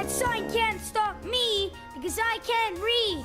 That sign can't stop me because I can't read.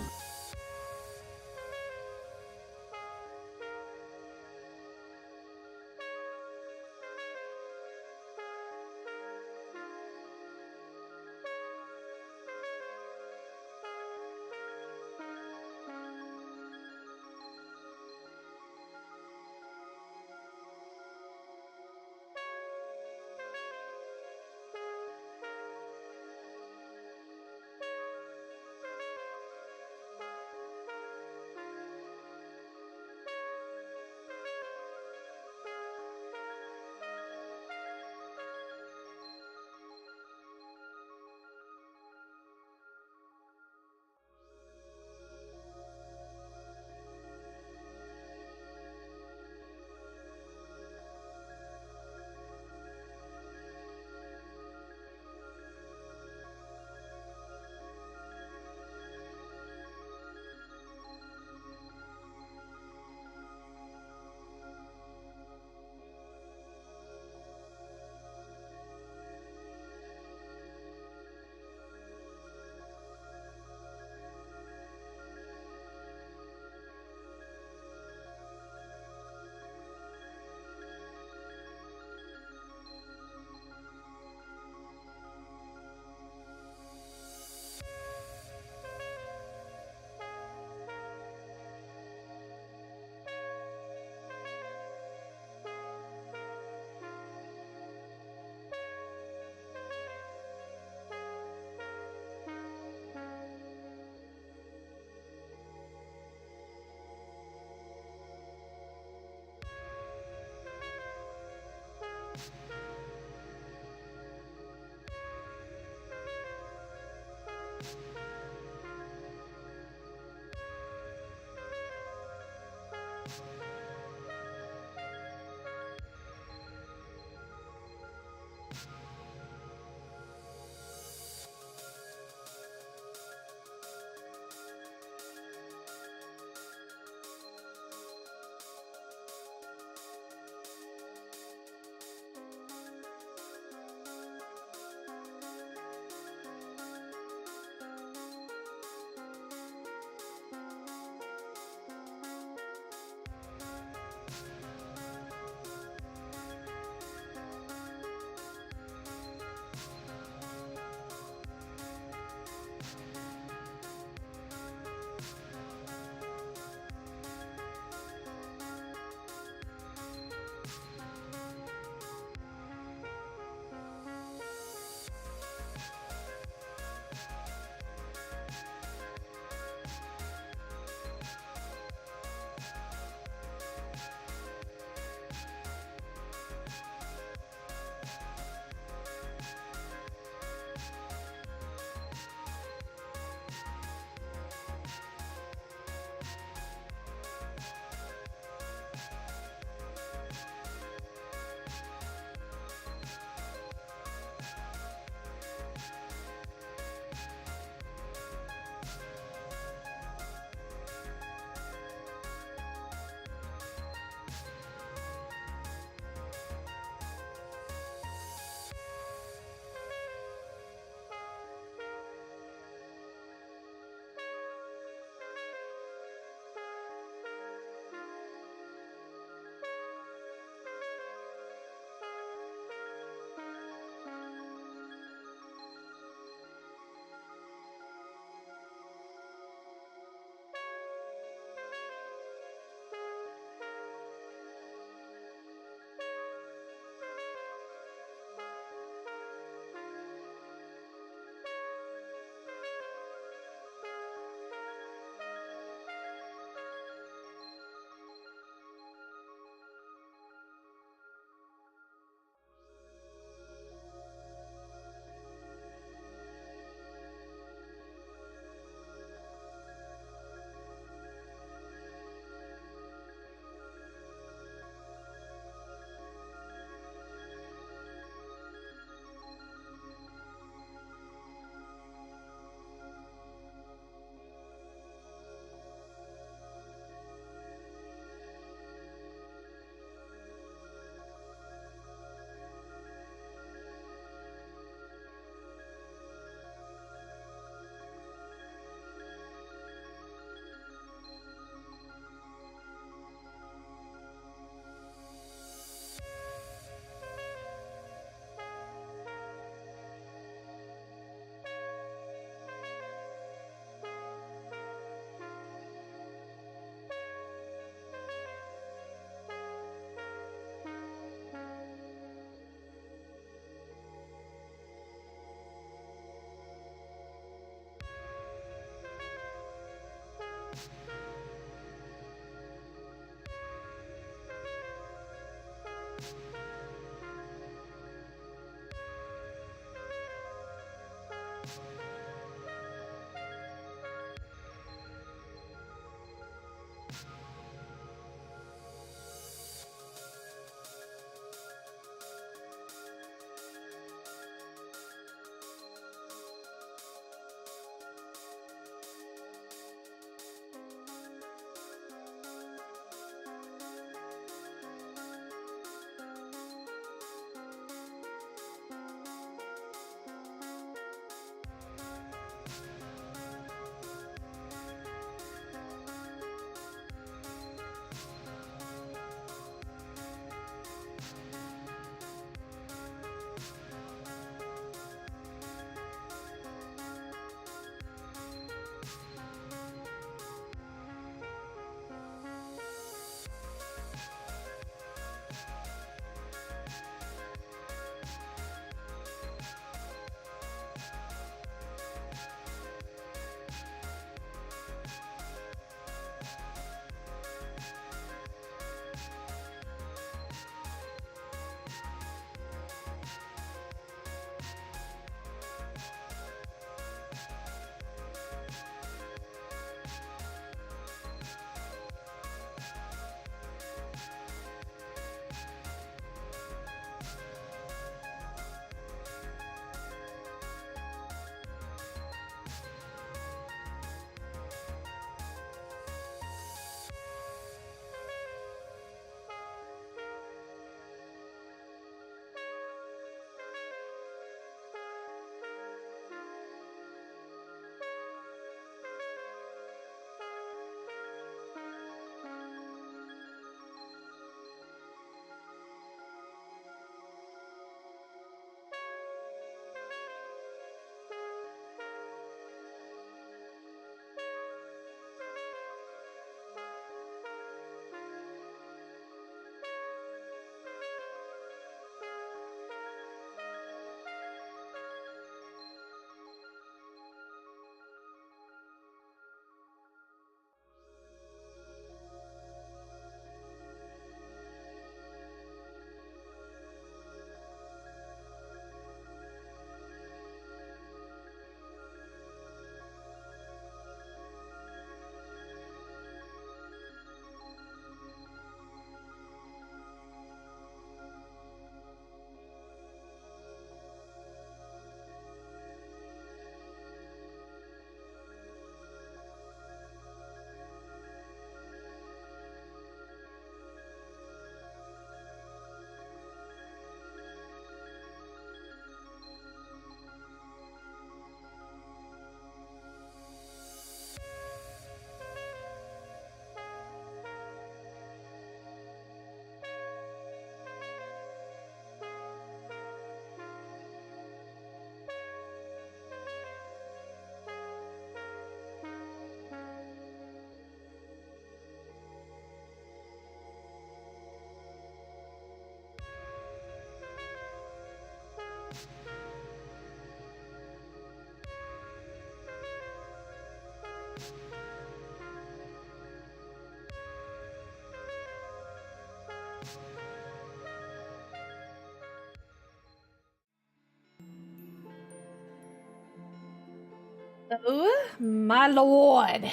Oh, my lord.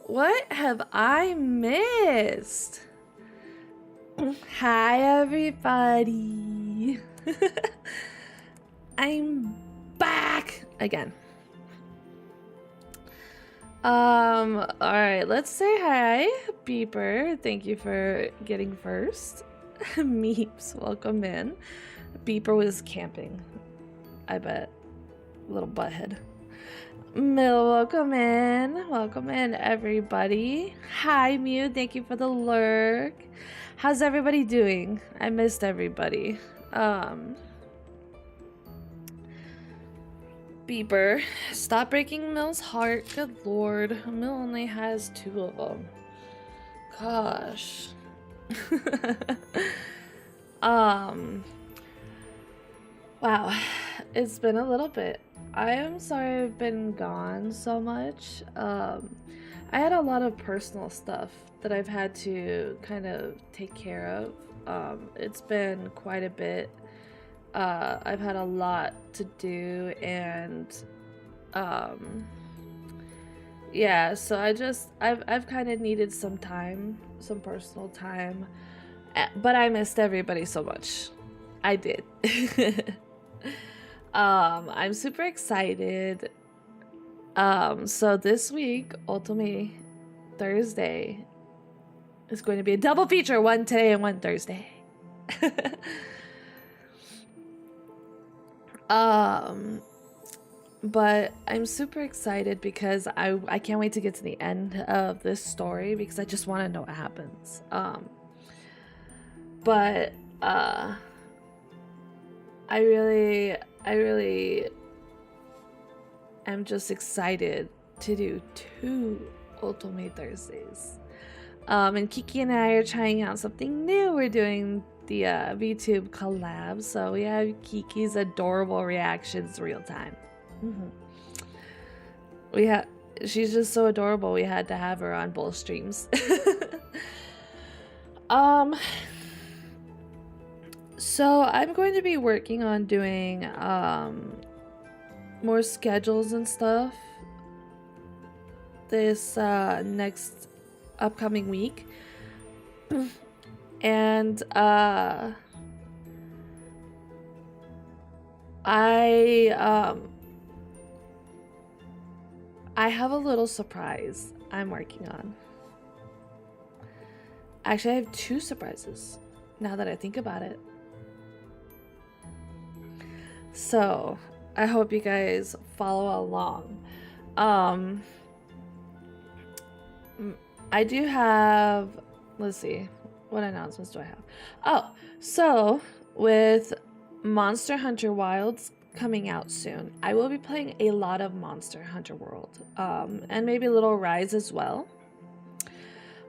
What have I missed? Hi, everybody. I'm back again. All right, let's say hi, Beeper. Thank you for getting first. Meeps, welcome in. Beeper was camping, I bet. Little butthead. Mill, welcome in. Welcome in, everybody. Hi, Mew. Thank you for the lurk. How's everybody doing? I missed everybody. Beeper, stop breaking Mill's heart. Good lord. Mill only has 2 of them. Gosh. Wow. It's been a little bit. I am sorry I've been gone so much. I had a lot of personal stuff that I've had to kind of take care of. It's been quite a bit. I've had a lot to do, and yeah, so I've kind of needed some time, some personal time, but I missed everybody so much. I did. I'm super excited. So this week, Ultimate Thursday is going to be a double feature, one today and one Thursday. But I'm super excited because I can't wait to get to the end of this story because I just want to know what happens. But I really am just excited to do 2 Ultimate Thursdays. And Kiki and I are trying out something new. We're doing the VTube collab, so we have Kiki's adorable reactions real time. She's just so adorable. We had to have her on both streams. So I'm going to be working on doing more schedules and stuff this next upcoming week. And I have a little surprise I'm working on. Actually, I have 2 surprises now that I think about it. So I hope you guys follow along. I do have, let's see, what announcements do I have? Oh, so with Monster Hunter Wilds coming out soon, I will be playing a lot of Monster Hunter World, and maybe a little Rise as well.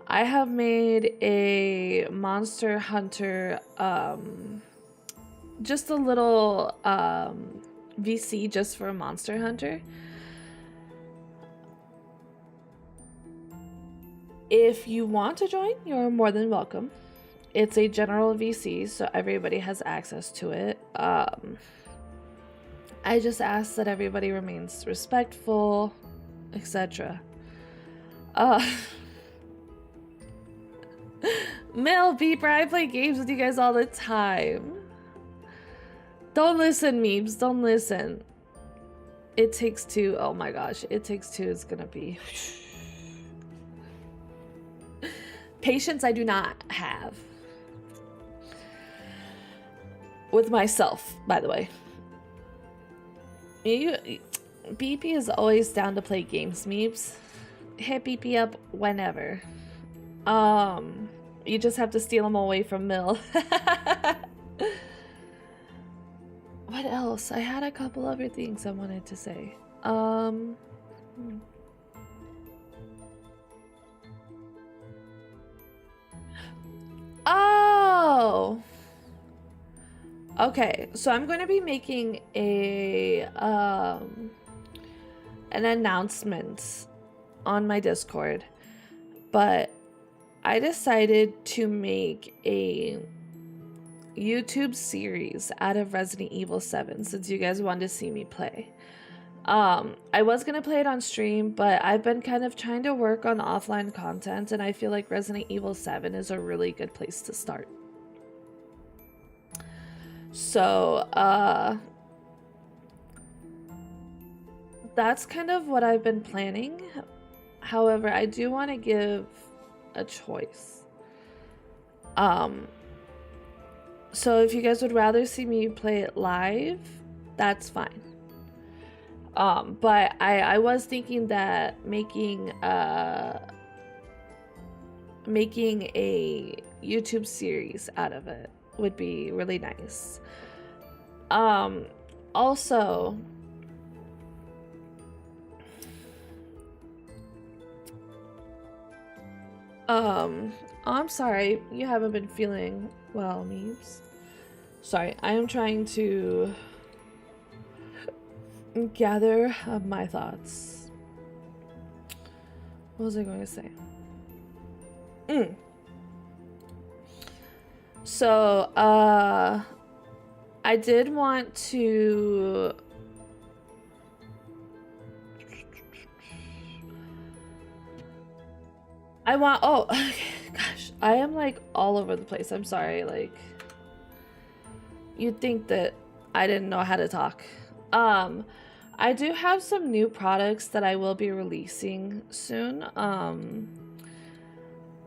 I have made a Monster Hunter, just a little VC just for a Monster Hunter. If you want to join, you're more than welcome. It's a general VC, so everybody has access to it. I just ask that everybody remains respectful, etc. Mel Beeper, I play games with you guys all the time. Don't listen, memes. Don't listen. It Takes Two. Oh my gosh. It Takes Two is gonna be... Patience I do not have. With myself, by the way. BP is always down to play games, memes. Hit BP up whenever. You just have to steal them away from Mill. What else? I had a couple other things I wanted to say. Oh! Okay, so I'm going to be making a an announcement on my Discord, but I decided to make a YouTube series out of Resident Evil 7 since you guys wanted to see me play. I was gonna play it on stream, but I've been kind of trying to work on offline content, and I feel like Resident Evil 7 is a really good place to start. So, that's kind of what I've been planning. However, I do want to give a choice. So if you guys would rather see me play it live, that's fine. But I was thinking that making a YouTube series out of it would be really nice. Also, I'm sorry, you haven't been feeling well, Meeps. Sorry, I am trying to gather up my thoughts. What was I going to say? So, I did want to... oh, gosh, I am like all over the place. I'm sorry, like, you'd think that I didn't know how to talk. I do have some new products that I will be releasing soon,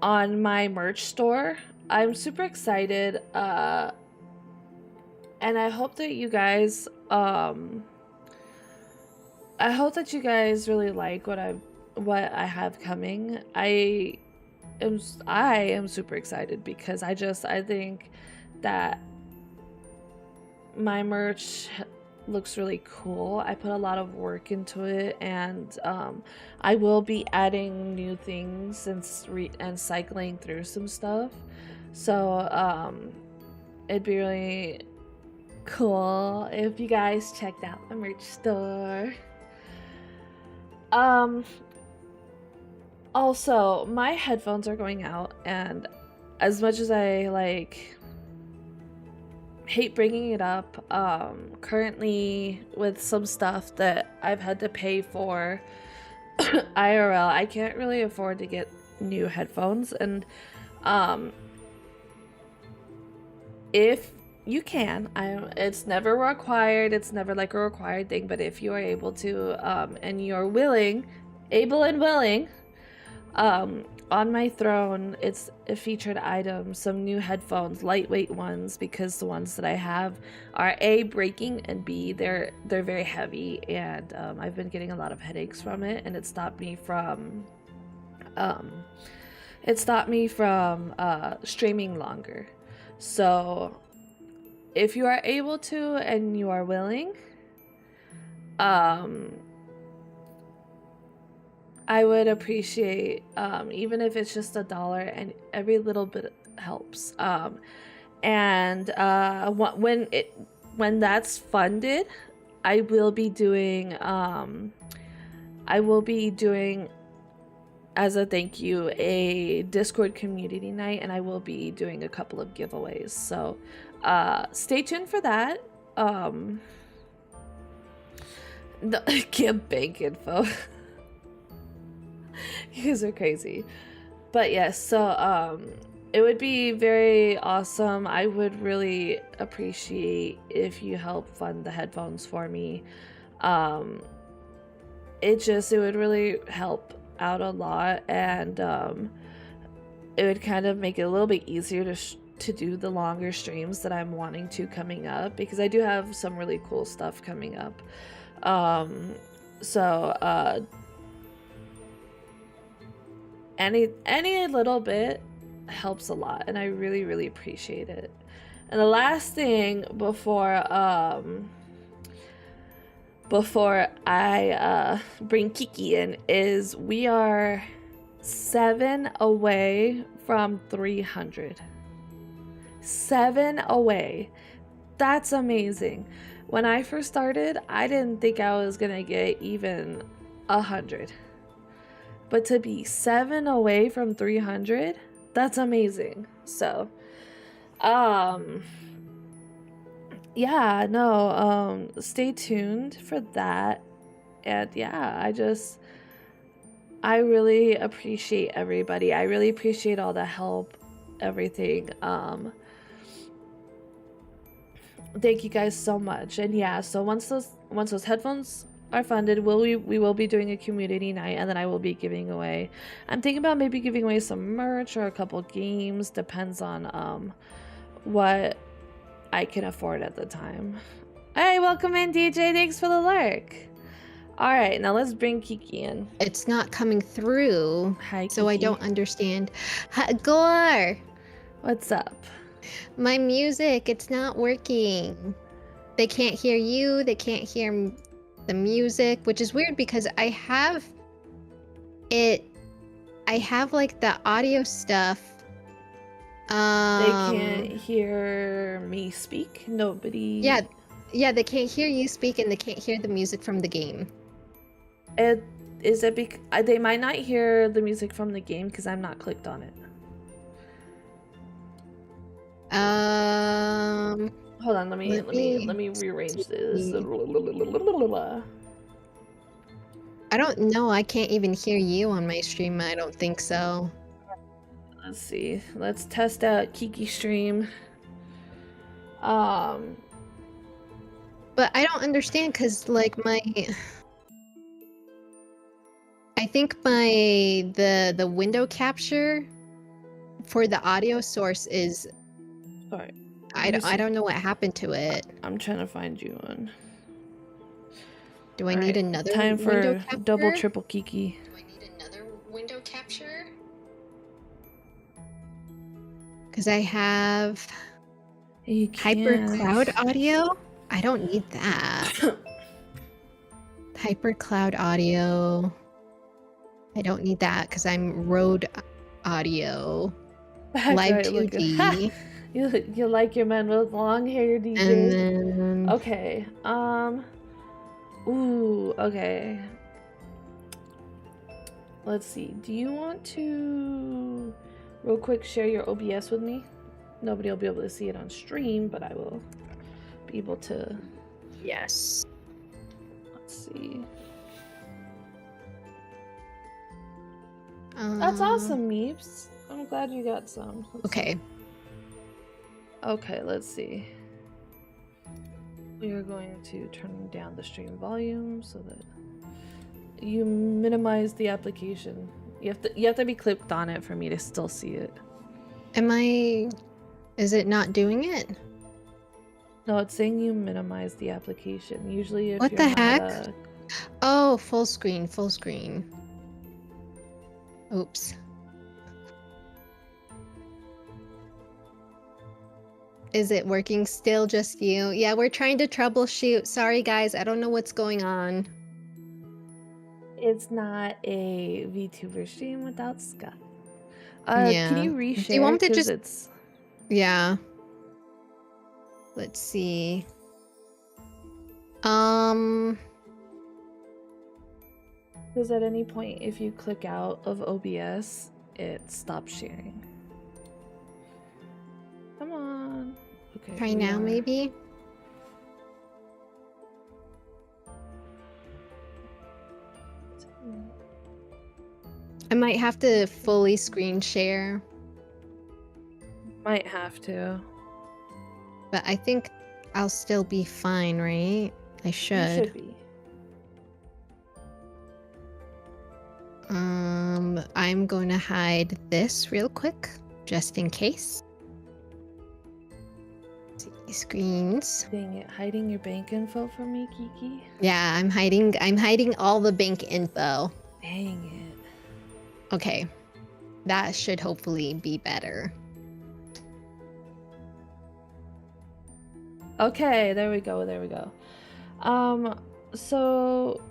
on my merch store. I'm super excited, and I hope that you guys, really like what I have coming. I am super excited because I think that my merch looks really cool. I put a lot of work into it, and I will be adding new things and cycling through some stuff. So it'd be really cool if you guys checked out the merch store. Also, my headphones are going out, and as much as I like hate bringing it up, currently with some stuff that I've had to pay for IRL, I can't really afford to get new headphones. And if you can, it's never required, it's never like a required thing, but if you are able to, and you're able and willing, on my throne, it's a featured item, some new headphones, lightweight ones, because the ones that I have are A, breaking, and B, they're very heavy, and I've been getting a lot of headaches from it, and it stopped me from streaming longer. So if you are able to and you are willing, I would appreciate, even if it's just $1, and every little bit helps. And when that's funded, I will be doing as a thank you a Discord community night, and I will be doing a couple of giveaways. So stay tuned for that. Give bank info. You guys are crazy. But yes, so it would be very awesome. I would really appreciate if you help fund the headphones for me. It would really help out a lot, and it would kind of make it a little bit easier to do the longer streams that I'm wanting to coming up, because I do have some really cool stuff coming up. Any little bit helps a lot, and I really, really appreciate it. And the last thing before I bring Kiki in is we are 7 away from 300. 7 away. That's amazing. When I first started, I didn't think I was gonna get even 100. But to be 7 away from 300, that's amazing. So, yeah, no, stay tuned for that. And yeah, I really appreciate everybody. I really appreciate all the help, everything. Thank you guys so much. And yeah, so once those headphones are funded, we will be doing a community night, and then I will be giving away. I'm thinking about maybe giving away some merch or a couple games, depends on what I can afford at the time. Hey, welcome in, DJ. Thanks for the lurk. All right, now let's bring Kiki in. It's not coming through. Hi, so I Kiki. don't understand. Gore! What's up? My music, it's not working. They can't hear you, they can't hear the music, which is weird because I have like the audio stuff. They can't hear me speak? Nobody... Yeah, they can't hear you speak and they can't hear the music from the game. They might not hear the music from the game because I'm not clicked on it. Hold on, let me rearrange this. I don't know. I can't even hear you on my stream. I don't think so. Let's see. Let's test out Kiki stream. But I don't understand because like I think the window capture for the audio source is... Alright. I don't know what happened to it. I'm trying to find you one. Do I need another time window for capture? double triple Kiki? Do I need another window capture? Because I have hyper cloud audio. I don't need that. Hyper cloud audio. I don't need that because I'm Rode audio. Live 2D. You like your men with long hair, DJ. And then... Okay. Ooh, okay. Let's see. Do you want to real quick share your OBS with me? Nobody will be able to see it on stream, but I will be able to. Yes. Let's see. That's awesome, Meeps. I'm glad you got some. Okay. Okay, let's see. We are going to turn down the stream volume so that you minimize the application. You have to be clicked on it for me to still see it. Is it not doing it? No, it's saying you minimize the application. Usually if what you're the not heck? Oh, full screen. Oops. Is it working still, just you? Yeah, we're trying to troubleshoot. Sorry guys, I don't know what's going on. It's not a VTuber stream without Scott. Yeah. Can you reshare? Do you want me to just... It's... Yeah. Let's see. Because at any point, if you click out of OBS, it stops sharing. Come on. Okay. Try now, maybe? I might have to fully screen share. Might have to. But I think I'll still be fine, right? I should. You should be. I'm going to hide this real quick, just in case. Screens. Dang it, hiding your bank info from me, Kiki? Yeah, I'm hiding all the bank info. Dang it. Okay. That should hopefully be better. Okay, there we go. So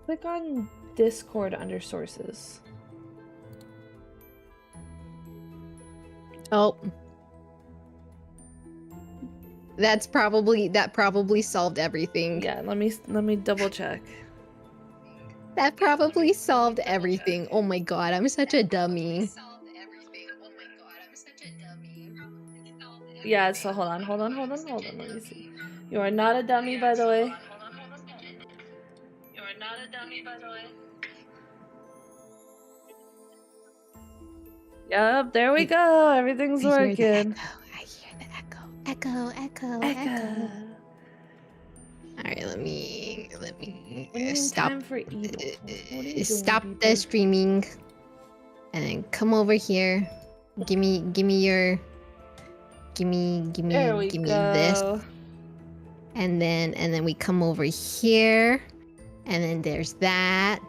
click on Discord under sources. Oh. That probably solved everything. Yeah, let me double check. That probably solved everything. Oh my god, I'm such a dummy. Yeah, so hold on. Let me see. You are not a dummy, by the way. Hold on. You are not a dummy, by the way. Yup, there we go. Everything's I hear the working. echo. I hear the echo. Echo. All right, let me Winning stop. time for evil. What are you doing, Stop Beeper? the streaming, and then come over here. Give me your. Give me There we this, go. and then we come over here, and then there's that,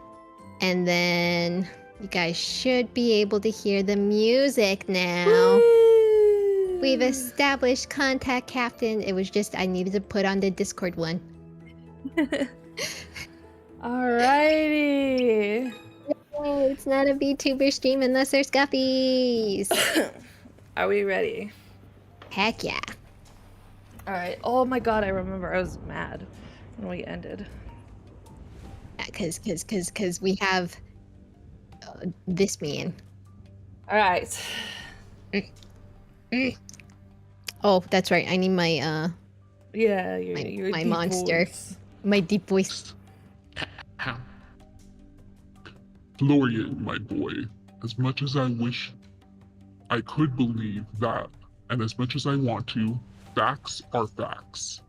and then you guys should be able to hear the music now. Woo! We've established contact, Captain. It was just I needed to put on the Discord one. Alrighty. Yay, it's not a VTuber stream unless there's guppies. Are we ready? Heck yeah. Alright. Oh my god, I remember I was mad when we ended. Cause we have this man. Alright. Oh, that's right. I need my Yeah, your my deep monster. voice. My deep voice. Florian, my boy, as much as I wish I could believe that, and as much as I want to, facts are facts.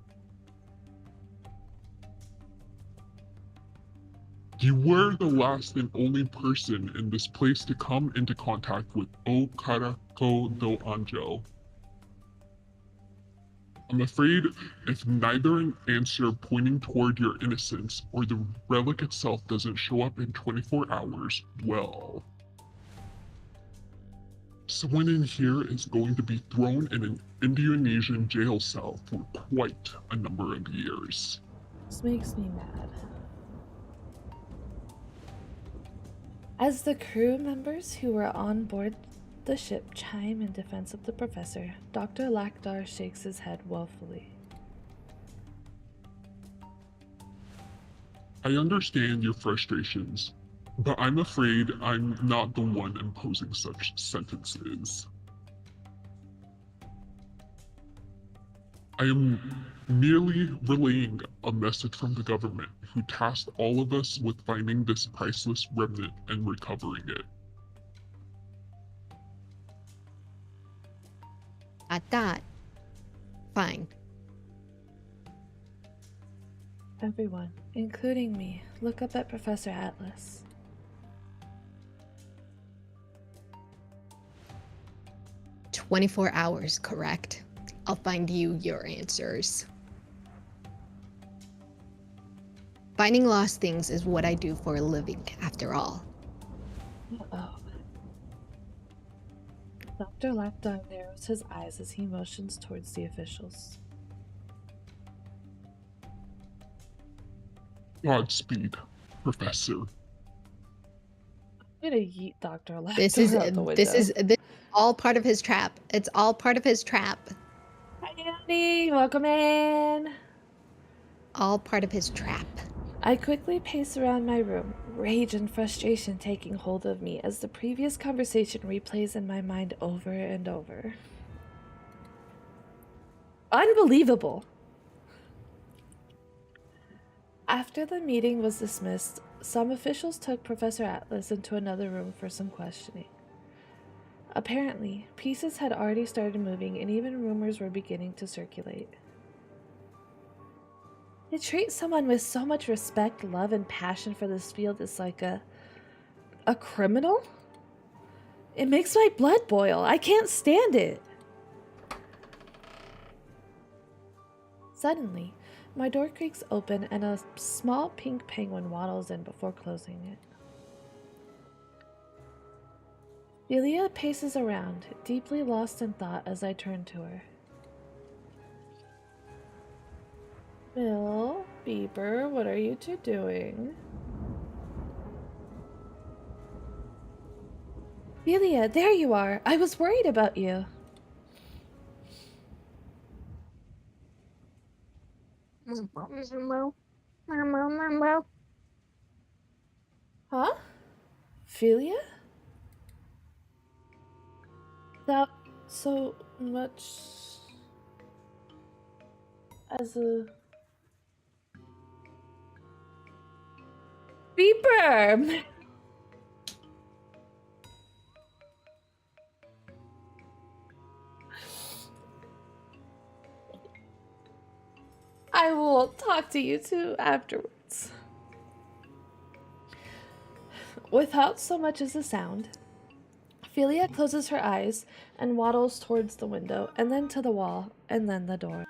You were the last and only person in this place to come into contact with O Karako do Anjo. I'm afraid if neither an answer pointing toward your innocence or the relic itself doesn't show up in 24 hours, well, someone in here is going to be thrown in an Indonesian jail cell for quite a number of years. This makes me mad. As the crew members who were on board the ship chime in defense of the professor, Dr. Lakdar shakes his head woefully. I understand your frustrations, but I'm afraid I'm not the one imposing such sentences. I am merely relaying a message from the government who tasked all of us with finding this priceless remnant and recovering it. Fine. Everyone, including me, look up at Professor Atlas. "24 hours, correct? I'll find you your answers." Finding lost things is what I do for a living, after all. Uh-oh. Dr. Lakdar narrows his eyes as he motions towards the officials. Godspeed, Professor. I'm gonna yeet Dr. Lakdar This is out the window. this is all part of his trap. It's all part of his trap. Hi, Andy. Welcome in. All part of his trap. I quickly pace around my room, rage and frustration taking hold of me as the previous conversation replays in my mind over and over. Unbelievable! After the meeting was dismissed, some officials took Professor Atlas into another room for some questioning. Apparently, pieces had already started moving and even rumors were beginning to circulate. To treat someone with so much respect, love, and passion for this field as like a criminal? It makes my blood boil. I can't stand it. Suddenly, my door creaks open and a small pink penguin waddles in before closing it. Delia paces around, deeply lost in thought as I turn to her. Bill, Bieber, what are you two doing? Delia, there you are. I was worried about you. Huh? Philia? Without so much... as a beeper. I will talk to you two afterwards. Without so much as a sound, Ophelia closes her eyes and waddles towards the window, and then to the wall, and then the door.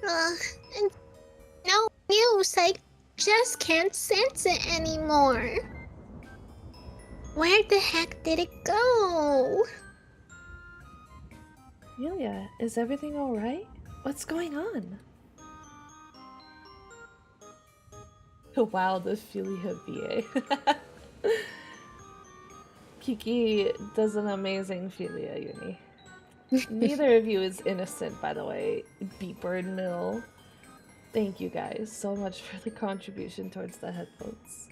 And no news. I just can't sense it anymore. Where the heck did it go? Ophelia, is everything alright? What's going on? Wow, the Ophelia VA. Kiki does an amazing Ophelia uni. Neither of you is innocent, by the way. Beeper and Mill. Thank you guys so much for the contribution towards the headphones.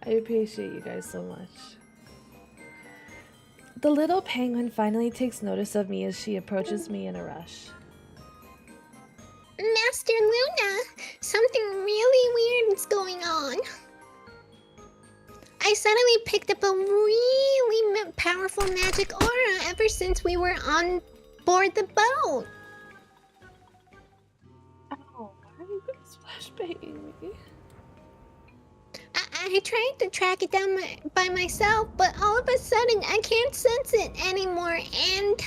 I appreciate you guys so much. The little penguin finally takes notice of me as she approaches me in a rush. Master Luna, something really weird is going on. I suddenly picked up a really powerful magic aura ever since we were on board the boat. Ow, why are you gonna splash banging me? I tried to track it down by myself, but all of a sudden I can't sense it anymore, and...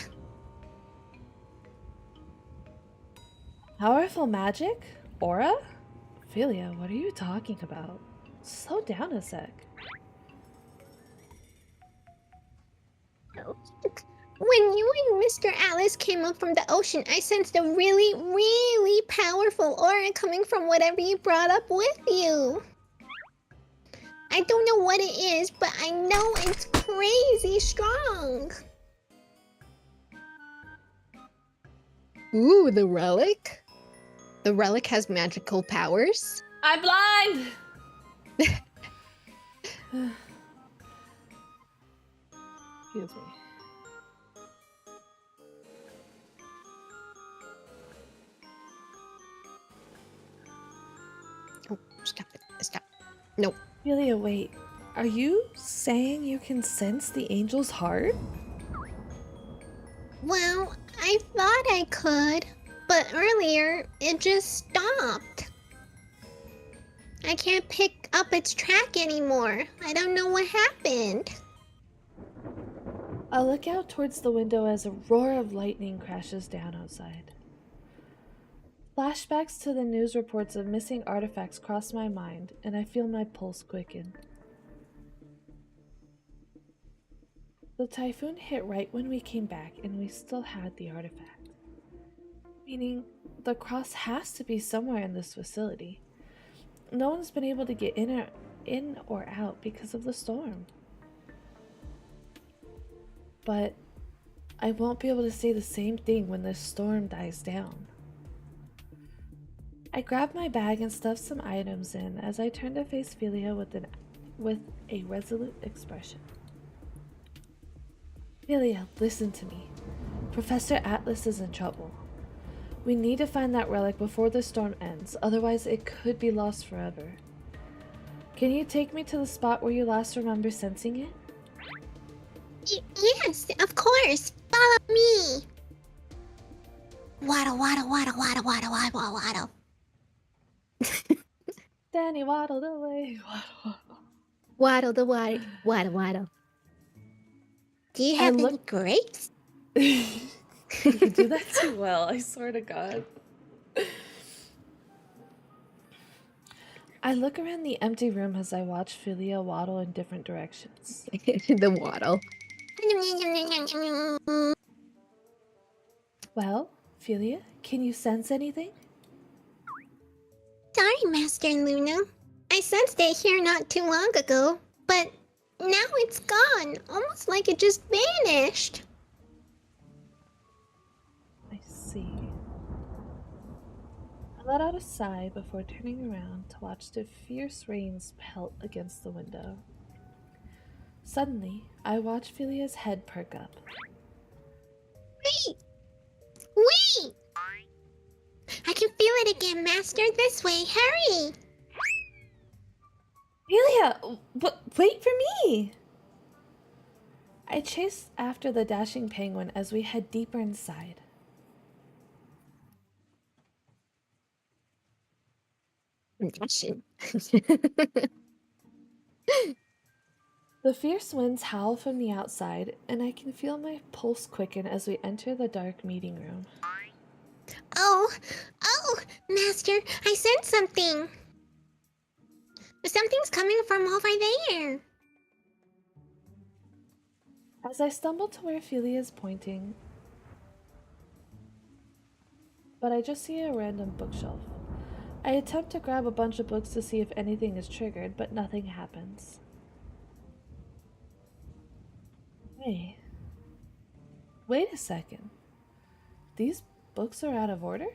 Powerful magic? Aura? Ophelia, what are you talking about? Slow down a sec. When you and Mr. Alice came up from the ocean, I sensed a really, really powerful aura coming from whatever you brought up with you. I don't know what it is, but I know it's crazy strong. Ooh, the relic? The relic has magical powers? I'm blind! Excuse me. Oh, stop it. Stop. No. Ophelia, wait. Are you saying you can sense the angel's heart? Well, I thought I could, but earlier it just stopped. I can't pick up its track anymore. I don't know what happened. I look out towards the window as a roar of lightning crashes down outside. Flashbacks to the news reports of missing artifacts cross my mind, and I feel my pulse quicken. The typhoon hit right when we came back, and we still had the artifact. Meaning, the cross has to be somewhere in this facility. No one's been able to get in or out because of the storm. But I won't be able to say the same thing when this storm dies down. I grab my bag and stuff some items in as I turn to face Ophelia with a resolute expression. Ophelia, listen to me. Professor Atlas is in trouble. We need to find that relic before the storm ends, otherwise it could be lost forever. Can you take me to the spot where you last remember sensing it? Yes, of course. Follow me. Waddle, waddle, waddle, waddle, waddle, waddle, waddle. Danny waddled away. Waddle, Waddle the waddle, waddle, waddle. Do you have any grapes? You do that too well, I swear to God. I look around the empty room as I watch Philia waddle in different directions. The waddle. Well, Philia, can you sense anything? Sorry, Master Luna. I sensed it here not too long ago, but now it's gone. Almost like it just vanished. I see. I let out a sigh before turning around to watch the fierce rains pelt against the window. Suddenly, I watch Philia's head perk up. Wait! Wait! feel it again, Master. This way, hurry! Amelia, wait for me! I chased after the dashing penguin as we head deeper inside. The fierce winds howl from the outside, and I can feel my pulse quicken as we enter the dark meeting room. Oh, Master, I sense something. Something's coming from over there. As I stumble to where Ophelia is pointing, but I just see a random bookshelf. I attempt to grab a bunch of books to see if anything is triggered, but nothing happens. Hey. Wait a second. These books are out of order?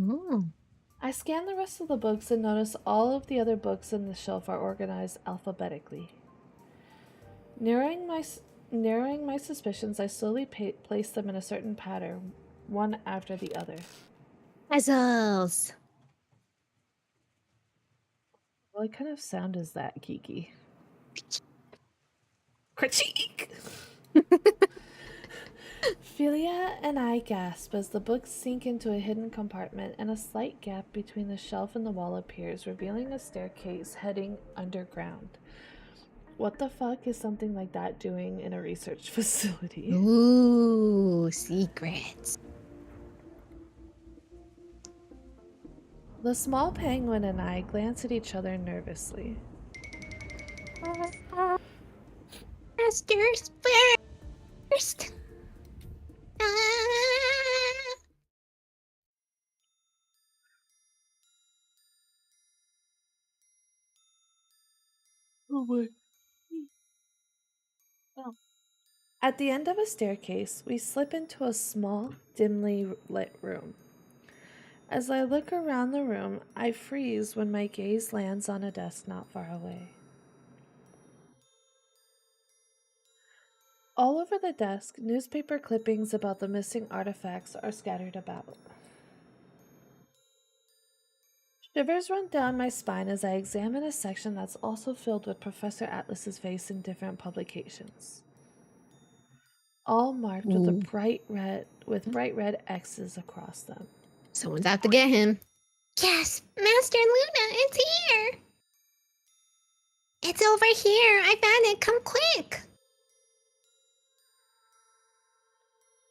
Oh. I scan the rest of the books and notice all of the other books in the shelf are organized alphabetically. Narrowing my suspicions, I slowly place them in a certain pattern, one after the other. Puzzles. What kind of sound is that, Kiki? Critique! Philia and I gasp as the books sink into a hidden compartment and a slight gap between the shelf and the wall appears, revealing a staircase heading underground. What the fuck is something like that doing in a research facility? Ooh, secrets. The small penguin and I glance at each other nervously. Masters first. Oh boy. At the end of a staircase, we slip into a small, dimly lit room. As I look around the room, I freeze when my gaze lands on a desk not far away. All over the desk, newspaper clippings about the missing artifacts are scattered about. Shivers run down my spine as I examine a section that's also filled with Professor Atlas's face in different publications. All marked with bright red X's across them. Someone's out to get him. Yes, Master Luna, it's here. It's over here. I found it. Come quick.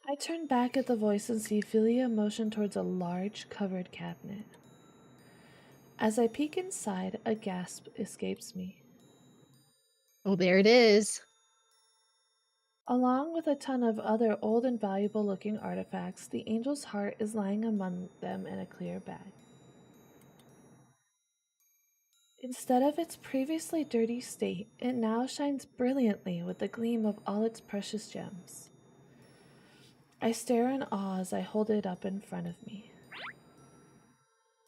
I turn back at the voice and see Philia motion towards a large covered cabinet. As I peek inside, a gasp escapes me. Oh, there it is. Along with a ton of other old and valuable looking artifacts, the angel's heart is lying among them in a clear bag. Instead of its previously dirty state, it now shines brilliantly with the gleam of all its precious gems. I stare in awe as I hold it up in front of me.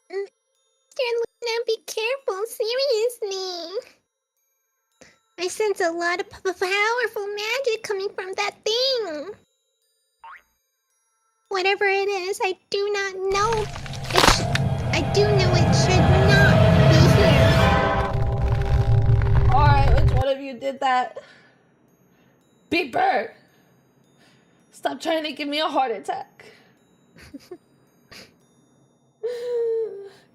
Master Luna, be careful. Seriously. I sense a lot of powerful magic coming from that thing. Whatever it is, I do not know. I do know it should not be here. Alright, which one of you did that? Beeper! Stop trying to give me a heart attack.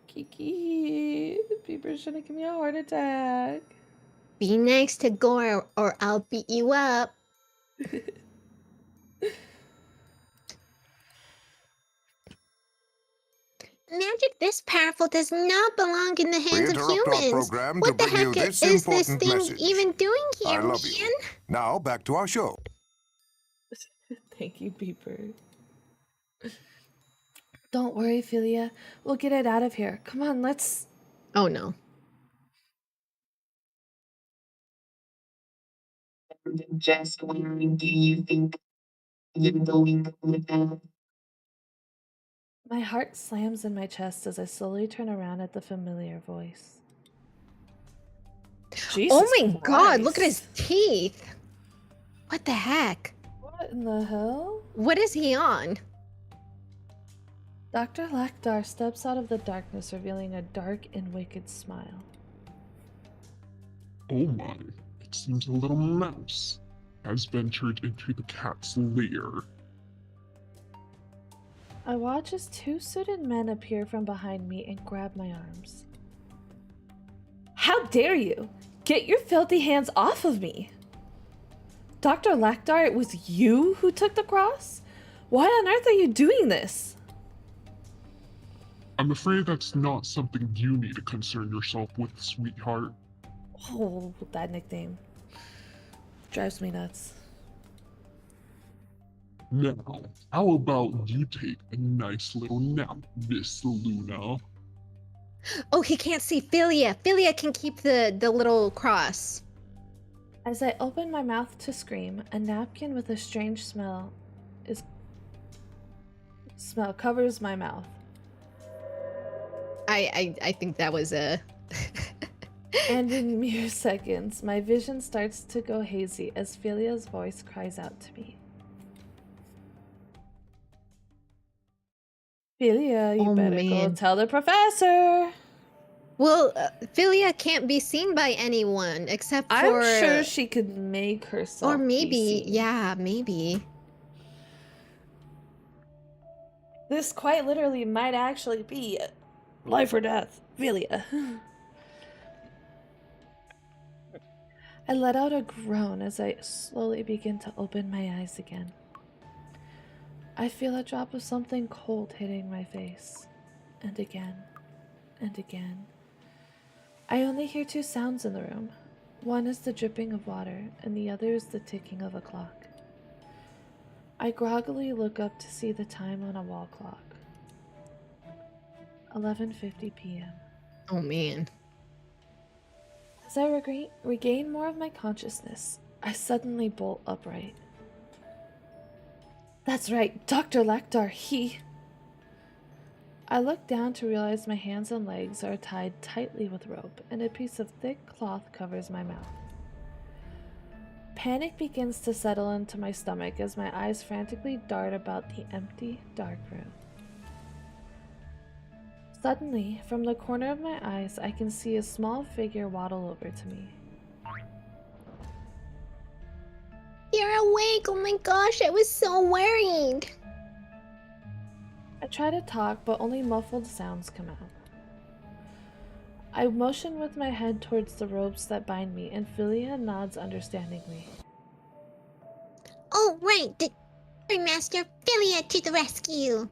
Kiki, Beeper's trying to give me a heart attack. Be nice to Gore or I'll beat you up. Magic this powerful does not belong in the hands of humans. What the heck is this thing even doing here, man? Now back to our show. Thank you, Beeper. Don't worry, Philia. We'll get it out of here. Come on, let's... Oh no. Just wondering, do you think you're going with that? My heart slams in my chest as I slowly turn around at the familiar voice. Jesus Oh my god, look at Christ. his teeth. What the heck? What in the hell? What is he on? Dr. Lakdar steps out of the darkness, revealing a dark and wicked smile. Oh my, it seems a little mouse has ventured into the cat's lair. I watch as two suited men appear from behind me and grab my arms. How dare you! Get your filthy hands off of me! Dr. Lakdar, it was you who took the cross? Why on earth are you doing this? I'm afraid that's not something you need to concern yourself with, sweetheart. Oh, that nickname drives me nuts. Now, how about you take a nice little nap, Miss Luna? Oh, he can't see Philia. Philia can keep the little cross. As I open my mouth to scream, a napkin with a strange smell covers my mouth. I think that was a... And in mere seconds, my vision starts to go hazy as Philia's voice cries out to me. Philia, you Oh, better go man. tell the professor! Well, Philia can't be seen by anyone except for... I'm sure she could make herself Or be maybe, seen. yeah, maybe. This quite literally might actually be life or death, Philia. I let out a groan as I slowly begin to open my eyes again. I feel a drop of something cold hitting my face, and again, and again. I only hear two sounds in the room. One is the dripping of water, and the other is the ticking of a clock. I groggily look up to see the time on a wall clock. 11:50 p.m. Oh, man. As I regain more of my consciousness, I suddenly bolt upright. That's right, Dr. Lakdar, he... I look down to realize my hands and legs are tied tightly with rope, and a piece of thick cloth covers my mouth. Panic begins to settle into my stomach as my eyes frantically dart about the empty, dark room. Suddenly, from the corner of my eyes, I can see a small figure waddle over to me. You're awake! Oh my gosh, I was so worried! I try to talk, but only muffled sounds come out. I motion with my head towards the ropes that bind me, and Philia nods understandingly. Oh, right! Master Philia to the rescue!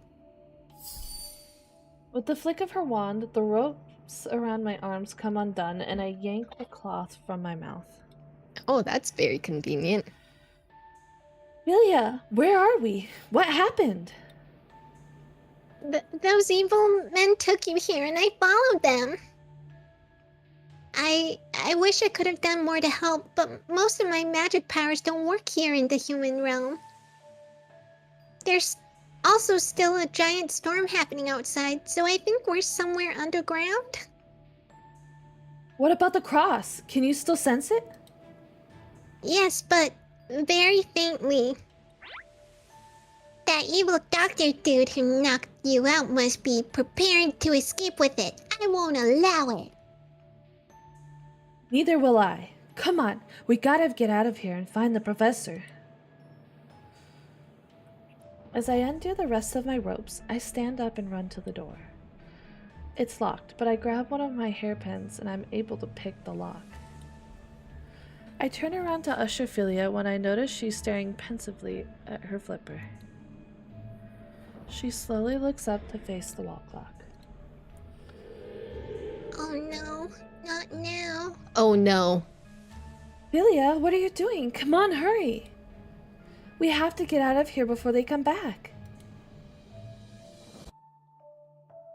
With the flick of her wand, the ropes around my arms come undone, and I yank the cloth from my mouth. Oh, that's very convenient. Philia, where are we? What happened? Those evil men took you here and I followed them. I wish I could have done more to help, but most of my magic powers don't work here in the human realm. There's also still a giant storm happening outside, so I think we're somewhere underground. What about the cross? Can you still sense it? Yes, but very faintly. That evil doctor dude who knocked you out must be preparing to escape with it. I won't allow it. Neither will I. Come on, we gotta get out of here and find the professor. As I undo the rest of my ropes, I stand up and run to the door. It's locked, but I grab one of my hairpins and I'm able to pick the lock. I turn around to usher Philia when I notice she's staring pensively at her flipper. She slowly looks up to face the wall clock. Oh no, not now. Oh no. Philia, what are you doing? Come on, hurry! We have to get out of here before they come back.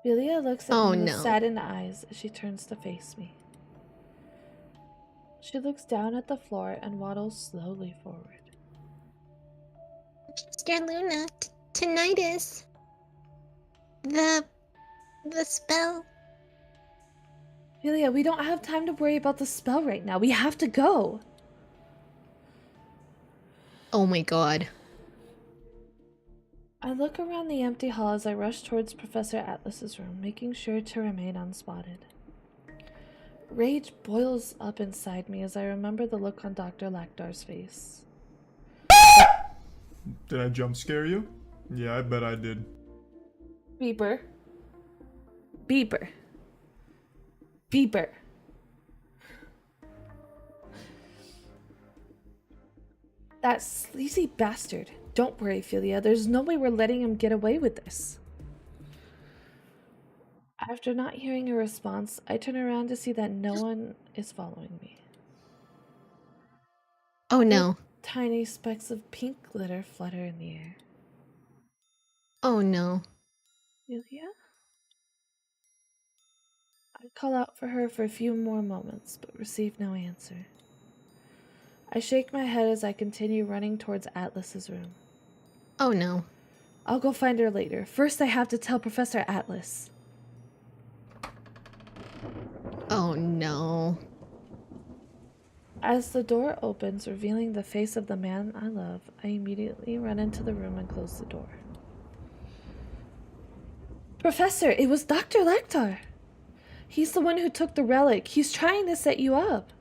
Philia looks at me with saddened eyes as she turns to face me. She looks down at the floor and waddles slowly forward. Mr. Luna, tonight is... the spell. Philia, we don't have time to worry about the spell right now. We have to go. Oh my god. I look around the empty hall as I rush towards Professor Atlas's room, making sure to remain unspotted. Rage boils up inside me as I remember the look on Dr. Lactar's face. Did I jump scare you? Yeah, I bet I did. Beeper. Beeper. Beeper. That sleazy bastard. Don't worry, Philia. There's no way we're letting him get away with this. After not hearing a response, I turn around to see that no one is following me. Oh no. Tiny specks of pink glitter flutter in the air. Oh no. Philia? I call out for her for a few more moments, but receive no answer. I shake my head as I continue running towards Atlas's room. Oh no. I'll go find her later. First, I have to tell Professor Atlas. Oh no. As the door opens, revealing the face of the man I love, I immediately run into the room and close the door. Professor, it was Dr. Lactar. He's the one who took the relic. He's trying to set you up.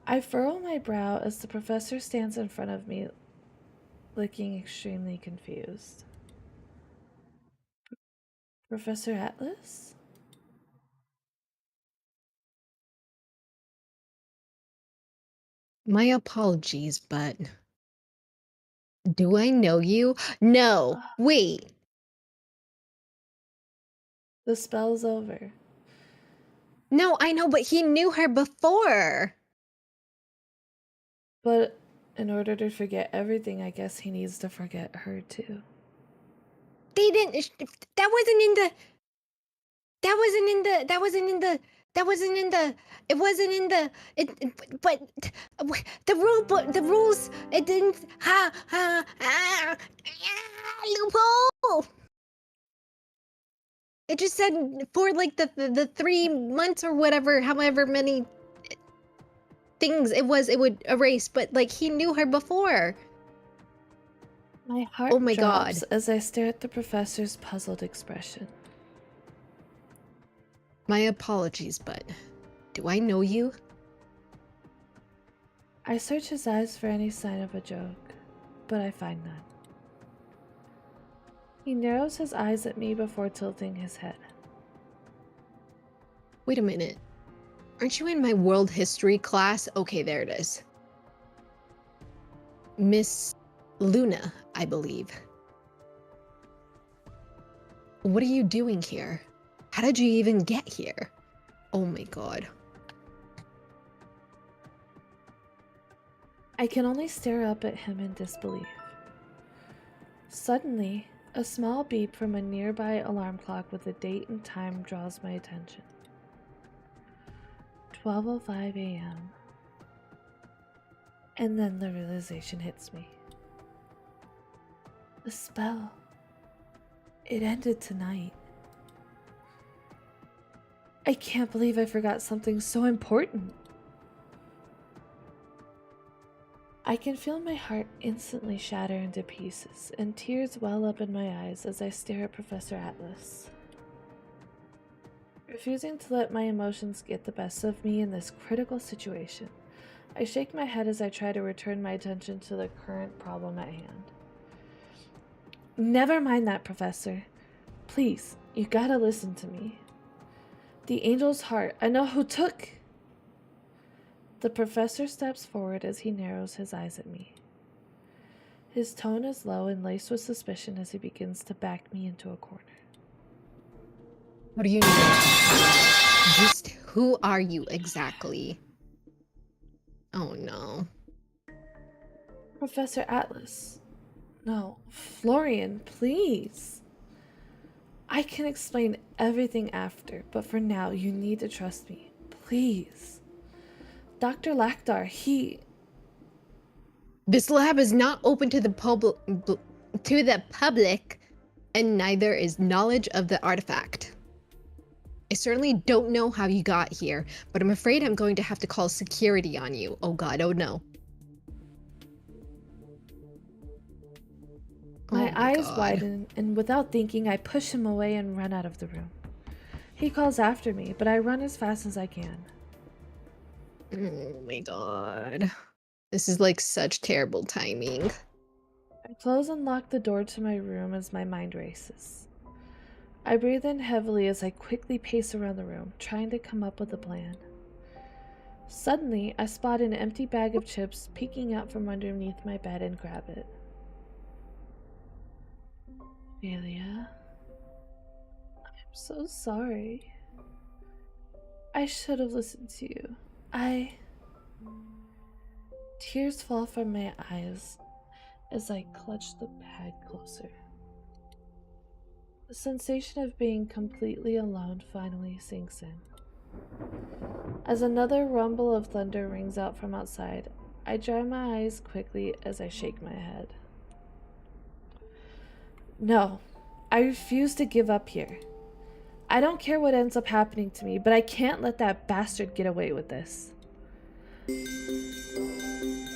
I furrow my brow as the professor stands in front of me, looking extremely confused. Professor Atlas? My apologies, but do I know you? No. Wait. The spell's over. No, I know, but he knew her before. But in order to forget everything, I guess he needs to forget her too. They didn't. That wasn't in the. That wasn't in the. That wasn't in the. That wasn't in the. It wasn't in the. But the rule book, the rules. It didn't. Loophole. It just said for like the 3 months or whatever, however many things it was, it would erase. But like he knew her before. My heart Oh my drops God. as I stare at the professor's puzzled expression. My apologies, but do I know you? I search his eyes for any sign of a joke, but I find none. He narrows his eyes at me before tilting his head. Wait a minute. Aren't you in my world history class? Okay, there it is. Miss Luna, I believe. What are you doing here? How did you even get here? Oh my God. I can only stare up at him in disbelief. Suddenly, a small beep from a nearby alarm clock with a date and time draws my attention. 12:05 a.m. And then the realization hits me. The spell. It ended tonight. I can't believe I forgot something so important. I can feel my heart instantly shatter into pieces, and tears well up in my eyes as I stare at Professor Atlas. Refusing to let my emotions get the best of me in this critical situation, I shake my head as I try to return my attention to the current problem at hand. Never mind that, Professor. Please, you gotta listen to me. The angel's heart, I know who took. The professor steps forward as he narrows his eyes at me. His tone is low and laced with suspicion as he begins to back me into a corner. What do you know? Just who are you exactly? Oh no. Professor Atlas. No, Florian, please. I can explain everything after, but for now, you need to trust me. Please. Dr. Lactar, he... This lab is not open to the public, and neither is knowledge of the artifact. I certainly don't know how you got here, but I'm afraid I'm going to have to call security on you. Oh God, oh no. eyes God. widen, and without thinking, I push him away and run out of the room. He calls after me, but I run as fast as I can. Oh my god. This is like such terrible timing. I close and lock the door to my room as my mind races. I breathe in heavily as I quickly pace around the room, trying to come up with a plan. Suddenly, I spot an empty bag of chips peeking out from underneath my bed and grab it. Amelia, I'm so sorry. I should have listened to you. Tears fall from my eyes as I clutch the bag closer. The sensation of being completely alone finally sinks in. As another rumble of thunder rings out from outside, I dry my eyes quickly as I shake my head. No, I refuse to give up here. I don't care what ends up happening to me, but I can't let that bastard get away with this.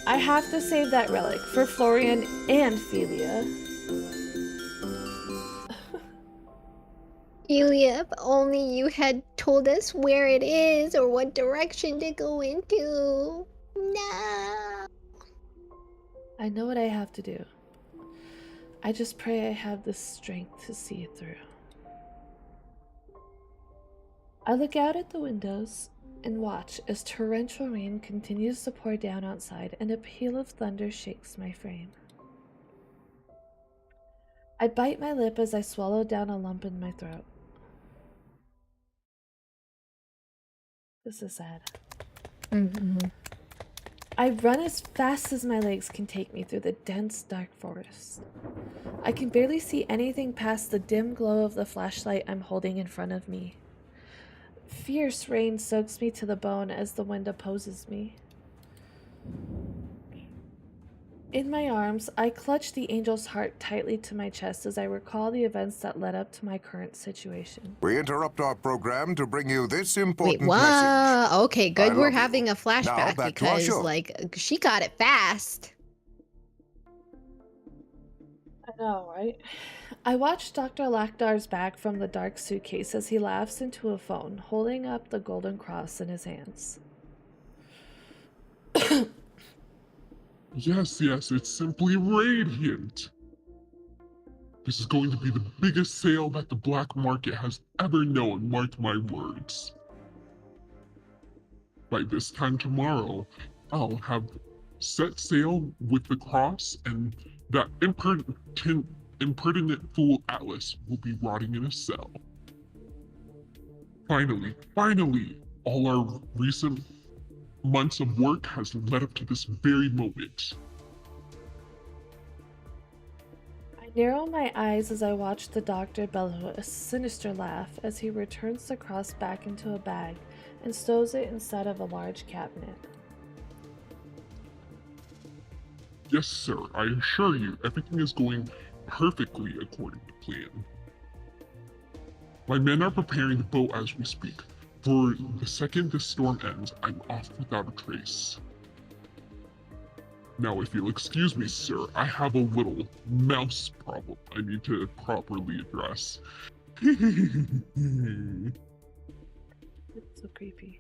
I have to save that relic for Florian and Felia. Julia, if only you had told us where it is or what direction to go into. No. I know what I have to do. I just pray I have the strength to see it through. I look out at the windows and watch as torrential rain continues to pour down outside and a peal of thunder shakes my frame. I bite my lip as I swallow down a lump in my throat. This is sad. I run as fast as my legs can take me through the dense, dark forest. I can barely see anything past the dim glow of the flashlight I'm holding in front of me. Fierce rain soaks me to the bone as the wind opposes me. In my arms, I clutch the angel's heart tightly to my chest as I recall the events that led up to my current situation. We interrupt our program to bring you this Wait, important what? message. Okay, good. I We're love you. having a Now, flashback back to our because, show. like, she got it fast. I know, right? I watch Dr. Lakdar's bag from the dark suitcase as he laughs into a phone, holding up the golden cross in his hands. Yes, it's simply radiant. This is going to be the biggest sale that the black market has ever known, mark my words. By this time tomorrow, I'll have set sail with the cross, and that impertinent fool Atlas will be rotting in a cell. Finally, all our recent months of work has led up to this very moment. I narrow my eyes as I watch the doctor bellow a sinister laugh as he returns the cross back into a bag and stows it inside of a large cabinet. Yes, sir, I assure you, everything is going perfectly according to plan. My men are preparing the boat as we speak. For the second this storm ends, I'm off without a trace. Now, if you'll excuse me, sir, I have a little mouse problem I need to properly address. It's so creepy.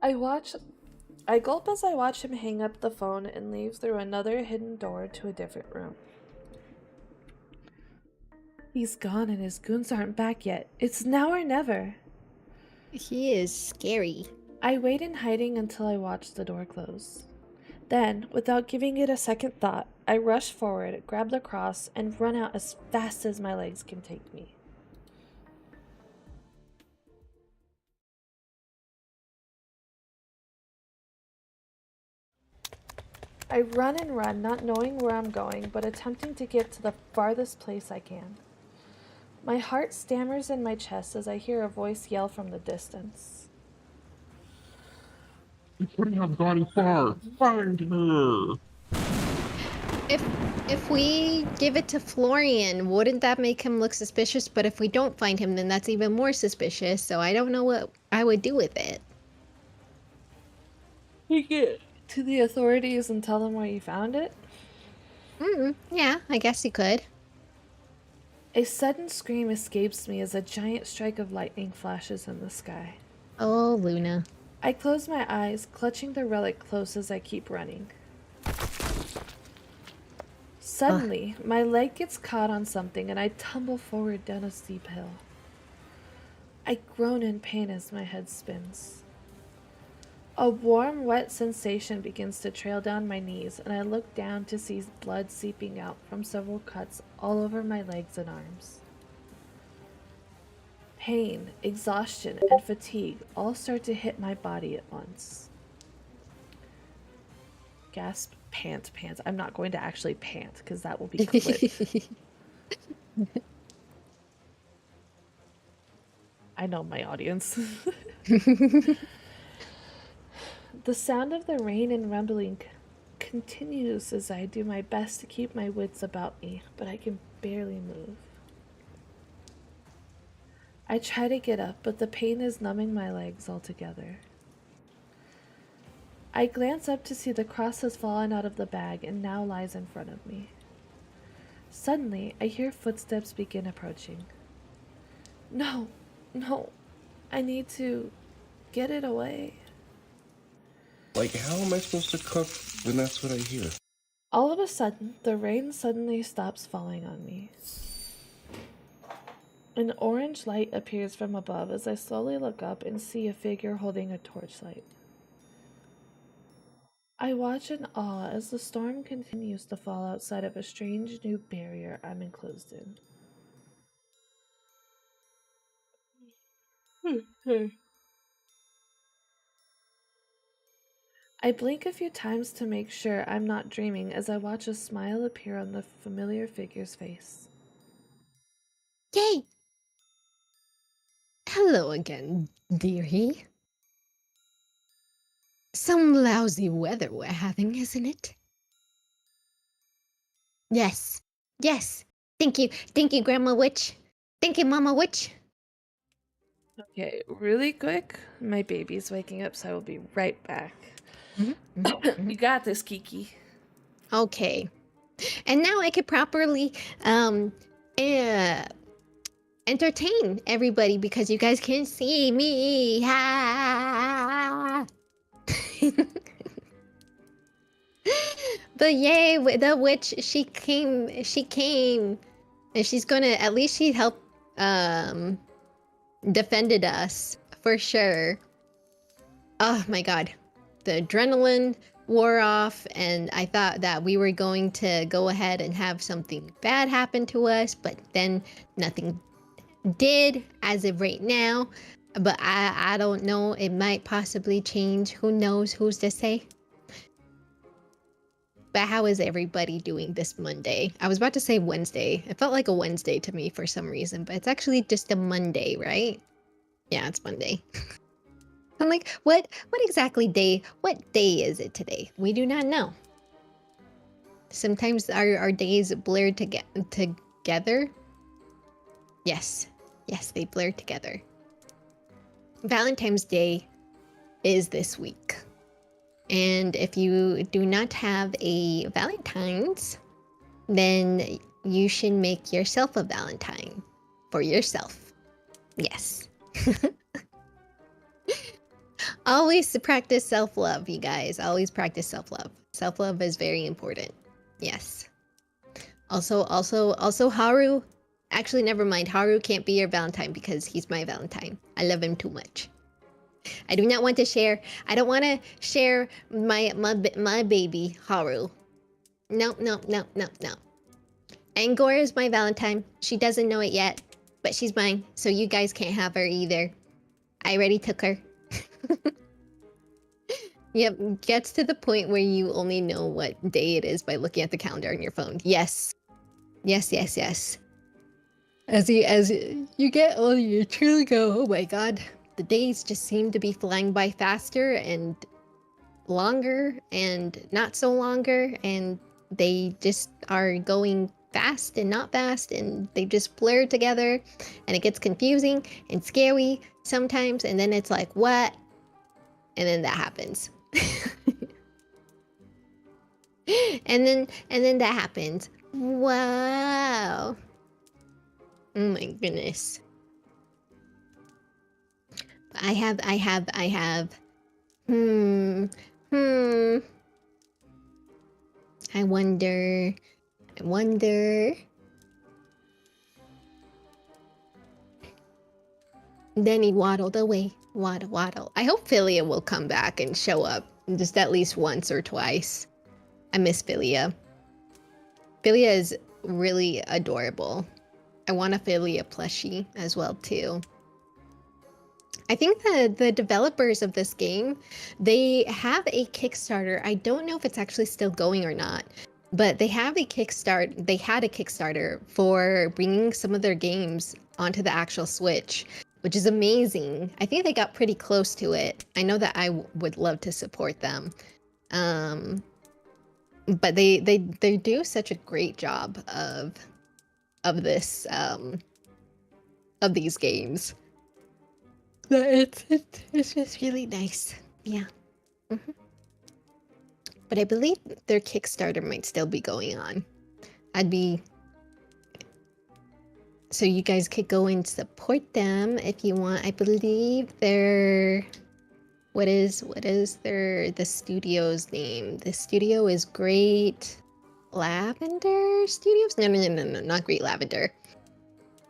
I gulp as I watch him hang up the phone and leave through another hidden door to a different room. He's gone and his goons aren't back yet. It's now or never. He is scary. I wait in hiding until I watch the door close. Then, without giving it a second thought, I rush forward, grab the cross, and run out as fast as my legs can take me. I run and run, not knowing where I'm going, but attempting to get to the farthest place I can. My heart stammers in my chest as I hear a voice yell from the distance. You couldn't have gone far. Find her. If we give it to Florian, wouldn't that make him look suspicious? But if we don't find him, then that's even more suspicious. So I don't know what I would do with it. to the authorities and tell them where you found it? Yeah, I guess you could. A sudden scream escapes me as a giant strike of lightning flashes in the sky. Oh, Luna. I close my eyes, clutching the relic close as I keep running. Suddenly, my leg gets caught on something and I tumble forward down a steep hill. I groan in pain as my head spins. A warm, wet sensation begins to trail down my knees, and I look down to see blood seeping out from several cuts all over my legs and arms. Pain, exhaustion, and fatigue all start to hit my body at once. Gasp, pant, pants. I'm not going to actually pant, because that will be clipped. I know my audience. The sound of the rain and rumbling continues as I do my best to keep my wits about me, but I can barely move. I try to get up, but the pain is numbing my legs altogether. I glance up to see the cross has fallen out of the bag and now lies in front of me. Suddenly, I hear footsteps begin approaching. No, I need to get it away. Like, how am I supposed to cook when that's what I hear? All of a sudden, the rain suddenly stops falling on me. An orange light appears from above as I slowly look up and see a figure holding a torchlight. I watch in awe as the storm continues to fall outside of a strange new barrier I'm enclosed in. I blink a few times to make sure I'm not dreaming as I watch a smile appear on the familiar figure's face. Yay! Hello again, dearie. Some lousy weather we're having, isn't it? Yes. Thank you, Grandma Witch. Thank you, Mama Witch. Okay, really quick. My baby's waking up, so I will be right back. You got this, Kiki. Okay. And now I could properly entertain everybody because you guys can see me. Ha! But yay, the witch, she came. And she's gonna, at least she helped defended us for sure. Oh my god. The adrenaline wore off, and I thought that we were going to go ahead and have something bad happen to us, but then nothing did as of right now. But I don't know, it might possibly change. Who knows? Who's to say? But how is everybody doing this Monday? I was about to say Wednesday. It felt like a Wednesday to me for some reason, but it's actually just a Monday, right? Yeah, it's Monday. I'm like, what day is it today? We do not know. Sometimes our days blur together. Yes, they blur together. Valentine's Day is this week. And if you do not have a Valentine's, then you should make yourself a Valentine for yourself. Yes. Always practice self-love, you guys. Always practice self-love. Self-love is very important. Yes. Also, Haru. Actually, never mind. Haru can't be your Valentine because he's my Valentine. I love him too much. I do not want to share. I don't want to share my baby Haru. No. Angor is my Valentine. She doesn't know it yet, but she's mine. So you guys can't have her either. I already took her. Yep, gets to the point where you only know what day it is by looking at the calendar on your phone. Yes. As you get older, you truly go, oh my god. The days just seem to be flying by faster and longer and not so longer, and they just are going fast and not fast, and they just blur together, and it gets confusing and scary sometimes, and then it's like, what? And then that happens. and then that happened. Wow. Oh my goodness. I have. Hmm. Hmm. I wonder. Then he waddled away. Waddle. I hope Philia will come back and show up just at least once or twice. I miss Philia. Philia is really adorable. I want a Philia plushie as well too. I think the developers of this game, they have a Kickstarter. I don't know if it's actually still going or not, but they have a Kickstarter. They had a Kickstarter for bringing some of their games onto the actual Switch, which is amazing. I think they got pretty close to it. I know that I would love to support them. But they do such a great job of this of these games. It's just really nice. Yeah. Mhm. But I believe their Kickstarter might still be going on. So you guys could go and support them if you want. I believe they're what is the studio's name? The studio is Great Lavender Studios? No, not Great Lavender.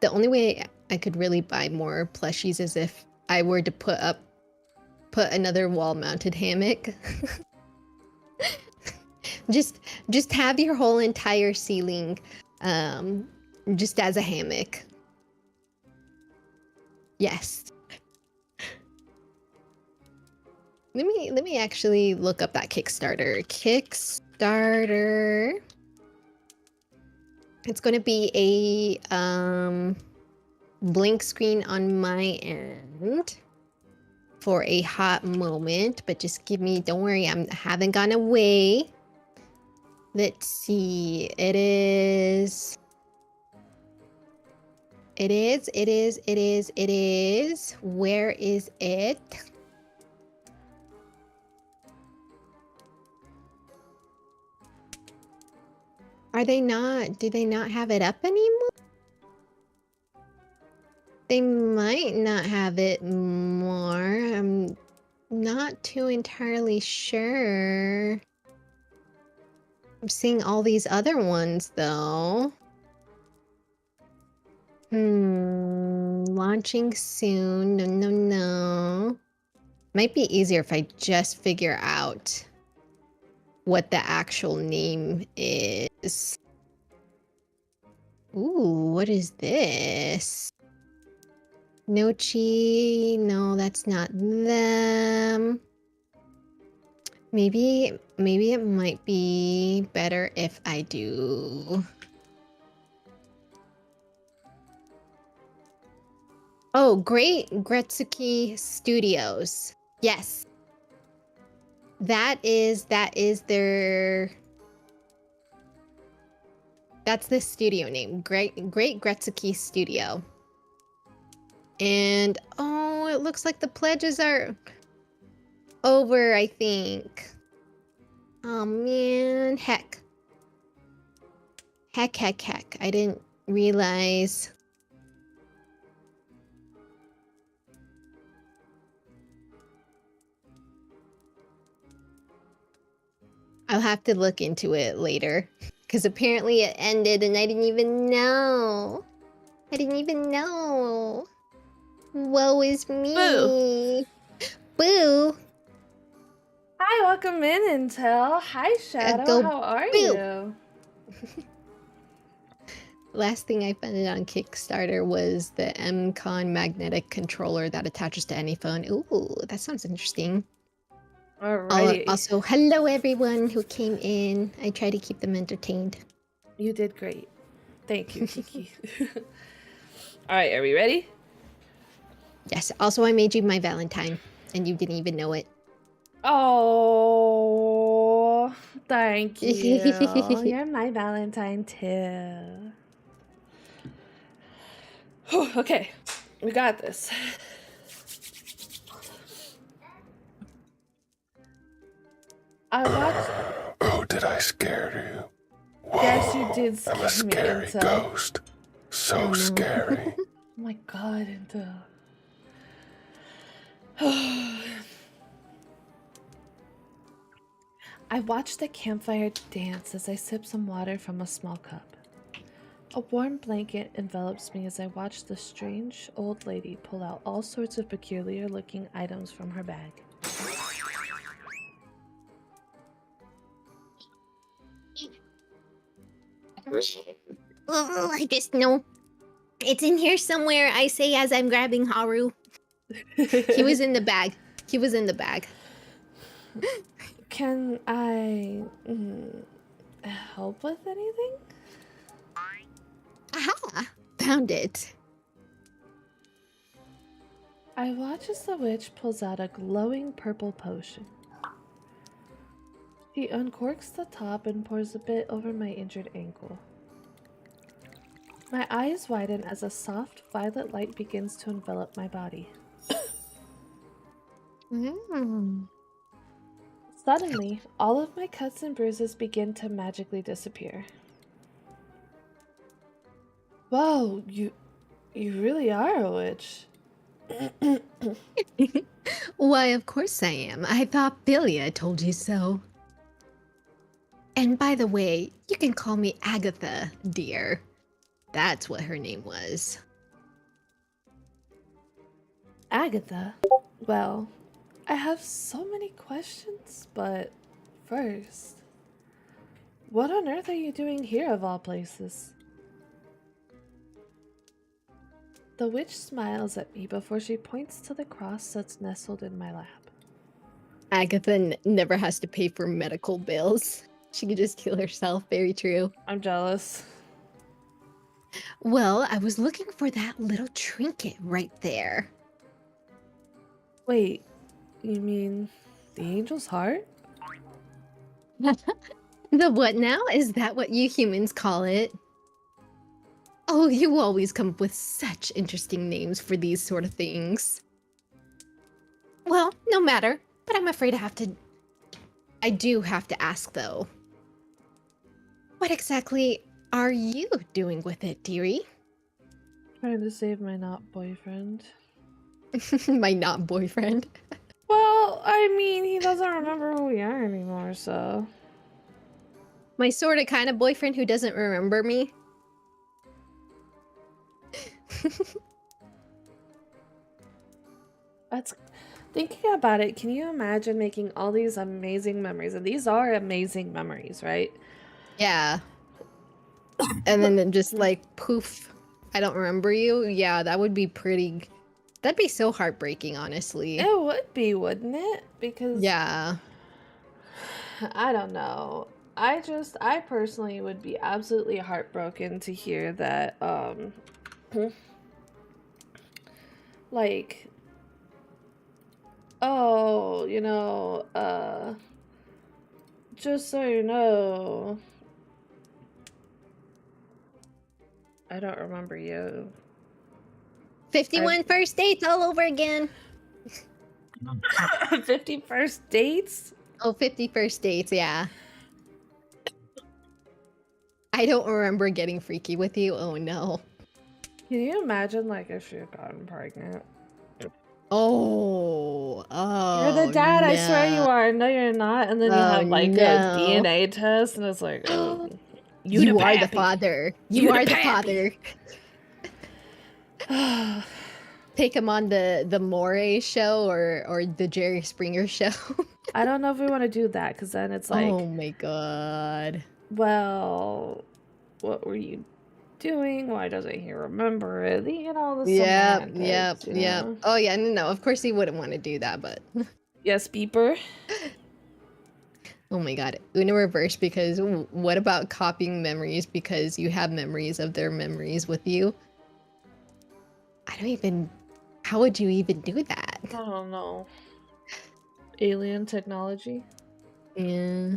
The only way I could really buy more plushies is if I were to put another wall-mounted hammock. just have your whole entire ceiling just as a hammock. Yes. Let me actually look up that Kickstarter. Kickstarter. It's going to be a blink screen on my end for a hot moment, but just give me, don't worry, I haven't gone away. Let's see. It is. Where is it? Are they not? Do they not have it up anymore? They might not have it more. I'm not too entirely sure. I'm seeing all these other ones though. Launching soon. No. Might be easier if I just figure out what the actual name is. Ooh, what is this? Nochi, no, that's not them. Maybe it might be better if I do. Oh, Great Gretsuki Studios. Yes. That is their... That's the studio name. Great Gretsuki Studio. And oh, it looks like the pledges are over, I think. Oh man, heck. I didn't realize. I'll have to look into it later, because apparently it ended and I didn't even know. Woe is me. Boo. Hi, welcome in, Intel. Hi, Shadow. Go How are boo. you? Last thing I funded on Kickstarter was the MCon magnetic controller that attaches to any phone. Ooh, that sounds interesting. Alrighty. Also, hello everyone who came in. I try to keep them entertained. You did great. Thank you, Kiki. Alright, are we ready? Yes, also I made you my Valentine, and you didn't even know it. Oh, thank you. You're my Valentine too. Whew, okay, we got this. I watched... Oh, did I scared you? Yes, you did I'm a scare me, scary Intel. ghost. I So know. scary. Oh my god, Intel. I watch the campfire dance as I sip some water from a small cup. A warm blanket envelops me as I watch the strange old lady pull out all sorts of peculiar looking items from her bag. Oh, I just know. It's in here somewhere, I say as I'm grabbing Haru. He was in the bag. He was in the bag. Can I help with anything? Aha! Found it. I watch as the witch pulls out a glowing purple potion. She uncorks the top and pours a bit over my injured ankle. My eyes widen as a soft violet light begins to envelop my body. Suddenly, all of my cuts and bruises begin to magically disappear. Whoa, you really are a witch. Why, of course I am. I thought Billia told you so. And by the way, you can call me Agatha, dear. That's what her name was. Agatha? Well, I have so many questions, but first, what on earth are you doing here of all places? The witch smiles at me before she points to the cross that's nestled in my lap. Agatha never has to pay for medical bills. She could just kill herself. Very true. I'm jealous. Well, I was looking for that little trinket right there. Wait, you mean the angel's heart? The what now? Is that what you humans call it? Oh, you always come up with such interesting names for these sort of things. Well, no matter, but I'm afraid I do have to ask though. What exactly are you doing with it, dearie? Trying to save my not boyfriend. My not boyfriend. Well, I mean, he doesn't remember who we are anymore, so. My sorta kinda boyfriend who doesn't remember me. That's thinking about it. Can you imagine making all these amazing memories? And these are amazing memories, right? Yeah. And then just like poof, I don't remember you. Yeah, that would be pretty. That'd be so heartbreaking, honestly. It would be, wouldn't it? Because Yeah. I don't know. I personally would be absolutely heartbroken to hear that like, oh, just so you know, I don't remember you. 51 first dates all over again. 50 first dates? Oh, 50 first dates, yeah. I don't remember getting freaky with you. Oh no. Can you imagine, like, if she had gotten pregnant? Oh, You're the dad, I swear you no. are. No, you're not. And then you Oh, have, like, no. a DNA test, and it's like, oh, You the are the pappy. father. You You the are the pappy. father. Take him on the Moray show or the Jerry Springer show. I don't know if we want to do that, because then it's like, Oh my god. well, what were you doing? Why doesn't he remember it? You know, the Yep, semantics, you yep. know? Oh yeah, no, of course he wouldn't want to do that, but Yes, beeper. oh my god. Una reverse, because what about copying memories because you have memories of their memories with you? How would you even do that? I don't know. Alien technology? Yeah.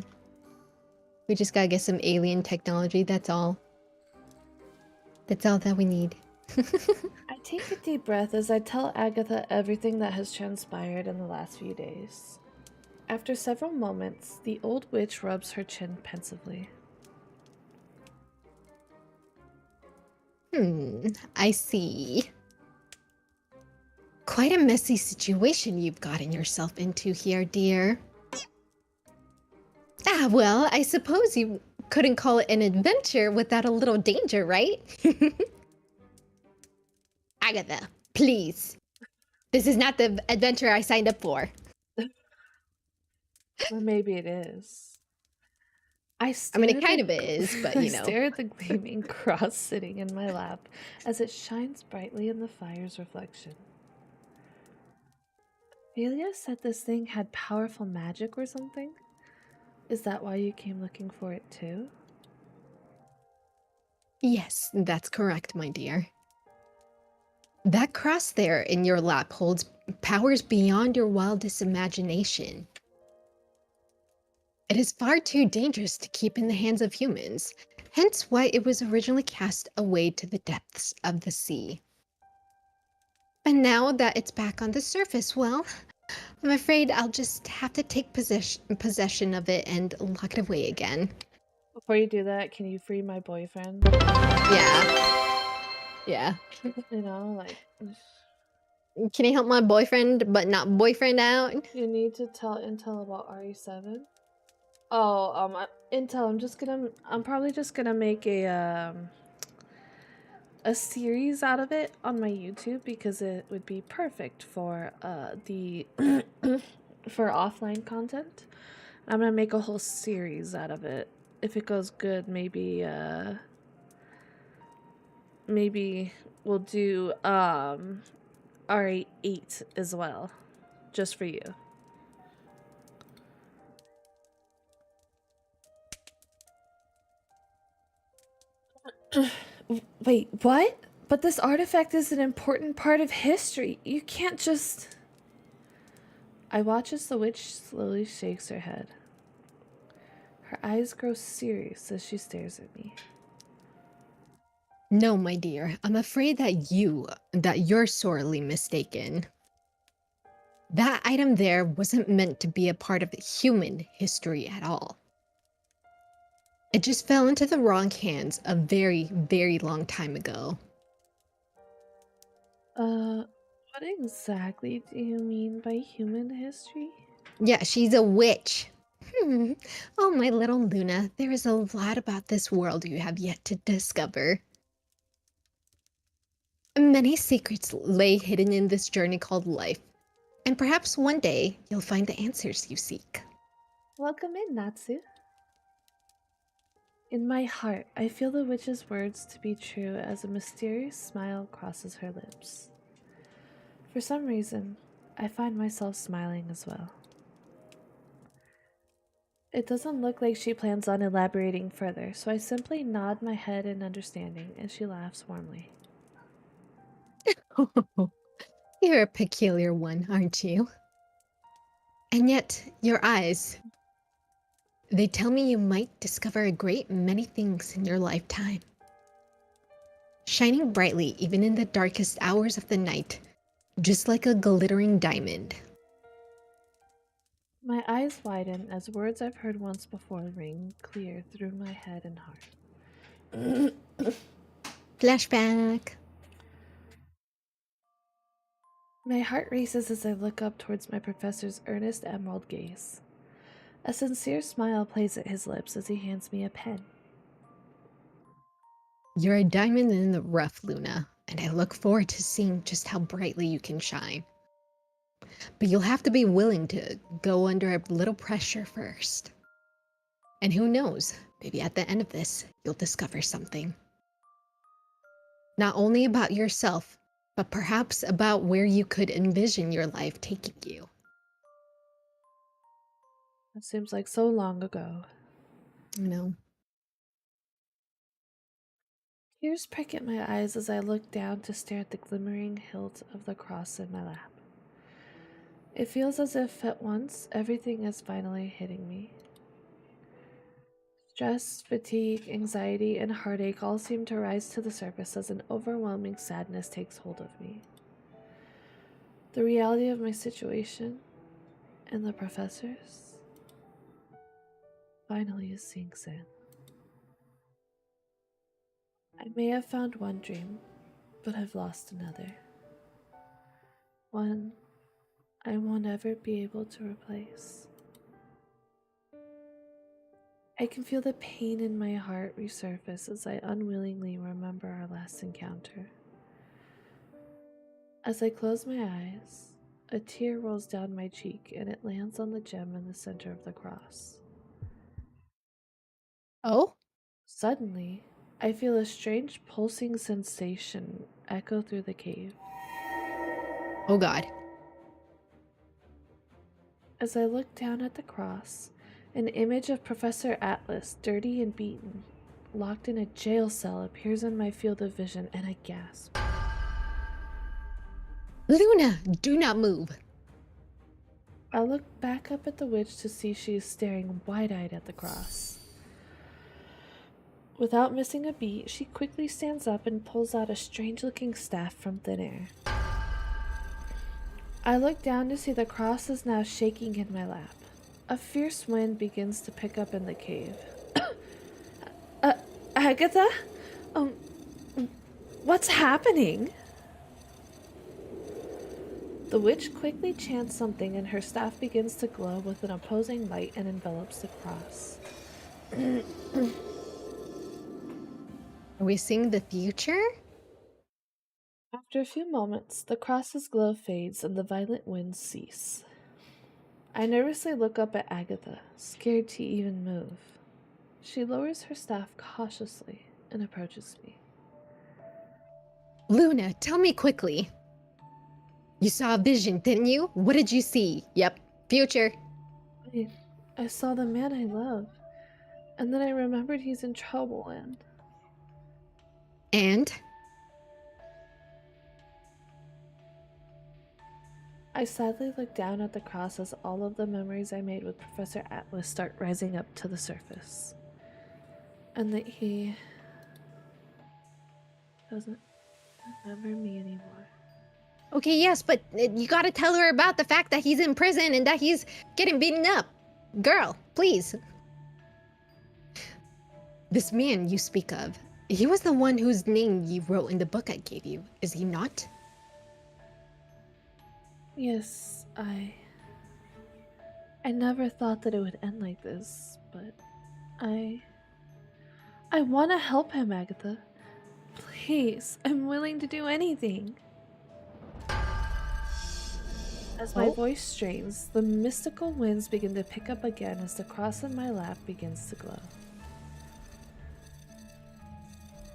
We just gotta get some alien technology, that's all. That's all that we need. I take a deep breath as I tell Agatha everything that has transpired in the last few days. After several moments, the old witch rubs her chin pensively. I see. Quite a messy situation you've gotten yourself into here, dear. Ah, well, I suppose you couldn't call it an adventure without a little danger, right? Agatha, please. This is not the adventure I signed up for. Or maybe it is. I mean, it stare at kind the- of is, but I you know. stare at the gleaming cross sitting in my lap as it shines brightly in the fire's reflection. Velia said this thing had powerful magic or something? Is that why you came looking for it too? Yes, that's correct, my dear. That cross there in your lap holds powers beyond your wildest imagination. It is far too dangerous to keep in the hands of humans, hence why it was originally cast away to the depths of the sea. And now that it's back on the surface, well, I'm afraid I'll just have to take possession of it and lock it away again. Before you do that, can you free my boyfriend? Yeah. You know, like, Can you help my boyfriend, but not boyfriend out? you need to tell Intel about RE7. Oh, Intel, I'm probably just gonna make a series out of it on my YouTube because it would be perfect for the for offline content. I'm gonna make a whole series out of it. If it goes good, maybe we'll do RE8 as well, just for you. Wait, what? But this artifact is an important part of history. You can't just... I watch as the witch slowly shakes her head. Her eyes grow serious as she stares at me. No, my dear, I'm afraid that you're sorely mistaken. That item there wasn't meant to be a part of human history at all. It just fell into the wrong hands a very, very long time ago. What exactly do you mean by human history? Yeah, she's a witch. Oh, my little Luna, there is a lot about this world you have yet to discover. Many secrets lay hidden in this journey called life, and perhaps one day you'll find the answers you seek. Welcome in, Natsu. In my heart, I feel the witch's words to be true as a mysterious smile crosses her lips. For some reason, I find myself smiling as well. It doesn't look like she plans on elaborating further, so I simply nod my head in understanding, and she laughs warmly. You're a peculiar one, aren't you? And yet, your eyes, they tell me you might discover a great many things in your lifetime. Shining brightly even in the darkest hours of the night, just like a glittering diamond. My eyes widen as words I've heard once before ring clear through my head and heart. Flashback. My heart races as I look up towards my professor's earnest emerald gaze. A sincere smile plays at his lips as he hands me a pen. You're a diamond in the rough, Luna, and I look forward to seeing just how brightly you can shine. But you'll have to be willing to go under a little pressure first. And who knows, maybe at the end of this, you'll discover something. Not only about yourself, but perhaps about where you could envision your life taking you. It seems like so long ago. You know? Tears prick at my eyes as I look down to stare at the glimmering hilt of the cross in my lap. It feels as if at once everything is finally hitting me. Stress, fatigue, anxiety, and heartache all seem to rise to the surface as an overwhelming sadness takes hold of me. The reality of my situation and the professors. Finally, it sinks in. I may have found one dream, but I've lost another. One I won't ever be able to replace. I can feel the pain in my heart resurface as I unwillingly remember our last encounter. As I close my eyes, a tear rolls down my cheek and it lands on the gem in the center of the cross. Oh? Suddenly, I feel a strange pulsing sensation echo through the cave. Oh god. As I look down at the cross, an image of Professor Atlas, dirty and beaten, locked in a jail cell, appears in my field of vision, and I gasp. Luna, do not move. I look back up at the witch to see she is staring wide-eyed at the cross. Without missing a beat, she quickly stands up and pulls out a strange-looking staff from thin air. I look down to see the cross is now shaking in my lap. A fierce wind begins to pick up in the cave. Agatha? What's happening? The witch quickly chants something and her staff begins to glow with an opposing light and envelops the cross. Are we seeing the future? After a few moments, the cross's glow fades and the violent winds cease. I nervously look up at Agatha, scared to even move. She lowers her staff cautiously and approaches me. Luna, tell me quickly. You saw a vision, didn't you? What did you see? Yep, future. I saw the man I love, and then I remembered he's in trouble And? I sadly look down at the cross as all of the memories I made with Professor Atlas start rising up to the surface. And that he doesn't remember me anymore. Okay, yes, but you gotta tell her about the fact that he's in prison and that he's getting beaten up. Girl, please. This man you speak of, he was the one whose name you wrote in the book I gave you, is he not? Yes, I never thought that it would end like this, but I want to help him, Agatha. Please, I'm willing to do anything. As my voice strains, the mystical winds begin to pick up again as the cross in my lap begins to glow.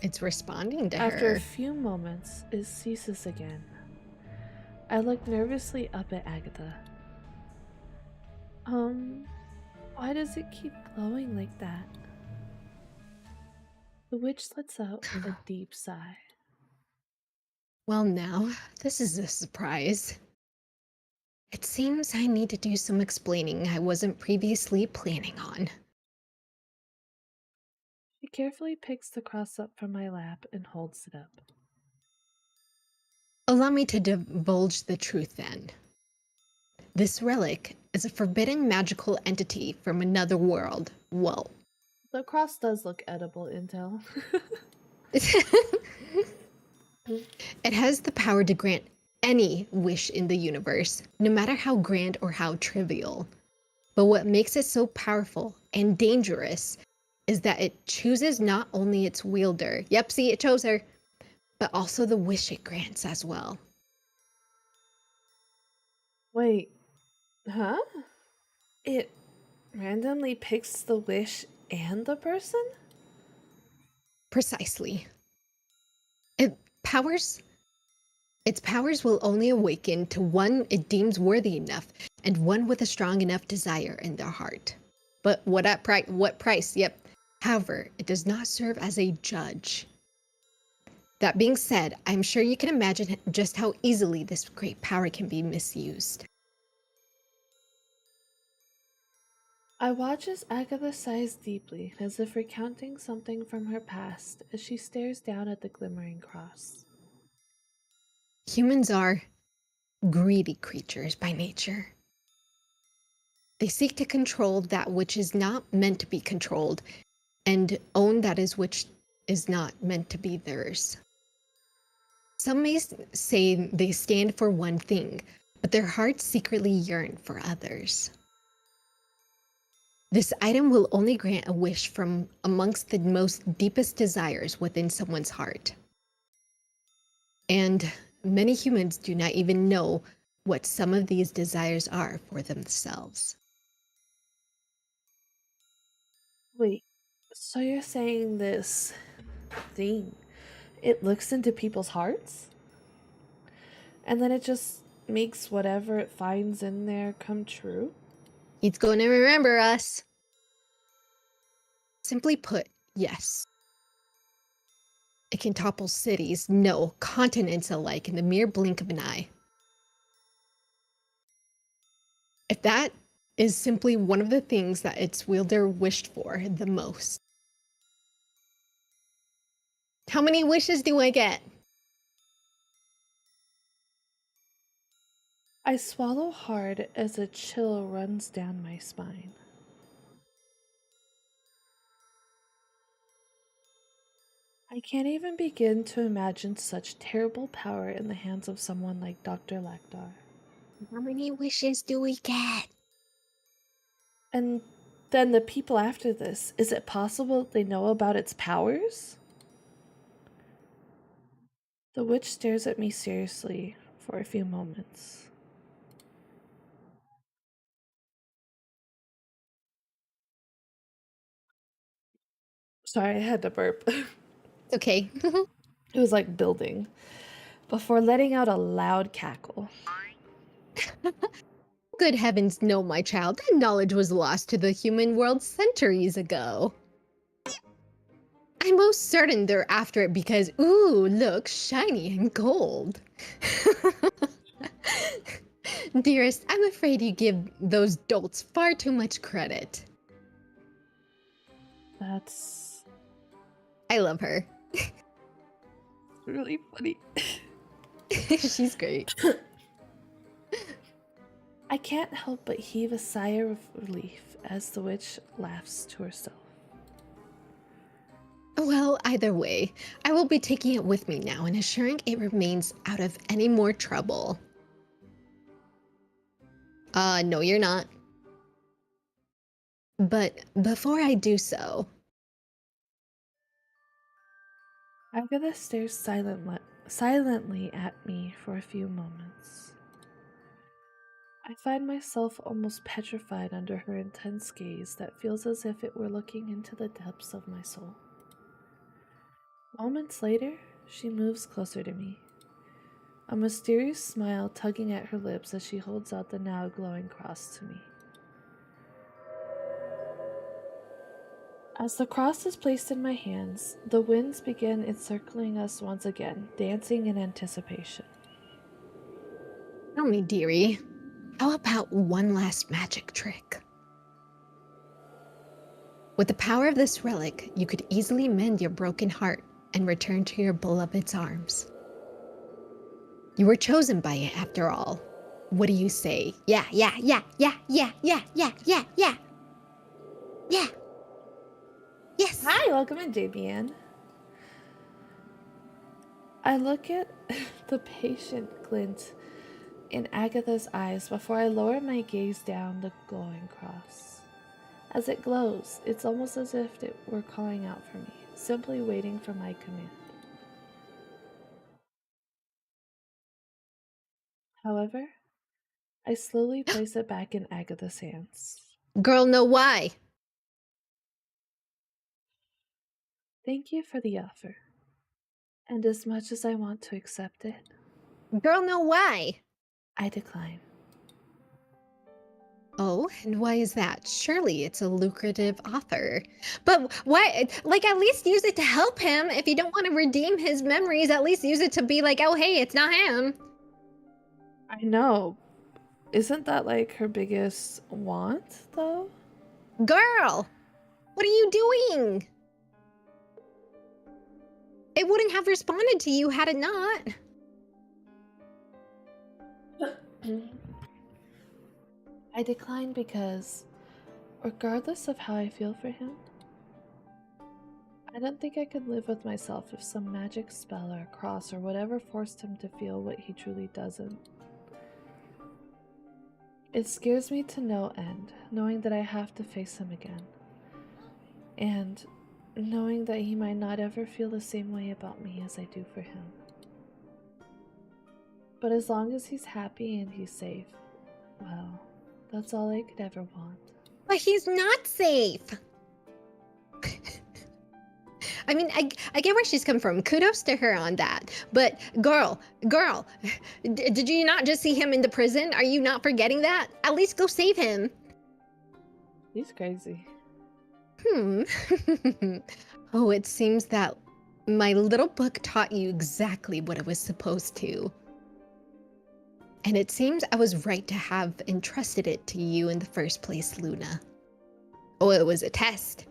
It's responding to After her. a few moments, it ceases again. I look nervously up at Agatha. Why does it keep glowing like that? The witch lets out a deep sigh. Well now, this is a surprise. It seems I need to do some explaining I wasn't previously planning on. She carefully picks the cross up from my lap and holds it up. Allow me to divulge the truth then. This relic is a forbidden magical entity from another world. Whoa. The cross does look edible, Intel. It has the power to grant any wish in the universe, no matter how grand or how trivial. But what makes it so powerful and dangerous is that it chooses not only its wielder, yep, see, it chose her, but also the wish it grants as well. Wait, huh? It randomly picks the wish and the person? Precisely. Its powers will only awaken to one it deems worthy enough, and one with a strong enough desire in their heart. But what price? Yep. However, it does not serve as a judge. That being said, I'm sure you can imagine just how easily this great power can be misused. I watch as Agatha sighs deeply, as if recounting something from her past, as she stares down at the glimmering cross. Humans are greedy creatures by nature. They seek to control that which is not meant to be controlled and own that is which is not meant to be theirs. Some may say they stand for one thing, but their hearts secretly yearn for others. This item will only grant a wish from amongst the most deepest desires within someone's heart. And many humans do not even know what some of these desires are for themselves. Wait, so you're saying this thing, it looks into people's hearts? And then it just makes whatever it finds in there come true? It's going to remember us. Simply put, yes. It can topple cities, no, continents alike in the mere blink of an eye. If that is simply one of the things that its wielder wished for the most. How many wishes do I get? I swallow hard as a chill runs down my spine. I can't even begin to imagine such terrible power in the hands of someone like Dr. Lactar. How many wishes do we get? And then the people after this, is it possible they know about its powers? The witch stares at me seriously for a few moments. Sorry, I had to burp. Okay. It was like building, before letting out a loud cackle. Good heavens, no, my child. That knowledge was lost to the human world centuries ago. I'm most certain they're after it because, ooh, look, shiny and gold. Dearest, I'm afraid you give those dolts far too much credit. That's I love her. really funny. She's great. I can't help but heave a sigh of relief as the witch laughs to herself. Well, either way, I will be taking it with me now and assuring it remains out of any more trouble. No, you're not. But before I do so... Agatha stares silently at me for a few moments. I find myself almost petrified under her intense gaze that feels as if it were looking into the depths of my soul. Moments later, she moves closer to me, a mysterious smile tugging at her lips as she holds out the now glowing cross to me. As the cross is placed in my hands, the winds begin encircling us once again, dancing in anticipation. Tell me, dearie, how about one last magic trick? With the power of this relic, you could easily mend your broken heart and return to your beloved's arms. You were chosen by it after all. What do you say? Yeah. Yes. Hi, welcome in, JBN. I look at the patient glint in Agatha's eyes before I lower my gaze down the glowing cross. As it glows, it's almost as if it were calling out for me, simply waiting for my command. However, I slowly place it back in Agatha's hands. Girl, no why? Thank you for the offer. And as much as I want to accept it, Girl, no why? I decline. Oh, and why is that? Surely it's a lucrative offer. But why? Like, at least use it to help him. If you don't want to redeem his memories, at least use it to be like, oh, hey, it's not him. I know. Isn't that like her biggest want, though? Girl, what are you doing? It wouldn't have responded to you had it not. I declined because, regardless of how I feel for him, I don't think I could live with myself if some magic spell or cross or whatever forced him to feel what he truly doesn't. It scares me to no end, knowing that I have to face him again. And knowing that he might not ever feel the same way about me as I do for him. But as long as he's happy and he's safe, well, that's all I could ever want. But he's not safe. I mean, I get where she's come from. Kudos to her on that. But girl, did you not just see him in the prison? Are you not forgetting that? At least go save him. He's crazy. Oh, it seems that my little book taught you exactly what it was supposed to. And it seems I was right to have entrusted it to you in the first place, Luna. Oh, it was a test.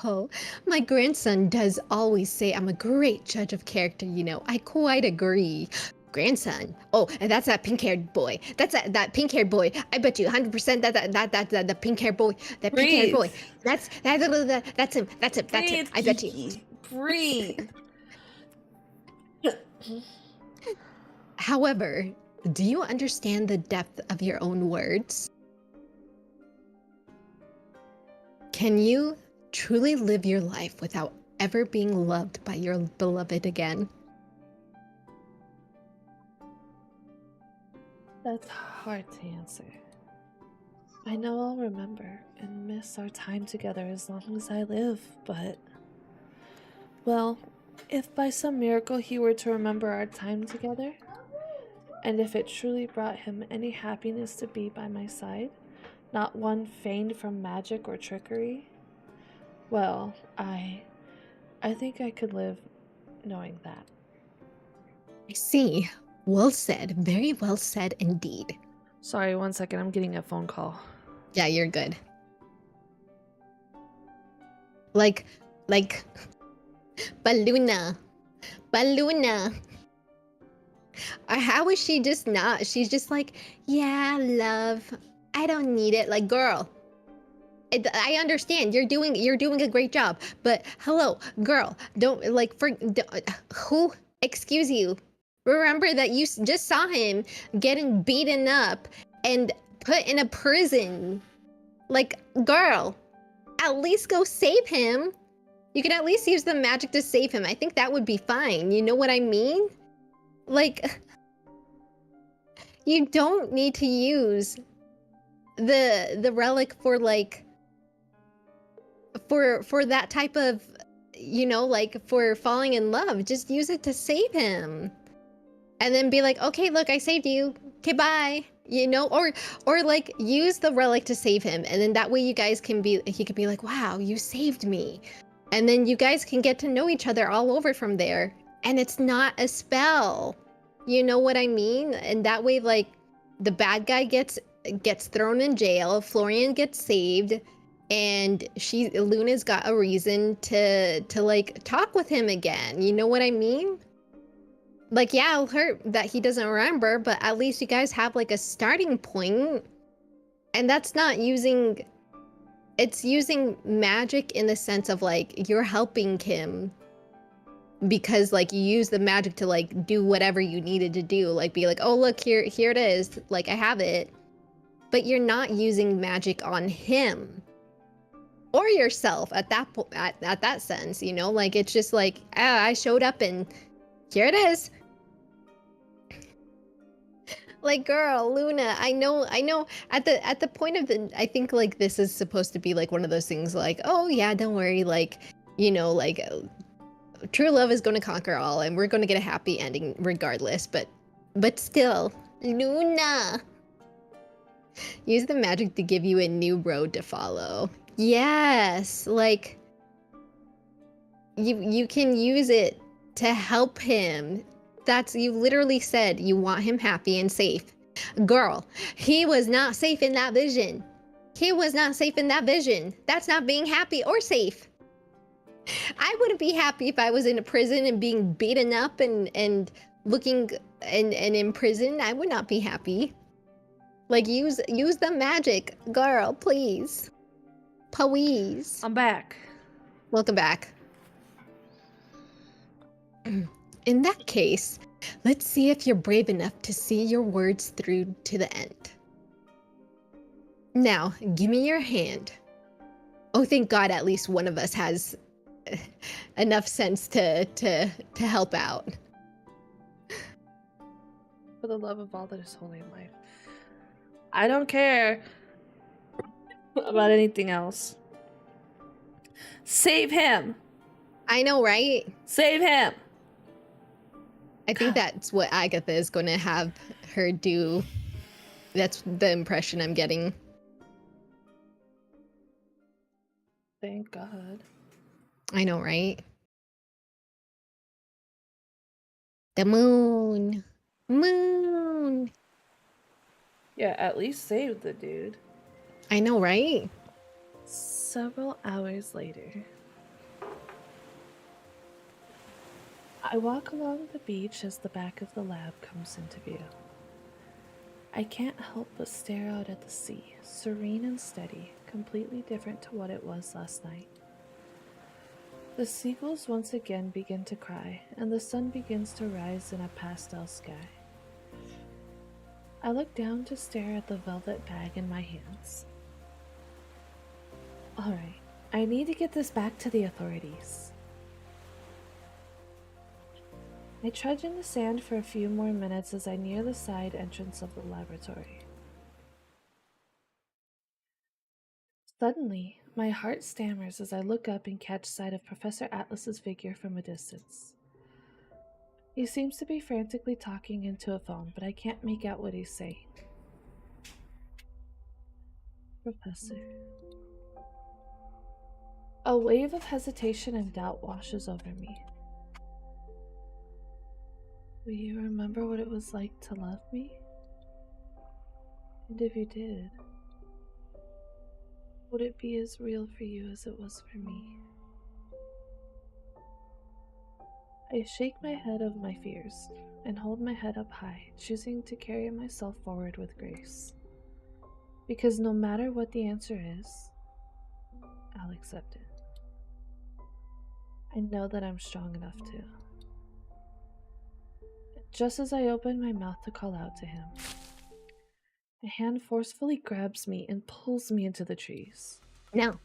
Oh, my grandson does always say I'm a great judge of character, you know. I quite agree. Grandson. Oh, and that's that pink-haired boy. That's that pink-haired boy. I bet you 100% that the pink-haired boy. That pink-haired boy. That's him. That's him. I bet you. Breathe. However, do you understand the depth of your own words? Can you truly live your life without ever being loved by your beloved again? That's hard to answer. I know I'll remember and miss our time together as long as I live, but... Well, if by some miracle he were to remember our time together, and if it truly brought him any happiness to be by my side, not one feigned from magic or trickery, well, I think I could live knowing that. I see. Well said. Very well said indeed. Sorry, 1 second. I'm getting a phone call. Yeah, you're good. Like, Baluna. How is she just not? She's just like, yeah, love. I don't need it. Like, girl. I understand you're doing a great job, but hello, girl, who? Excuse you. Remember that you just saw him getting beaten up and put in a prison. Like, girl, at least go save him. You can at least use the magic to save him. I think that would be fine. You know what I mean? Like, you don't need to use the relic for like for that type of, you know, like for falling in love. Just use it to save him. And then be like, okay, look, I saved you. Okay, bye. You know, or like use the relic to save him. And then that way you guys can be, he could be like, wow, you saved me. And then you guys can get to know each other all over from there. And it's not a spell. You know what I mean? And that way, like, the bad guy gets thrown in jail, Florian gets saved, and Luna's got a reason to like talk with him again. You know what I mean? Like, yeah, it'll hurt that he doesn't remember, but at least you guys have like a starting point. And that's not using, it's using magic in the sense of like you're helping him because like you use the magic to like do whatever you needed to do, like be like, oh look, here it is, like I have it. But you're not using magic on him or yourself at that at that sense, you know? Like it's just like, I showed up and here it is. Like, girl, Luna, I know at the point of the, I think like this is supposed to be like one of those things like, oh yeah, don't worry, like, you know, like true love is going to conquer all and we're going to get a happy ending regardless, but still, Luna, use the magic to give you a new road to follow. Yes, like you can use it to help him. That's, you literally said you want him happy and safe. Girl, he was not safe in that vision. He was not safe in that vision. That's not being happy or safe. I wouldn't be happy if I was in a prison and being beaten up and looking and in prison. I would not be happy. Like, use the magic, girl, please. Please. I'm back. Welcome back. In that case, let's see if you're brave enough to see your words through to the end. Now, give me your hand. Oh, thank God at least one of us has enough sense to help out. For the love of all that is holy in life. I don't care about anything else. Save him! I know, right? Save him! I think that's what Agatha is going to have her do. That's the impression I'm getting. Thank God. I know, right? The moon. Moon. Yeah, at least save the dude. I know, right? Several hours later, I walk along the beach as the back of the lab comes into view. I can't help but stare out at the sea, serene and steady, completely different to what it was last night. The seagulls once again begin to cry, and the sun begins to rise in a pastel sky. I look down to stare at the velvet bag in my hands. Alright, I need to get this back to the authorities. I trudge in the sand for a few more minutes as I near the side entrance of the laboratory. Suddenly, my heart stammers as I look up and catch sight of Professor Atlas's figure from a distance. He seems to be frantically talking into a phone, but I can't make out what he's saying. Professor. A wave of hesitation and doubt washes over me. Will you remember what it was like to love me? And if you did, would it be as real for you as it was for me? I shake my head of my fears and hold my head up high, choosing to carry myself forward with grace. Because no matter what the answer is, I'll accept it. I know that I'm strong enough to. Just as I open my mouth to call out to him, a hand forcefully grabs me and pulls me into the trees. No.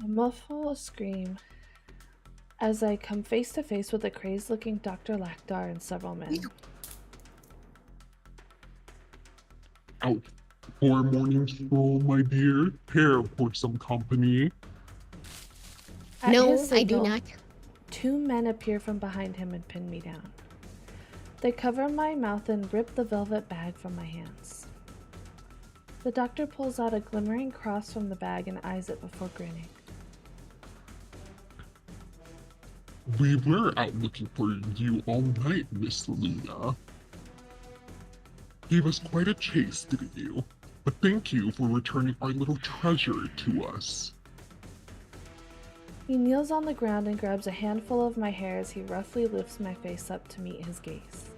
I muffle a scream as I come face to face with a crazed-looking Dr. Lakhdar and several men. Out for a morning stroll, my dear. Care for some company. At No, his I do signal, not. 2 men appear from behind him and pin me down. They cover my mouth and rip the velvet bag from my hands. The doctor pulls out a glimmering cross from the bag and eyes it before grinning. We were out looking for you all night, Miss Luna. Gave us quite a chase, didn't you? But thank you for returning our little treasure to us. He kneels on the ground and grabs a handful of my hair as he roughly lifts my face up to meet his gaze.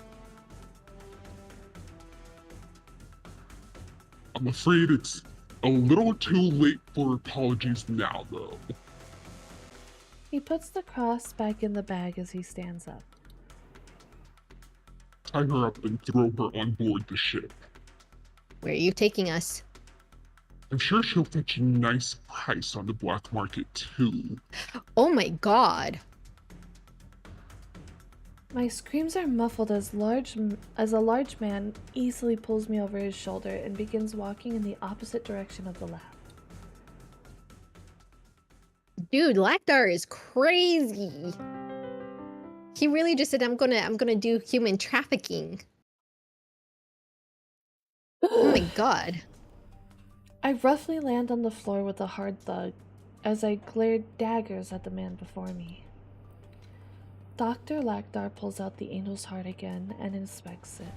I'm afraid it's a little too late for apologies now, though. He puts the cross back in the bag as he stands up. Tie her up and throw her on board the ship. Where are you taking us? I'm sure she'll fetch a nice price on the black market, too. Oh my God. My screams are muffled as a large man easily pulls me over his shoulder and begins walking in the opposite direction of the lab. Dude, Lakhdar is crazy. He really just said, I'm gonna do human trafficking. Oh my God. I roughly land on the floor with a hard thud as I glared daggers at the man before me. Dr. Lakhdar pulls out the angel's heart again and inspects it.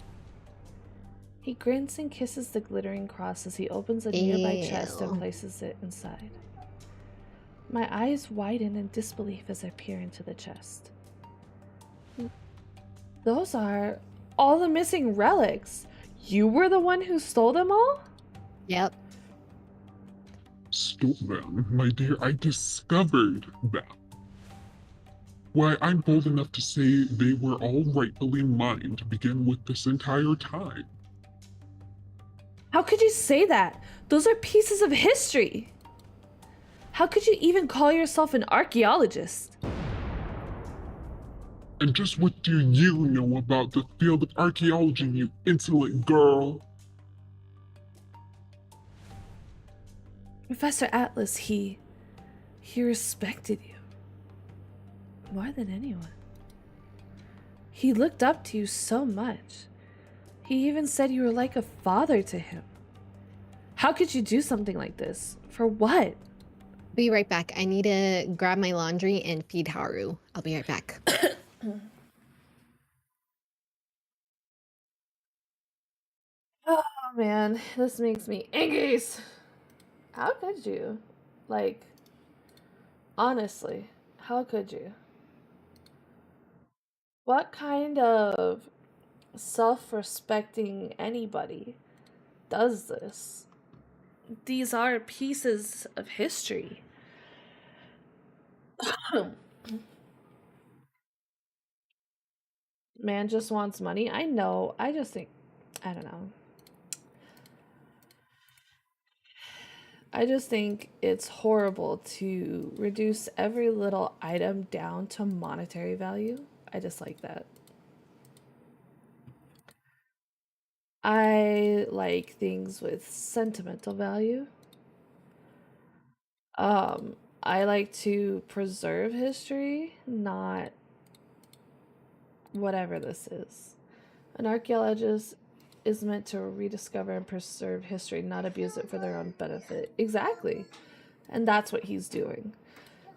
He grins and kisses the glittering cross as he opens a nearby chest and places it inside. My eyes widen in disbelief as I peer into the chest. Those are all the missing relics. You were the one who stole them all? Yep. Stole them, my dear. I discovered them. Why, I'm bold enough to say they were all rightfully mine to begin with this entire time. How could you say that? Those are pieces of history. How could you even call yourself an archaeologist? And just what do you know about the field of archaeology, you insolent girl? Professor Atlas, he respected you. More than anyone. He looked up to you so much. He even said you were like a father to him. How could you do something like this? For what? Be right back. I need to grab my laundry and feed Haru. I'll be right back. Oh man, this makes me angry. How could you? Like, honestly, how could you? What kind of self-respecting anybody does this? These are pieces of history. Man just wants money. I know. I just think, I don't know. I just think it's horrible to reduce every little item down to monetary value. I dislike that. I like things with sentimental value. I like to preserve history, not whatever this is. An archaeologist is meant to rediscover and preserve history, not abuse it for their own benefit. Exactly. And that's what he's doing.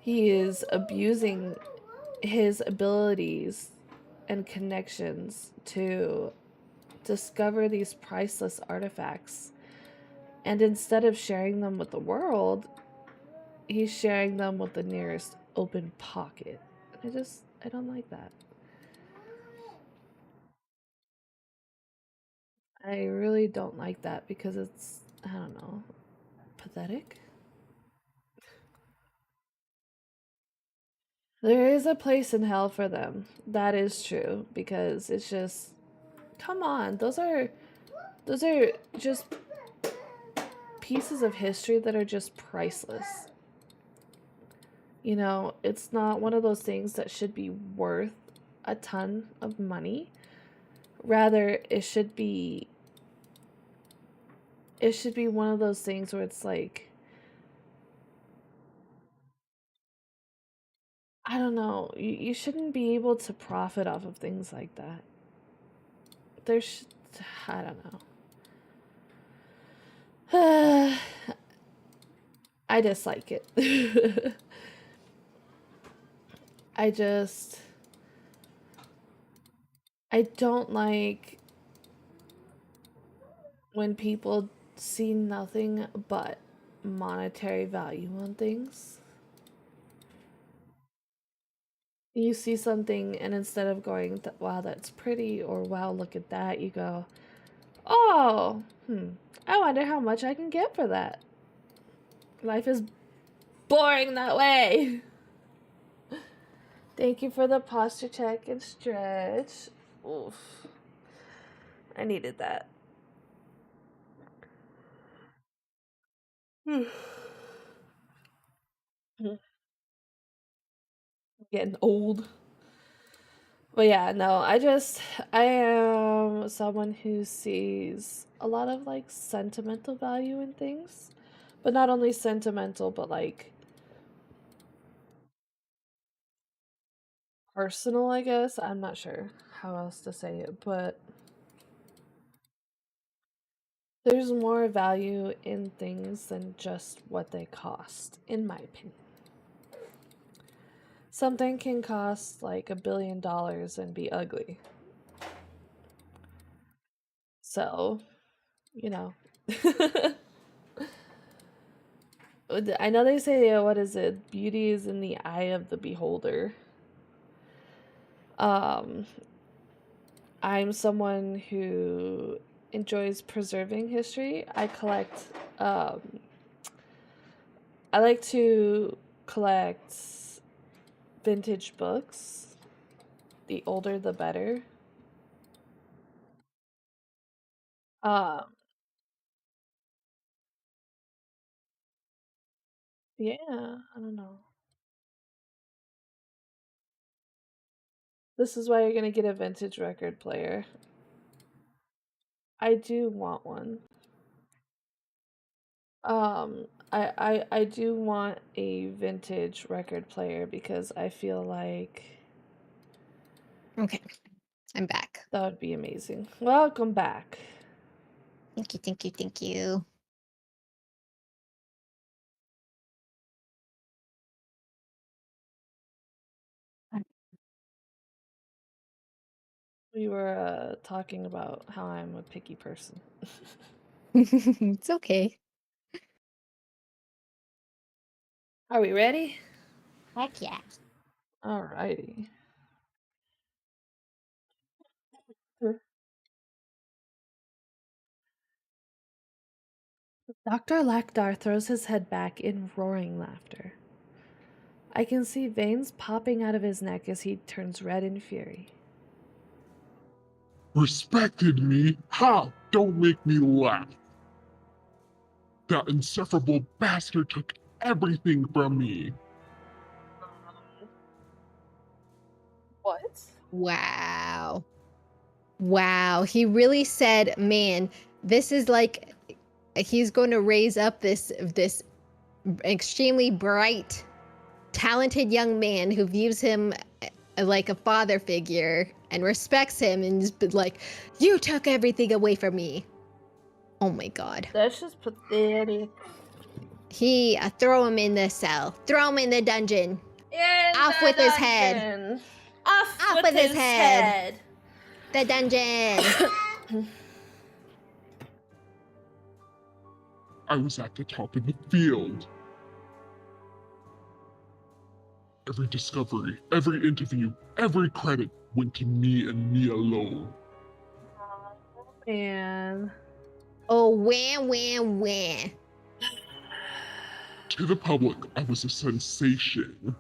He is abusing his abilities and connections to discover these priceless artifacts. And instead of sharing them with the world, he's sharing them with the nearest open pocket. I don't like that. I really don't like that because it's, I don't know, pathetic. There is a place in hell for them. That is true because it's just, come on, those are just pieces of history that are just priceless. You know, it's not one of those things that should be worth a ton of money. Rather, it should be one of those things where it's like, I don't know, you shouldn't be able to profit off of things like that. There's, I don't know. I dislike it. I just, I don't like when people see nothing but monetary value on things. You see something, and instead of going, wow, that's pretty, or wow, look at that, you go, oh, I wonder how much I can get for that. Life is boring that way. Thank you for the posture check and stretch. Oof. I needed that. Getting old. But yeah, no, I am someone who sees a lot of like sentimental value in things. But not only sentimental, but like personal, I guess. I'm not sure how else to say it, but there's more value in things than just what they cost, in my opinion. Something can cost like $1 billion and be ugly. So, you know. I know they say, what is it? Beauty is in the eye of the beholder. I'm someone who enjoys preserving history. I collect. I like to collect vintage books. The older, the better. Um, yeah, I don't know. This is why you're gonna get a vintage record player. I do want one. I do want a vintage record player because I feel like Okay, I'm back. that would be amazing. Welcome back. Thank you, thank you, thank you. We were talking about how I'm a picky person. It's okay. Are we ready? Heck yeah. Alrighty. Dr. Lakdar throws his head back in roaring laughter. I can see veins popping out of his neck as he turns red in fury. Respected me? Ha! Don't make me laugh. That insufferable bastard took everything from me. What? Wow. Wow. He really said, man, this is like he's going to raise up this extremely bright, talented young man who views him like a father figure and respects him and is like, you took everything away from me. Oh my god. That's just pathetic. He throw him in the cell. Throw him in the dungeon. Off with his head. Off with his head. The dungeon. I was at the top of the field. Every discovery, every interview, every credit went to me and me alone. Man. Oh, wah. To the public, I was a sensation.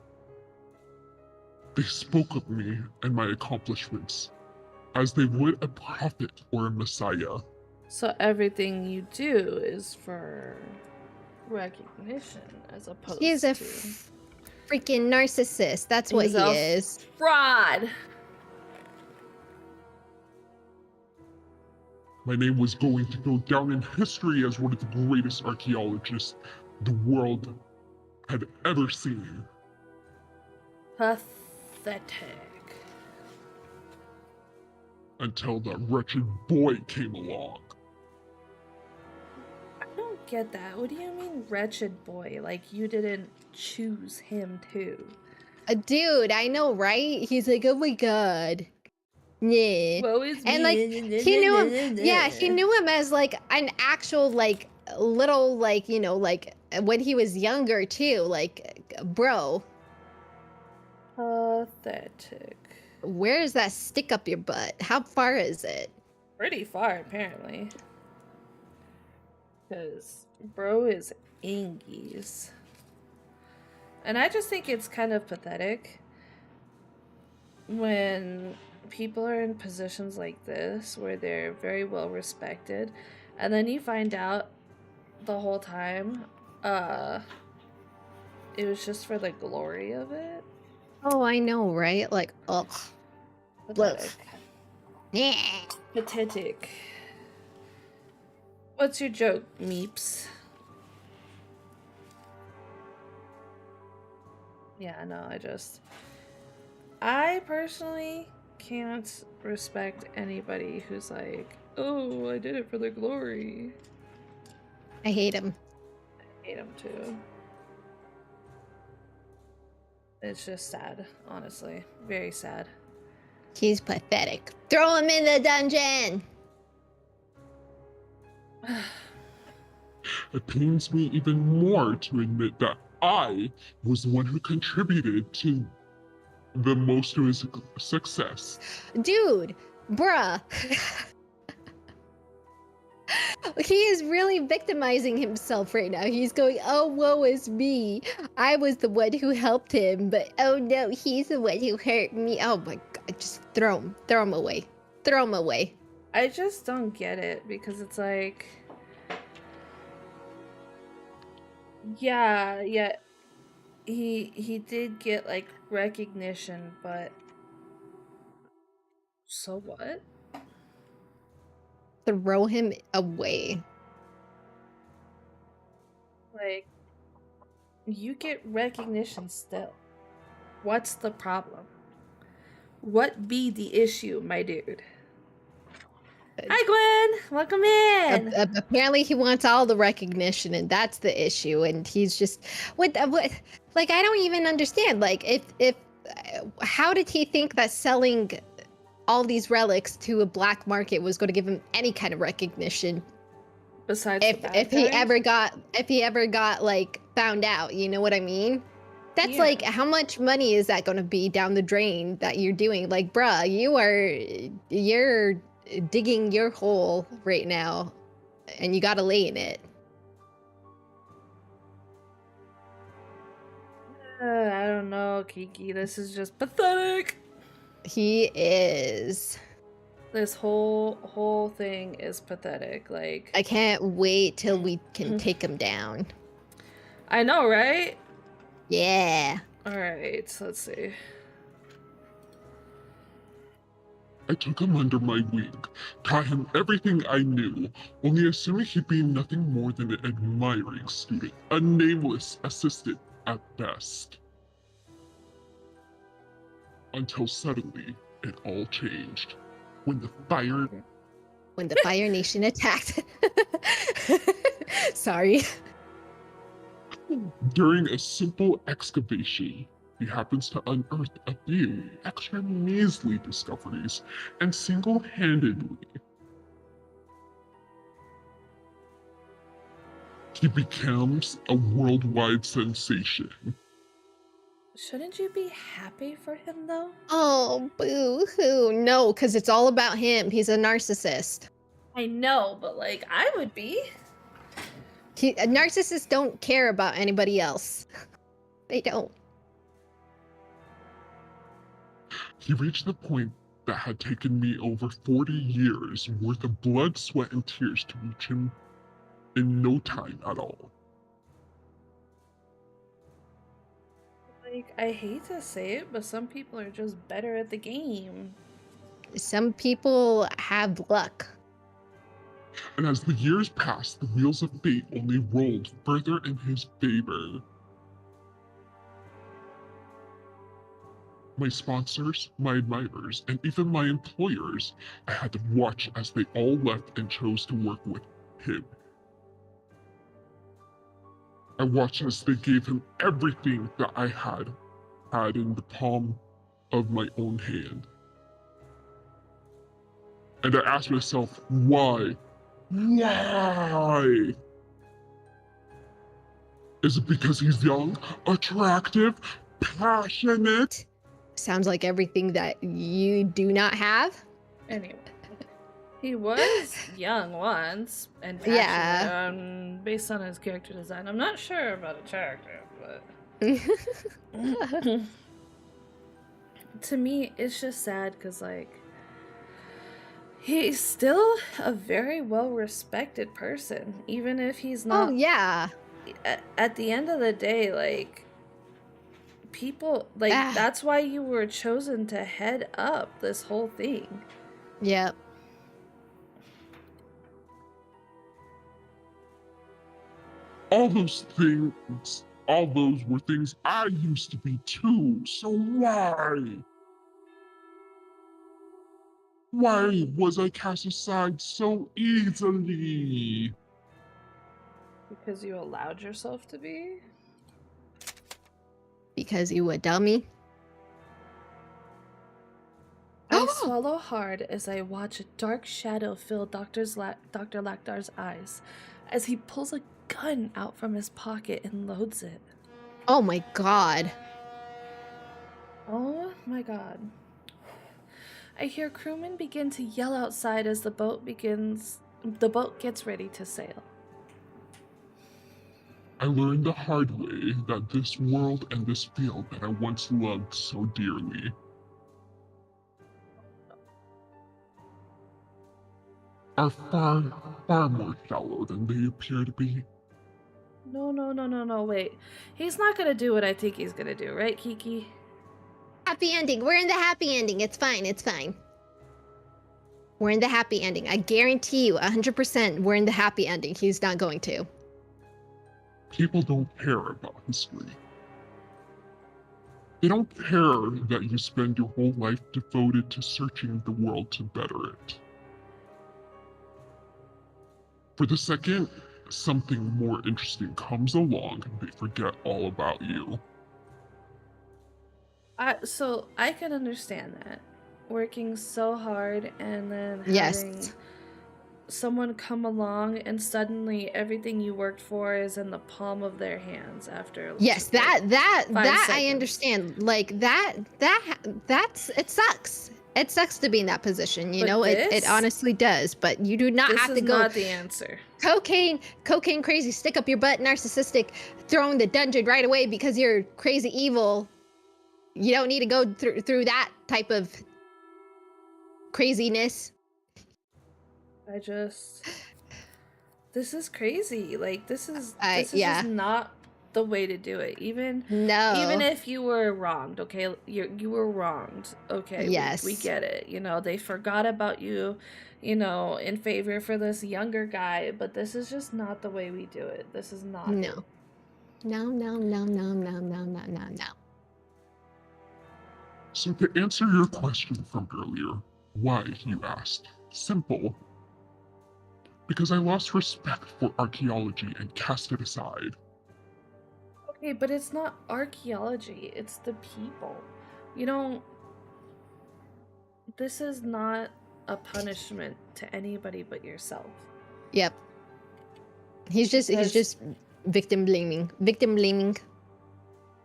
They spoke of me and my accomplishments as they would a prophet or a messiah. So everything you do is for recognition as opposed He's a to... freaking narcissist. That's what He's he a is. fraud. My name was going to go down in history as one of the greatest archaeologists the world had ever seen. Pathetic. Until that wretched boy came along. I don't get that. What do you mean, wretched boy? Like, you didn't choose him too. Dude, I know, right? He's like, oh my god. Yeah. Woe is And me. like, he knew him. Yeah, he knew him as like an actual, like, little, like, you know, like when he was younger too. Like, bro, Pathetic. where is that stick up your butt? How far is it? Pretty far, apparently. Because bro is Angies. And I just think it's kind of pathetic when people are in positions like this where they're very well respected, and then you find out the whole time it was just for the glory of it. Oh, I know, right? Like, ugh. Pathetic. Yeah. Pathetic. What's your joke, Meeps? Yeah, no, I personally can't respect anybody who's like, oh, I did it for the glory. I hate him. I hate him too. It's just sad, honestly. Very sad. He's pathetic. Throw him in the dungeon. It pains me even more to admit that I was the one who contributed to the most of his success. Dude, bruh. He is really victimizing himself right now. He's going, oh, woe is me. I was the one who helped him, but oh no, he's the one who hurt me. Oh my god, just throw him. Throw him away. Throw him away. I just don't get it because it's like, yeah, he did get like recognition, but so what? Throw him away. Like, you get recognition still. What's the problem? What be the issue, my dude? Hi, Gwen. Welcome in. Apparently, he wants all the recognition, and that's the issue. And he's just what? Like, I don't even understand. Like, if how did he think that selling all these relics to a black market was going to give him any kind of recognition? Besides, if he ever got like found out, you know what I mean? That's like, how much money is that going to be down the drain that you're doing? Like, bruh, you're digging your hole right now, and you got to lay in it. I don't know, Kiki. This is just pathetic. He is. This whole thing is pathetic. Like, I can't wait till we can take him down. I know, right? Yeah. All right, so let's see. I took him under my wing, taught him everything I knew, only assuming he'd be nothing more than an admiring student, a nameless assistant at best. Until suddenly, it all changed. When the Fire Nation attacked. Sorry. During a simple excavation, he happens to unearth a few extra measly discoveries, and single-handedly, he becomes a worldwide sensation. Shouldn't you be happy for him, though? Oh, boo-hoo. No, because it's all about him. He's a narcissist. I know, but like, I would be. Narcissists don't care about anybody else. They don't. He reached the point that had taken me over 40 years worth of blood, sweat, and tears to reach him in no time at all. Like, I hate to say it, but some people are just better at the game. Some people have luck. And as the years passed, the wheels of fate only rolled further in his favor. My sponsors, my admirers, and even my employers, I had to watch as they all left and chose to work with him. I watched as they gave him everything that I had in the palm of my own hand. And I asked myself, why? Why? Is it because he's young, attractive, passionate? Sounds like everything that you do not have. Anyway, he was young once and passionate, based on his character design. I'm not sure about attractive, but to me, it's just sad because, like, he's still a very well-respected person, even if he's not. Oh, yeah. At the end of the day, like, people, like, that's why you were chosen to head up this whole thing. Yep. All those were things I used to be too, so why? Why was I cast aside so easily? Because you allowed yourself to be? Because you a dummy? I swallow hard as I watch a dark shadow fill Dr. Lactar's eyes as he pulls a gun out from his pocket and loads it. Oh my god. Oh my god. I hear crewmen begin to yell outside as the boat begins the boat gets ready to sail. I learned the hard way that this world and this field that I once loved so dearly are far, far more shallow than they appear to be. No, wait. He's not gonna do what I think he's gonna do, right, Kiki? Happy ending. We're in the happy ending. It's fine. It's fine. We're in the happy ending. I guarantee you, 100%, we're in the happy ending. He's not going to. People don't care about history. They don't care that you spend your whole life devoted to searching the world to better it. For the second something more interesting comes along, they forget all about you. So I can understand that. Working so hard and then having Yes. someone come along and suddenly everything you worked for is in the palm of their hands after Yes, like, that 5 I seconds. understand. Like that's it sucks. It sucks to be in that position, you But know. It this- honestly does. But you do not This have is to go not the answer. cocaine crazy, stick up your butt, narcissistic, throw in the dungeon right away because you're crazy evil. You don't need to go through that type of craziness. This is crazy. Like this is Yeah. just not the way to do it. Even No. if you were wronged, okay, you were wronged. Okay, Yes. we get it. You know, they forgot about you, you know, in favor for this younger guy, but this is just not the way we do it. This is not No. it. No. So to answer your question from earlier, why, you asked? Simple. Because I lost respect for archaeology and cast it aside. Okay, but it's not archaeology, it's the people. You don't. This is not a punishment to anybody but yourself. Yep. He's just victim blaming.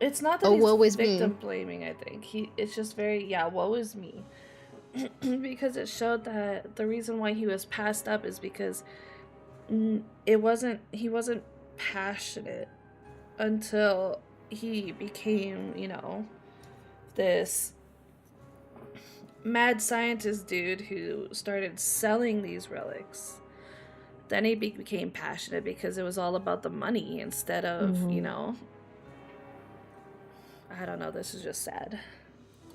It's not that Oh, he's woe is me. victim blaming, I think. It's just very, yeah, woe is me. Because it showed that the reason why he was passed up is because he wasn't passionate until he became, you know, this mad scientist dude who started selling these relics. Then he became passionate because it was all about the money instead of, you know, I don't know, this is just sad.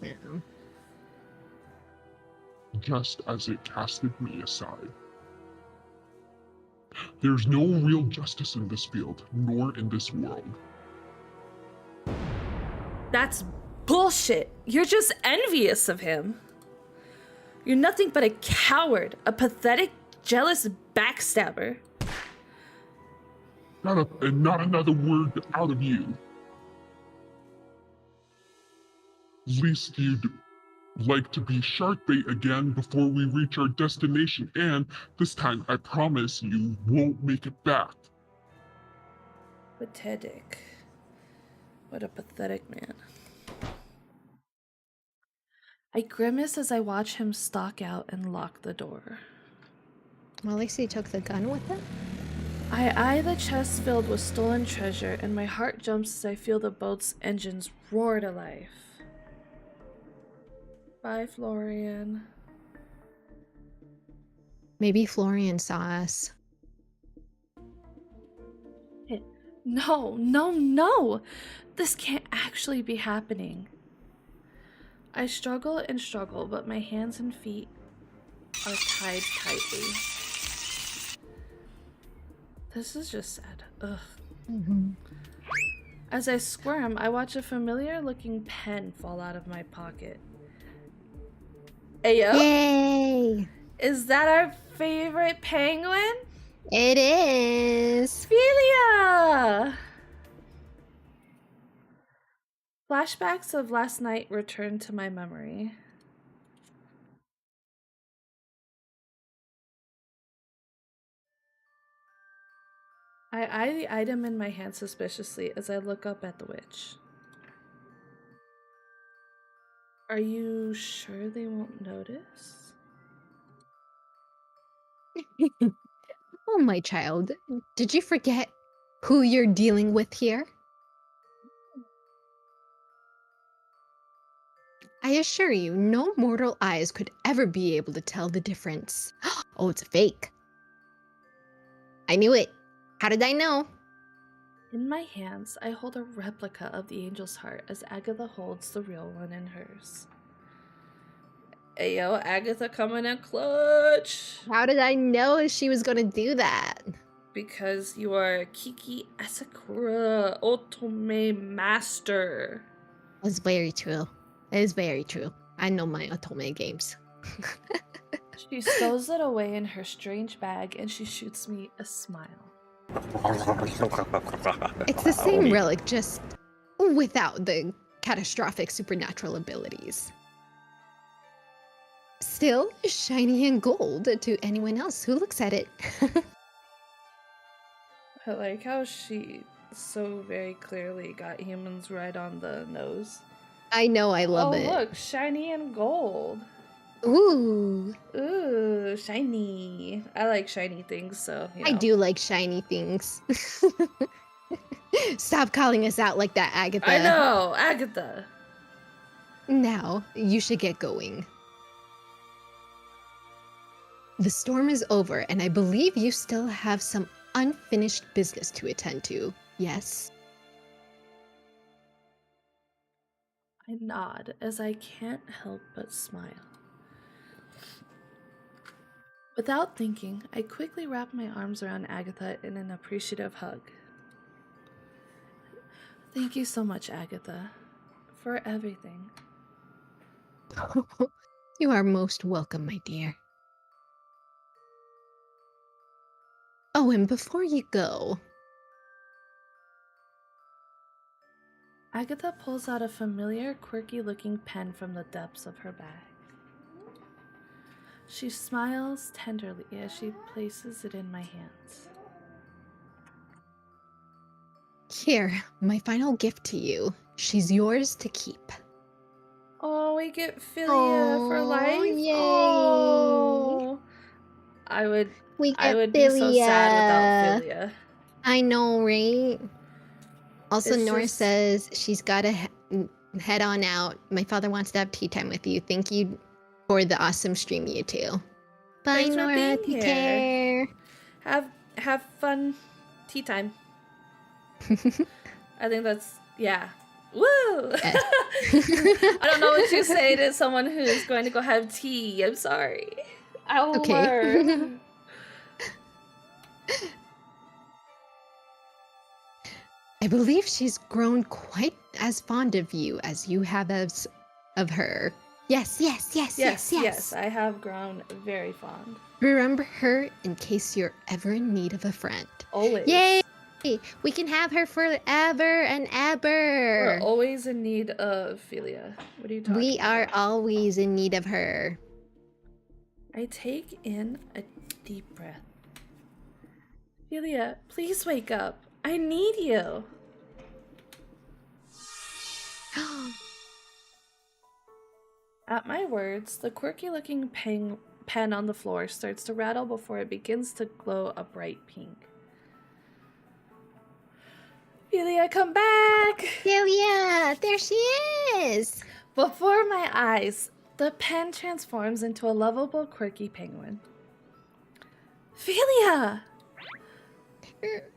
Yeah. Just as it casted me aside. There's no real justice in this field, nor in this world. That's bullshit. You're just envious of him. You're nothing but a coward, a pathetic, jealous backstabber. Not another word out of you. Least you'd like to be shark bait again before we reach our destination, and this time I promise you won't make it back. Pathetic. What a pathetic man. I grimace as I watch him stalk out and lock the door. Well, at least he took the gun with him. I eye the chest filled with stolen treasure, and my heart jumps as I feel the boat's engines roar to life. Bye, Florian. Maybe Florian saw us. No. This can't actually be happening. I struggle and struggle, but my hands and feet are tied tightly. This is just sad. Ugh. As I squirm, I watch a familiar-looking pen fall out of my pocket. Ayo? Yay! Is that our favorite penguin? It is. Ophelia! Flashbacks of last night return to my memory. I eye the item in my hand suspiciously as I look up at the witch. Are you sure they won't notice? Oh, my child, did you forget who you're dealing with here? I assure you, no mortal eyes could ever be able to tell the difference. Oh, it's a fake. I knew it. How did I know? In my hands, I hold a replica of the angel's heart as Agatha holds the real one in hers. Ayo, Agatha coming in clutch! How did I know she was gonna do that? Because you are Kiki Asakura, Otome Master. That's very true. It is very true. I know my Otome games. She stows it away in her strange bag and she shoots me a smile. It's the same relic, just without the catastrophic supernatural abilities. Still shiny and gold to anyone else who looks at it. I like how she so very clearly got humans right on the nose. I know, I love it. Oh, look, shiny and gold. Ooh. Ooh, shiny. I like shiny things, so, you know. I do like shiny things. Stop calling us out like that, Agatha. I know, Agatha. Now, you should get going. The storm is over, and I believe you still have some unfinished business to attend to, yes? I nod as I can't help but smile. Without thinking, I quickly wrap my arms around Agatha in an appreciative hug. Thank you so much, Agatha, for everything. You are most welcome, my dear. Oh, and before you go... Agatha pulls out a familiar, quirky-looking pen from the depths of her bag. She smiles tenderly as she places it in my hands. Here, my final gift to you. She's yours to keep. Oh, we get Philia for life? Yay! Oh! I would be so sad without Philia. I know, right? Also, It's Nora just- says she's got to head on out. My father wants to have tea time with you. Thank you for the awesome stream, you two. Bye, Thanks for Nora. being Take here. care. Have fun tea time. I think that's, yeah. Woo! I don't know what you say to someone who's going to go have tea. I'm sorry. I'll learn. I believe she's grown quite as fond of you as you have of her. Yes. Yes, I have grown very fond. Remember her in case you're ever in need of a friend. Always. Yay! We can have her forever and ever. We're always in need of Philia. What are you talking We about? are always in need of her. I take in a deep breath. Philia, please wake up. I need you. At my words, the quirky-looking pen on the floor starts to rattle before it begins to glow a bright pink. Philia, come back! Celia, there she is! Before my eyes, the pen transforms into a lovable, quirky penguin. Philia!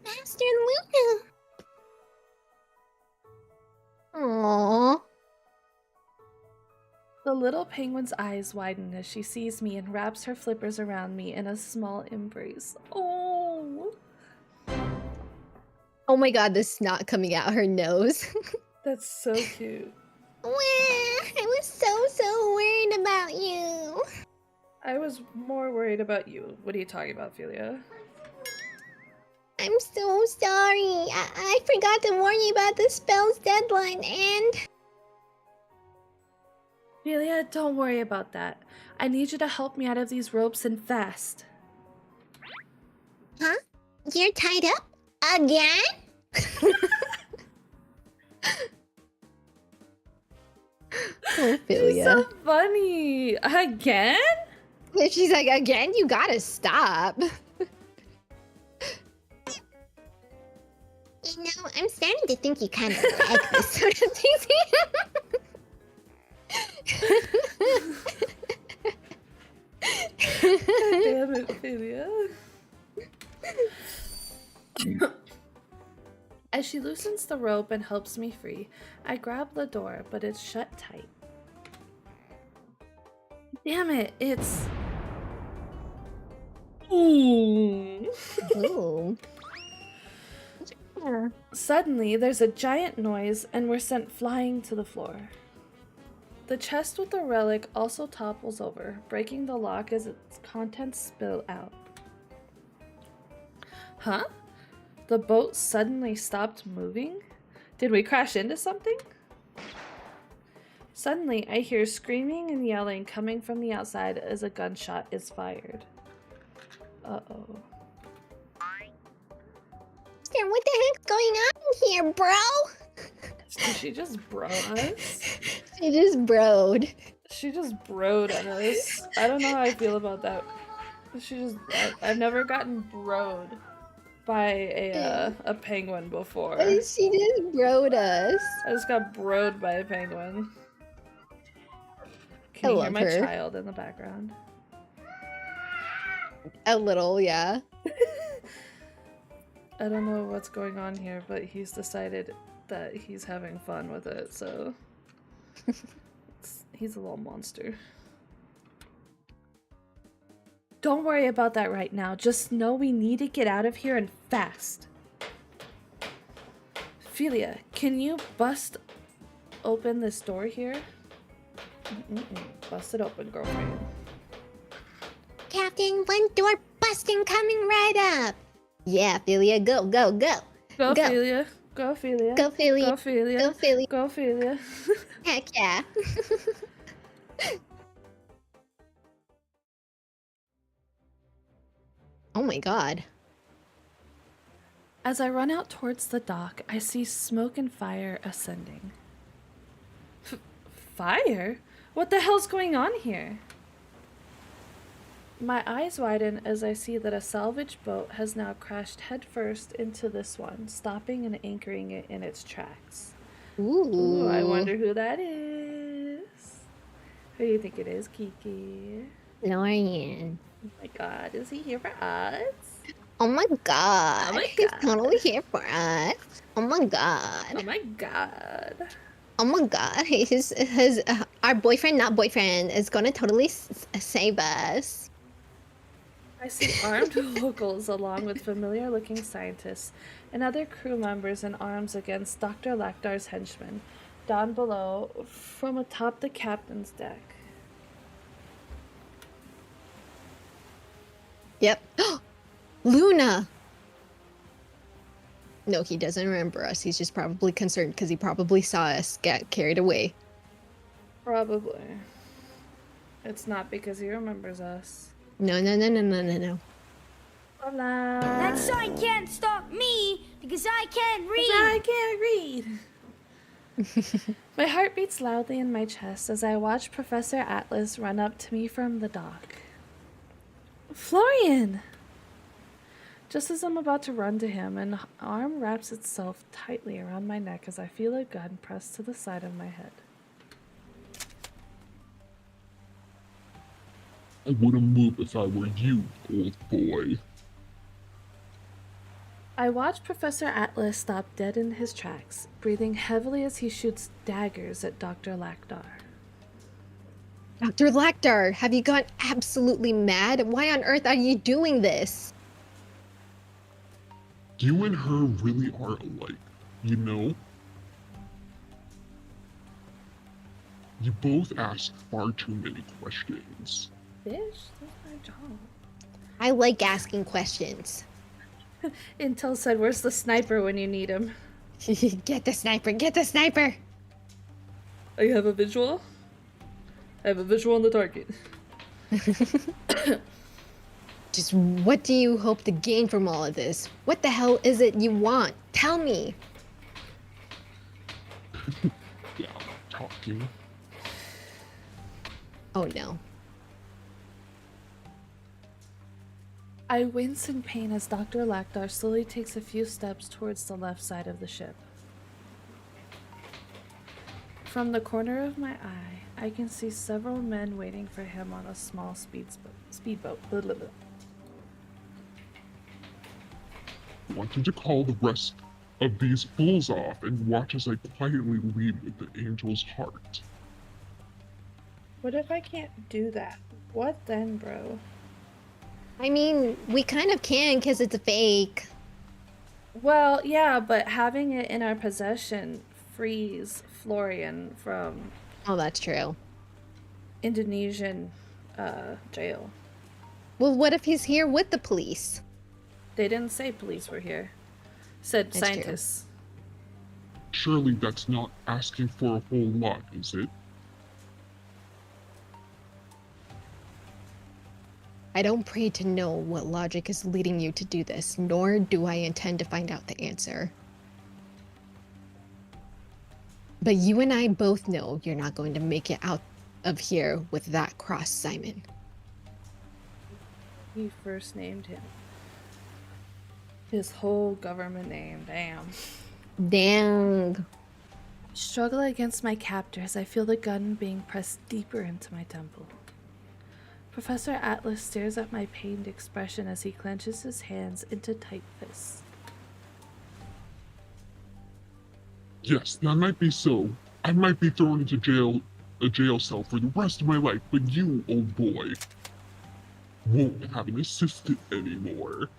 Master Luna! Aww. The little penguin's eyes widen as she sees me and wraps her flippers around me in a small embrace. Oh! Oh my god, the snot coming out her nose. That's so cute. I was so worried about you. I was more worried about you. What are you talking about, Philia? I'm so sorry. I forgot to warn you about the spell's deadline and... Philia, don't worry about that. I need you to help me out of these ropes and fast. Huh? You're tied up? Again? Oh, She's so funny. Again? She's like, again? You gotta stop. You know, I'm starting to think you kind of like this sort of thing. God damn it, Philia. As she loosens the rope and helps me free, I grab the door, but it's shut tight. Damn it, it's... Ooh. Ooh. Suddenly, there's a giant noise and we're sent flying to the floor. The chest with the relic also topples over, breaking the lock as its contents spill out. Huh? The boat suddenly stopped moving? Did we crash into something? Suddenly, I hear screaming and yelling coming from the outside as a gunshot is fired. Uh-oh. What the heck's going on here, bro? Did she just bro us? She just broed. She just broed on us. I don't know how I feel about that. I've never gotten broed by a penguin before. She just broed us. I just got broed by a penguin. Can I you hear love my her. child in the background? A little, yeah. I don't know what's going on here, but he's decided that he's having fun with it, so he's a little monster. Don't worry about that right now. Just know we need to get out of here and fast. Philia, can you bust open this door here? Bust it open, girlfriend. Captain, one door busting coming right up. Yeah, Philia, go, go, go. Go, Go. Philia. Go, Philia. Go, Philia. Go, Philia. Go, Philia. Go, Philia. Heck yeah. Oh my god. As I run out towards the dock, I see smoke and fire ascending. Fire? What the hell's going on here? My eyes widen as I see that a salvage boat has now crashed headfirst into this one, stopping and anchoring it in its tracks. Ooh. I wonder who that is. Who do you think it is, Kiki? Lorian. Oh my god, is he here for us? Oh my god. Oh my He's God. totally here for us. Oh my god. Oh my god. Oh my god. Our boyfriend, not boyfriend, is gonna totally save us. I see armed locals along with familiar-looking scientists and other crew members in arms against Dr. Lakdar's henchmen down below from atop the captain's deck. Yep. Luna! No, he doesn't remember us. He's just probably concerned because he probably saw us get carried away. Probably. It's not because he remembers us. No, no, no, no, no, no, no. Hola. That sign can't stop me because I can't read. I can't read. My heart beats loudly in my chest as I watch Professor Atlas run up to me from the dock. Florian! Just as I'm about to run to him, an arm wraps itself tightly around my neck as I feel a gun pressed to the side of my head. I wouldn't move if I were you, old boy. I watch Professor Atlas stop dead in his tracks, breathing heavily as he shoots daggers at Dr. Lakdar. Dr. Lakdar, have you gone absolutely mad? Why on earth are you doing this? You and her really are alike, you know? You both ask far too many questions. Bitch, that's my job. I like asking questions. Intel said, where's the sniper when you need him? Get the sniper, get the sniper! Oh, you have a visual? I have a visual on the target. Just what do you hope to gain from all of this? What the hell is it you want? Tell me! Yeah, talking. Oh no. I wince in pain as Dr. Lactar slowly takes a few steps towards the left side of the ship. From the corner of my eye, I can see several men waiting for him on a small speedboat. Blah, blah, blah. I want you to call the rest of these fools off and watch as I quietly lead with the angel's heart. What if I can't do that? What then, bro? I mean, we kind of can because it's a fake. Well, yeah, but having it in our possession frees Florian from Oh, that's true. Indonesian jail. Well, what if he's here with the police? They didn't say police were here. Said That's true. scientists. Surely that's not asking for a whole lot, is it? I don't pray to know what logic is leading you to do this, nor do I intend to find out the answer. But you and I both know you're not going to make it out of here with that cross, Simon. He first named him. His whole government name, damn. Dang. Struggle against my captors. I feel the gun being pressed deeper into my temple. Professor Atlas stares at my pained expression as he clenches his hands into tight fists. Yes, that might be so. I might be thrown into a jail cell for the rest of my life, but you, old boy, won't have an assistant anymore.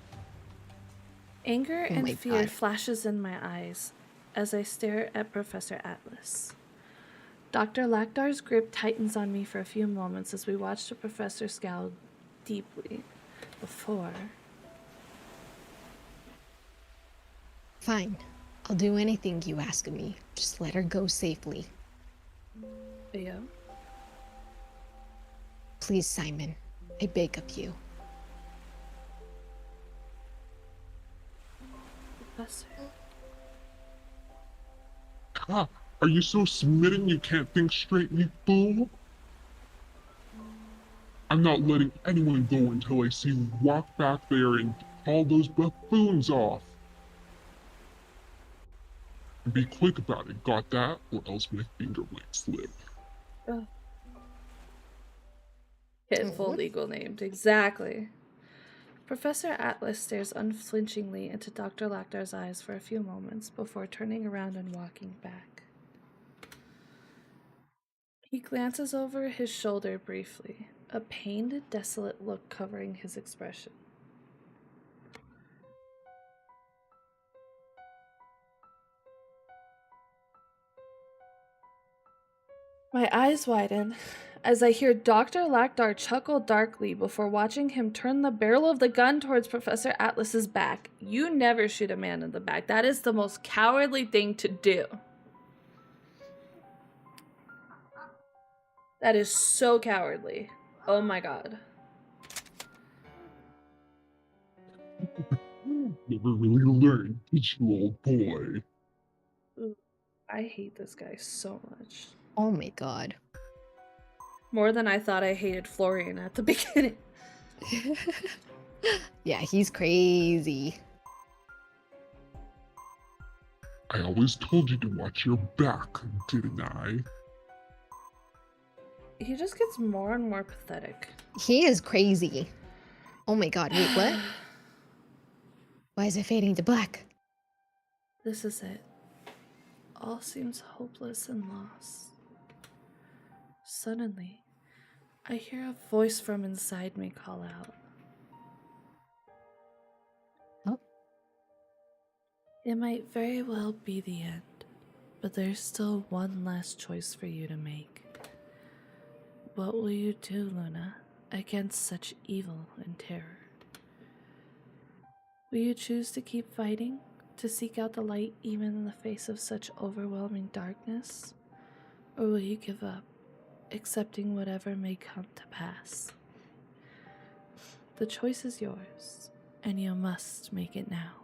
Anger Oh and my fear God. flashes in my eyes as I stare at Professor Atlas. Dr. Lactar's grip tightens on me for a few moments as we watch the professor scowl deeply before... Fine. I'll do anything you ask of me. Just let her go safely. Yeah. Please, Simon. I beg of you. Professor. Ha! Are you so smitten you can't think straight, you fool? I'm not letting anyone go until I see you walk back there and call those buffoons off. And be quick about it, got that? Or else my finger might slip. Hit full legal named. Exactly. Professor Atlas stares unflinchingly into Dr. Lactar's eyes for a few moments before turning around and walking back. He glances over his shoulder briefly, a pained, desolate look covering his expression. My eyes widen as I hear Dr. Lactar chuckle darkly before watching him turn the barrel of the gun towards Professor Atlas's back. You never shoot a man in the back. That is the most cowardly thing to do. That is so cowardly. Oh my god. Never really learned, did you, old boy? Ooh, I hate this guy so much. Oh my god. More than I thought I hated Florian at the beginning. Yeah, he's crazy. I always told you to watch your back, didn't I? He just gets more and more pathetic. He is crazy. Oh my god, wait, what? Why is it fading to black? This is it. All seems hopeless and lost. Suddenly, I hear a voice from inside me call out. Oh. It might very well be the end, but there's still one last choice for you to make. What will you do, Luna, against such evil and terror? Will you choose to keep fighting, to seek out the light even in the face of such overwhelming darkness? Or will you give up, accepting whatever may come to pass? The choice is yours, and you must make it now.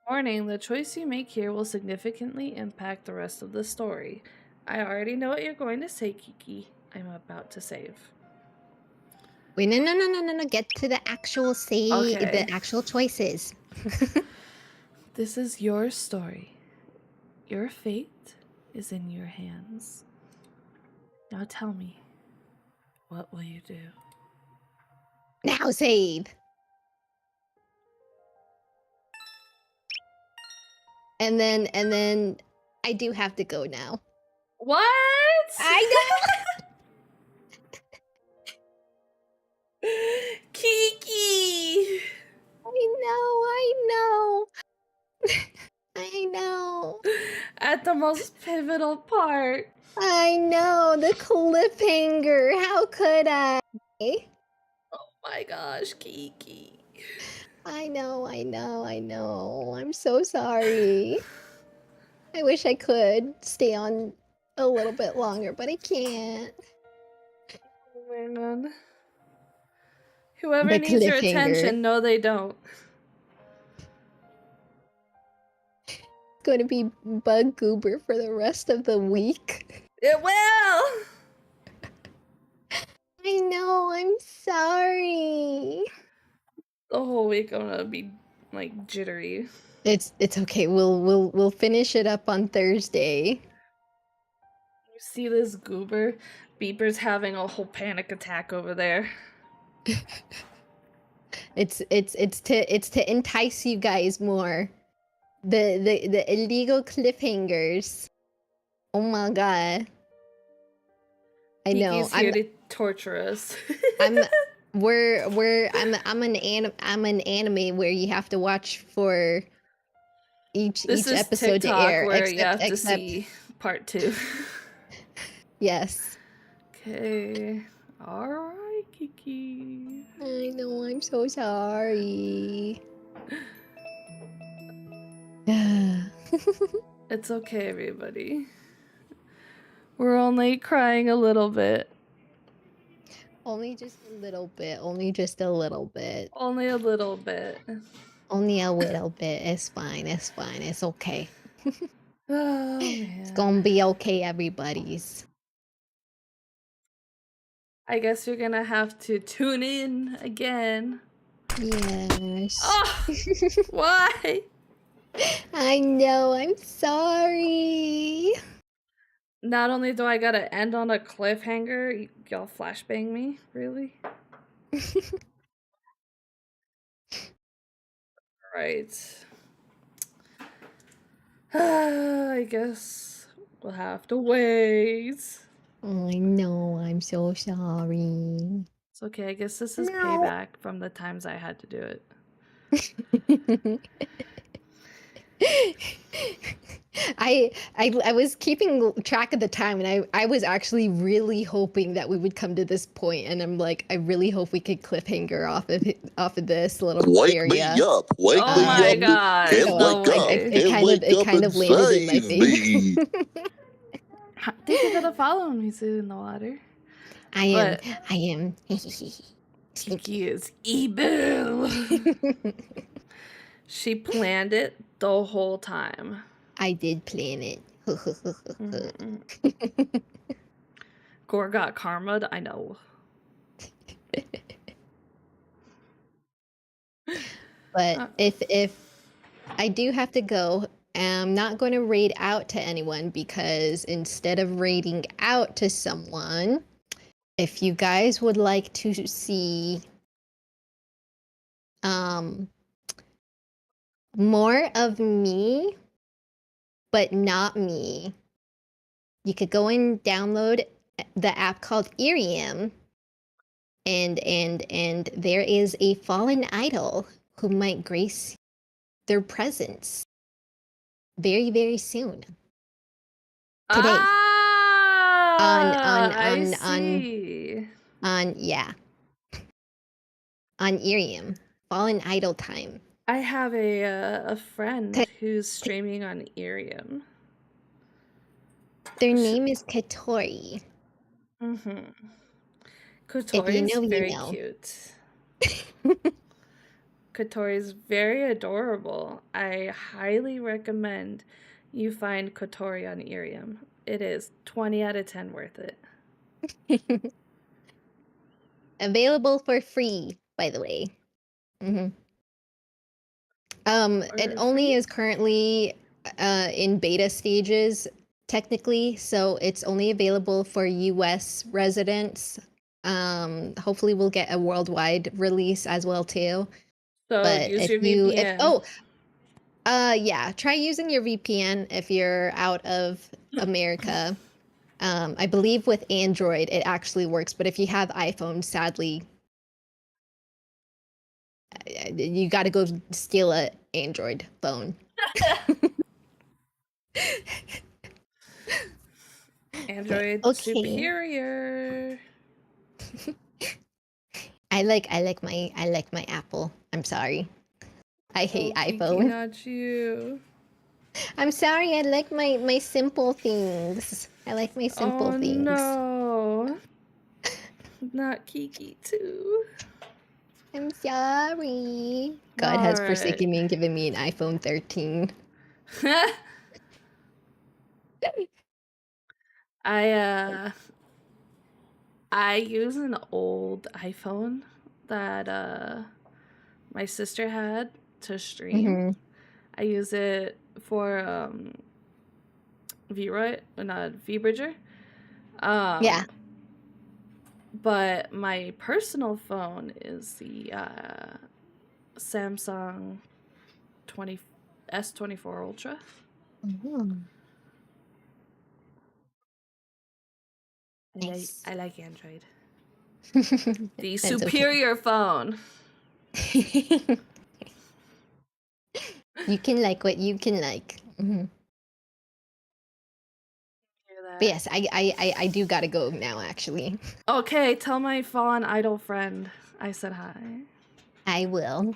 Warning, the choice you make here will significantly impact the rest of the story. I already know what you're going to say, Kiki. I'm about to save. Wait, no. Get to the actual Okay. the actual choices. This is your story. Your fate is in your hands. Now tell me, what will you do? Now save. And then I do have to go now. What? I Kiki! know. I know. At the most pivotal part. I know. The cliffhanger. How could I? Oh my gosh, Kiki. I know. I'm so sorry. I wish I could stay on a little bit longer, but I can't. Oh man. Whoever The needs your cliffhanger. attention, no they don't. It's going to be Bug Goober for the rest of the week. It will! I know. I'm sorry. The whole week I'm gonna be like jittery. It's okay. We'll finish it up on Thursday. You see this goober? Beeper's having a whole panic attack over there. It's to entice you guys more. The illegal cliffhangers. Oh my god. I know. Kiki's here to torture us. I'm an anime where you have to watch for each This is episode TikTok to air. where you have to see part 2. Yes. Okay. Alright, Kiki. I know, I'm so sorry. It's okay, everybody. We're only crying a little bit. Only just a little bit. Only just a little bit. Only a little bit. Only a little bit. It's fine. It's fine. It's okay. Oh, man. It's gonna be okay, everybody's. I guess you're gonna have to tune in again. Yes. Oh, why? I know. I'm sorry. Not only do I gotta end on a cliffhanger, y'all flashbang me? Really? Right. I guess we'll have to wait. I know. I'm so sorry. It's okay. I guess this is No. payback from the times I had to do it. I was keeping track of the time, and I was actually really hoping that we would come to this point, and I'm like, I really hope we could cliffhanger off of this little Wake area. me up. Wake Oh me my up. gosh, Can't no wake up. way. Can't Kind of landed in my save me. Think you gotta follow me soon in the water. I am. But I am. Kiki is evil. She planned it the whole time. I did plan it. Gore got karma'd, I know. But if I do have to go, I'm not going to raid out to anyone, because instead of raiding out to someone, if you guys would like to see more of me, but not me, you could go and download the app called Irium, and there is a fallen idol who might grace their presence very, very soon. Today. I see. On Irium. Fallen Idol time. I have a friend who's streaming on Irium. Their name is Katori. Mm-hmm. If you Kotori's know, very you know. cute. Kotori's very adorable. I highly recommend you find Kotori on Irium. It is 20 out of 10 worth it. Available for free, by the way. hmm it For only free? is currently in beta stages, technically, so it's only available for US residents. Hopefully we'll get a worldwide release as well too. So But use if your you if VPN. yeah, try using your VPN if you're out of America. I believe with Android it actually works, but if you have iPhone, sadly, you got to go steal a Android phone. Android Okay. superior. I like my Apple. I'm sorry. I hate Oh, Kiki, iPhone. not you. I'm sorry. I like my simple things. I like my simple Oh things. no. Not Kiki too. I'm sorry. God has Alright. forsaken me and given me an iPhone 13. I use an old iPhone that my sister had to stream. hmm I use it for V-Bridger. Yeah. But my personal phone is the Samsung 20 S24 Ultra. Mhm. Nice. I like Android. The The superior phone. You can like what you can like. Hear But that? yes, I do gotta go now. Actually, Okay, tell my fallen idol friend I said hi. I will.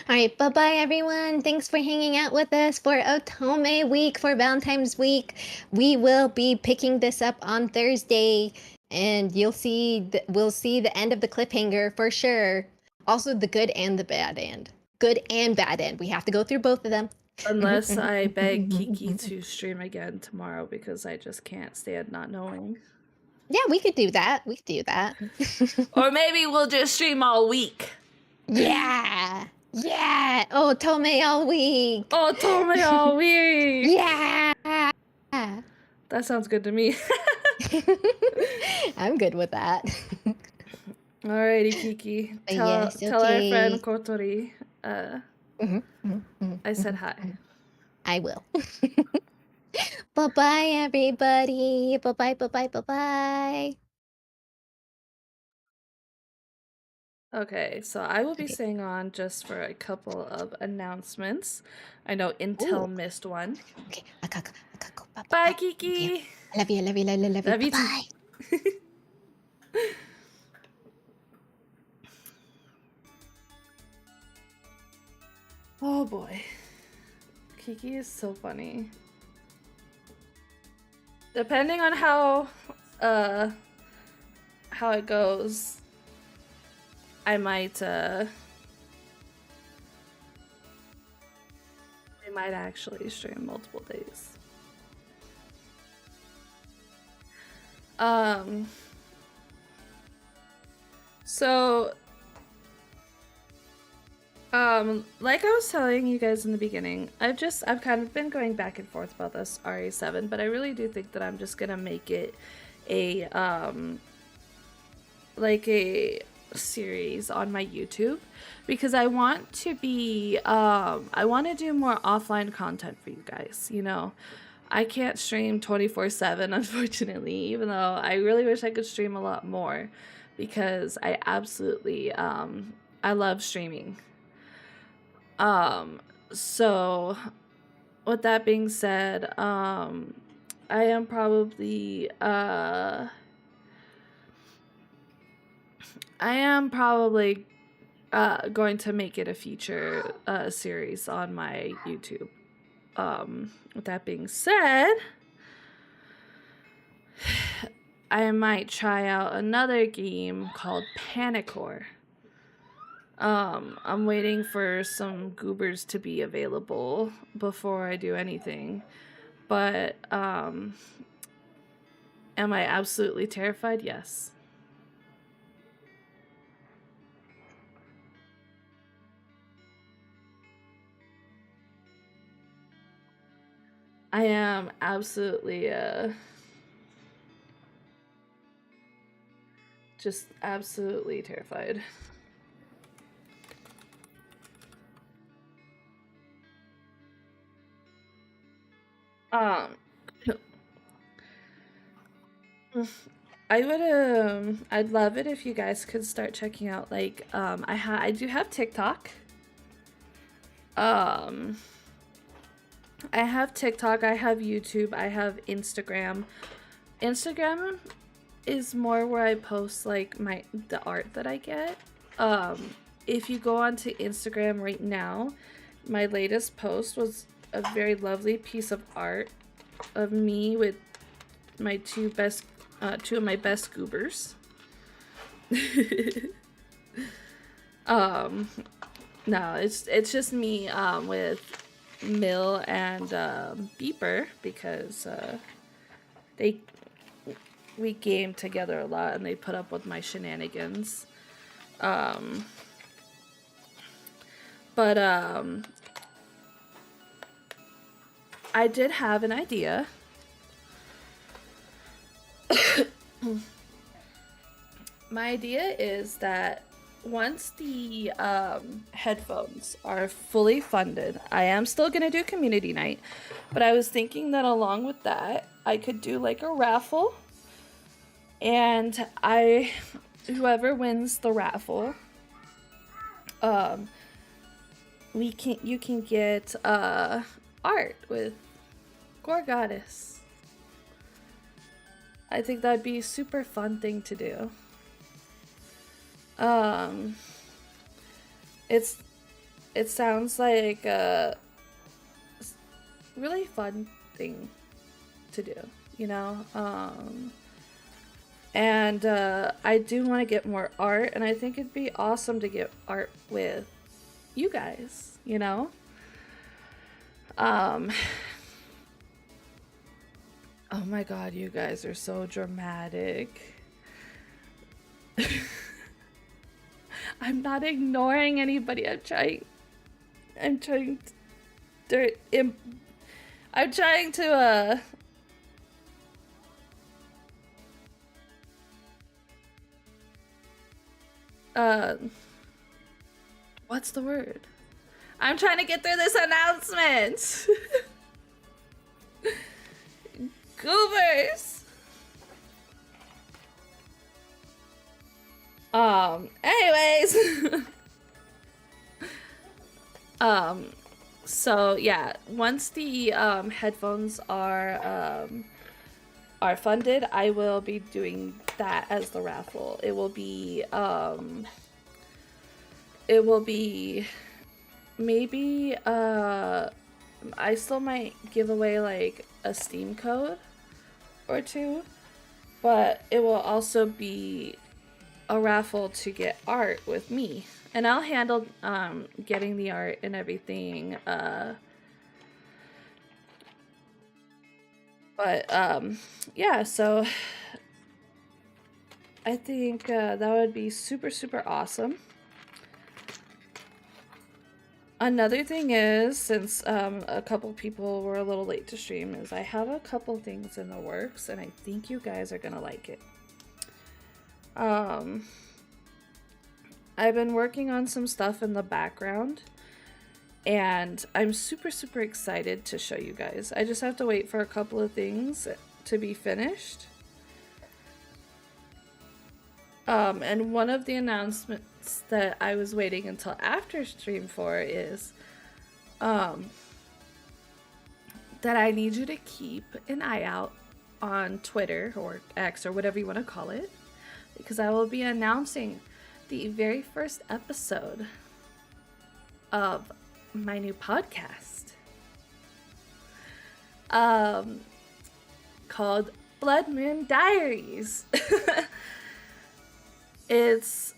All right, bye bye everyone. Thanks for hanging out with us for Otome week, for Valentine's week. We will be picking this up on Thursday, and we'll see the end of the cliffhanger for sure. Also, the good and the bad end. Good and bad end. We have to go through both of them. Unless I beg Kiki to stream again tomorrow because I just can't stand not knowing. Yeah, we could do that. We could do that. Or maybe we'll just stream all week. Yeah. Yeah. Oh, Tome all week. Oh, told me all week. Yeah. That sounds good to me. I'm good with that. Alrighty, Kiki. But Tell yes, tell our friend okay. Kotori I said hi. I will. Bye bye, everybody. Bye bye, bye bye, bye bye. Okay, so I will be Okay. staying on just for a couple of announcements. I know Intel Ooh. missed one. Okay. I gotta go. Bye Bye, bye. Kiki. I love you. I love you. I love you. Love you too. Bye. Oh boy. Kiki is so funny. Depending on how it goes, I might we might actually stream multiple days. So like I was telling you guys in the beginning, I've kind of been going back and forth about this RE7, but I really do think that I'm just gonna make it a like a series on my YouTube, because I want to be I want to do more offline content for you guys. You know, I can't stream 24/7 unfortunately, even though I really wish I could stream a lot more, because I absolutely I love streaming. So with that being said, I am probably going to make it a feature series on my YouTube. With that being said, I might try out another game called Panicore. I'm waiting for some goobers to be available before I do anything. But am I absolutely terrified? Yes. I am absolutely just absolutely terrified. Um I would I'd love it if you guys could start checking out like I do have TikTok. Um I have TikTok, I have YouTube, I have Instagram. Instagram is more where I post like the art that I get. If you go onto Instagram right now, my latest post was a very lovely piece of art of me with my two of my best goobers. No, it's just me with Mill and Beeper because we game together a lot and they put up with my shenanigans. But I did have an idea. My idea is that once the headphones are fully funded, I am still gonna do community night, but I was thinking that along with that, I could do like a raffle, and whoever wins the raffle, you can get art with Gore Goddess. I think that'd be a super fun thing to do. It sounds like a really fun thing to do, you know? And I do want to get more art, and I think it'd be awesome to get art with you guys, you know? Oh my god, you guys are so dramatic. I'm not ignoring anybody. I'm trying to what's the word? I'm trying to get through this announcement. Goobers. Anyways. So yeah, once the headphones are funded, I will be doing that as the raffle. It will be maybe I still might give away like a Steam code or two, but it will also be a raffle to get art with me, and I'll handle getting the art and everything, but yeah, so I think that would be super awesome. Another thing is, since a couple people were a little late to stream, is I have a couple things in the works, and I think you guys are gonna like it. I've been working on some stuff in the background, and I'm super excited to show you guys. I just have to wait for a couple of things to be finished. And one of the announcements that I was waiting until after stream for is that I need you to keep an eye out on Twitter or X or whatever you want to call it, because I will be announcing the very first episode of my new podcast called Blood Moon Diaries. It's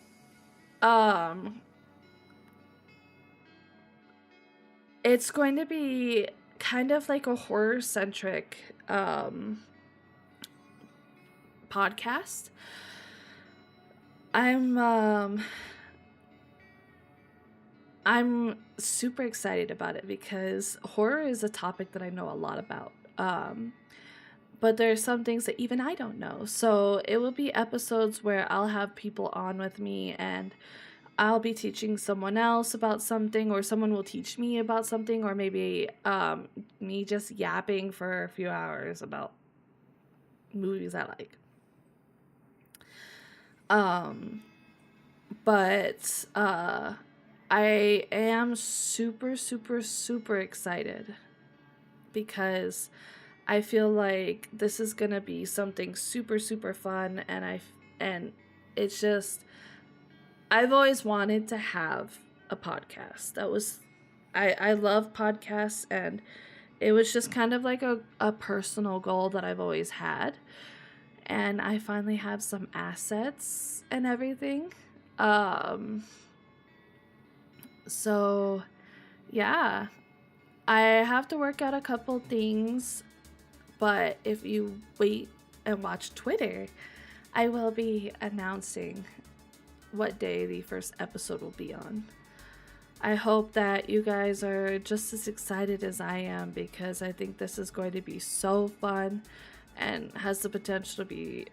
going to be kind of like a horror centric podcast. I'm super excited about it because horror is a topic that I know a lot about. But there's some things that even I don't know. So it will be episodes where I'll have people on with me and I'll be teaching someone else about something, or someone will teach me about something, or maybe me just yapping for a few hours about movies I like. But I am super, super, super excited because I feel like this is gonna be something super, super fun, and it's just, I've always wanted to have a podcast. I love podcasts, and it was just kind of like a personal goal that I've always had. And I finally have some assets and everything. So yeah, I have to work out a couple things, but if you wait and watch Twitter, I will be announcing what day the first episode will be on. I hope that you guys are just as excited as I am, because I think this is going to be so fun and has the potential to be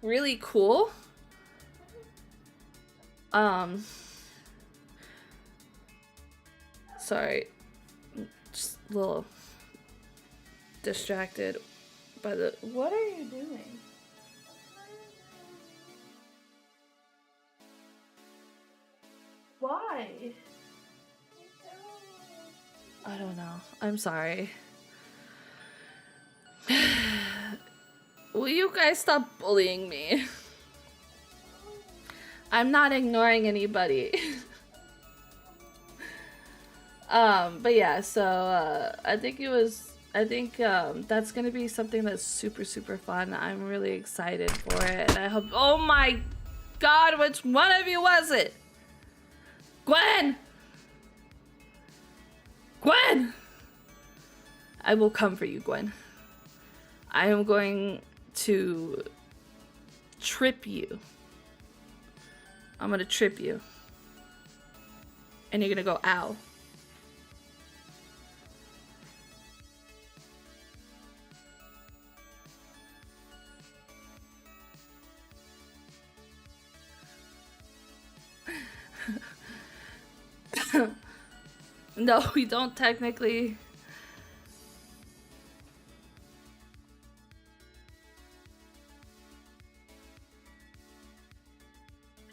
really cool. Sorry, just a little distracted by the. What are you doing? Why? I don't know. I'm sorry. Will you guys stop bullying me? I'm not ignoring anybody. But yeah, so I think that's gonna be something that's super, super fun. I'm really excited for it, and I hope. Oh my God, which one of you was it? Gwen! Gwen! I will come for you, Gwen. I am going to trip you. I'm gonna trip you. And you're gonna go, ow. No, we don't technically.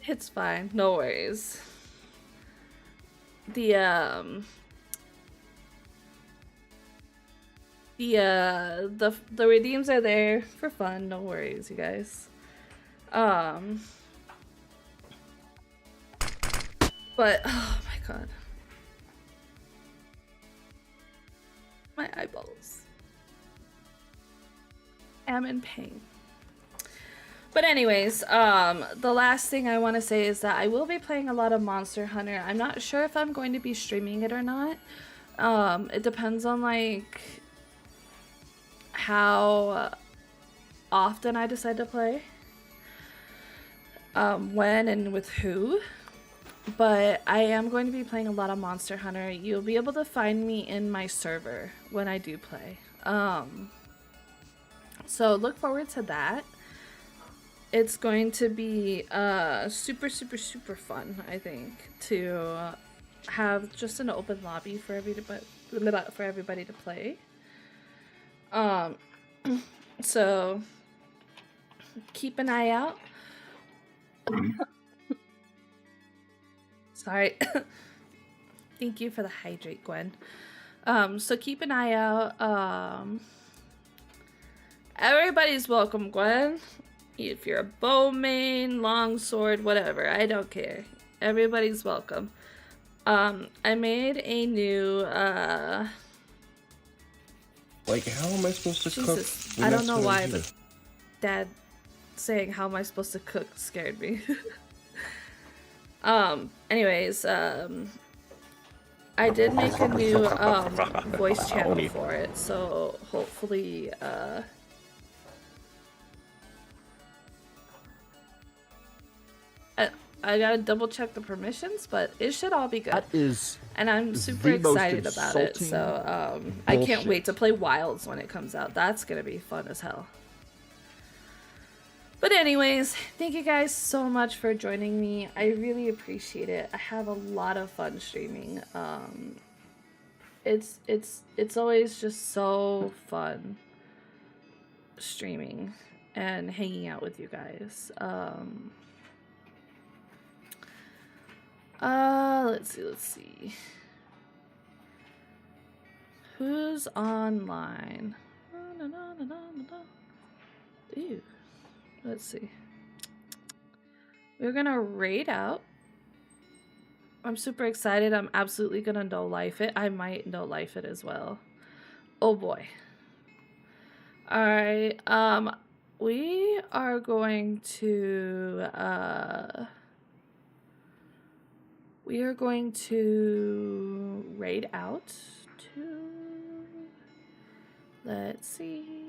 It's fine, no worries. The redeems are there for fun, no worries, you guys. But oh my God. My eyeballs. I'm in pain. But anyways, the last thing I want to say is that I will be playing a lot of Monster Hunter. I'm not sure if I'm going to be streaming it or not. It depends on like how often I decide to play. When and with who. But I am going to be playing a lot of Monster Hunter. You'll be able to find me in my server when I do play. So look forward to that. It's going to be super, super, super fun, I think, to have just an open lobby for everybody to play. So keep an eye out. Sorry. Thank you for the hydrate, Gwen. So keep an eye out. Everybody's welcome, Gwen. If you're a bow main, longsword, whatever, I don't care. Everybody's welcome. I made a new Like, how am I supposed to cook? Jesus, I don't know why, but Dad saying how am I supposed to cook scared me. Anyways, I did make a new voice channel for it, so hopefully I gotta double check the permissions, but it should all be good. That is, and I'm super the most excited about it. insulting So I can't bullshit. wait to play Wilds when it comes out. That's gonna be fun as hell. But anyways, thank you guys so much for joining me. I really appreciate it. I have a lot of fun streaming. It's always just so fun streaming and hanging out with you guys. Let's see. Who's online? Ew. Let's see. We're gonna raid out. I'm super excited. I'm absolutely gonna no life it. I might no life it as well. Oh boy. Alright, we are going to raid out to, let's see.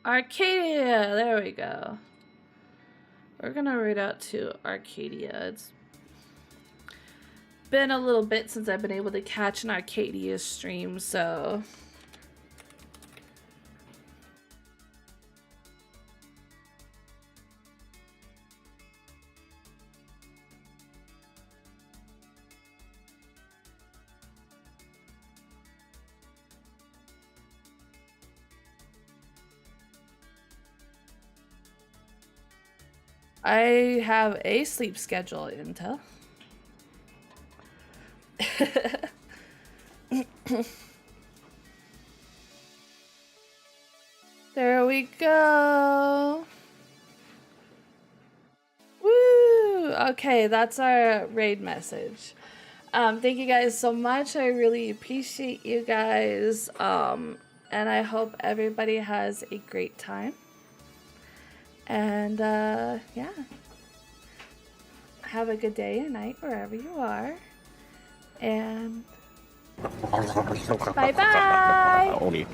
Arcadia, there we go. We're gonna read out to Arcadia. It's been a little bit since I've been able to catch an Arcadia stream, so I have a sleep schedule, Intel. There we go. Woo! Okay, that's our raid message. Thank you guys so much. I really appreciate you guys. And I hope everybody has a great time. And yeah, have a good day or night wherever you are, and bye bye.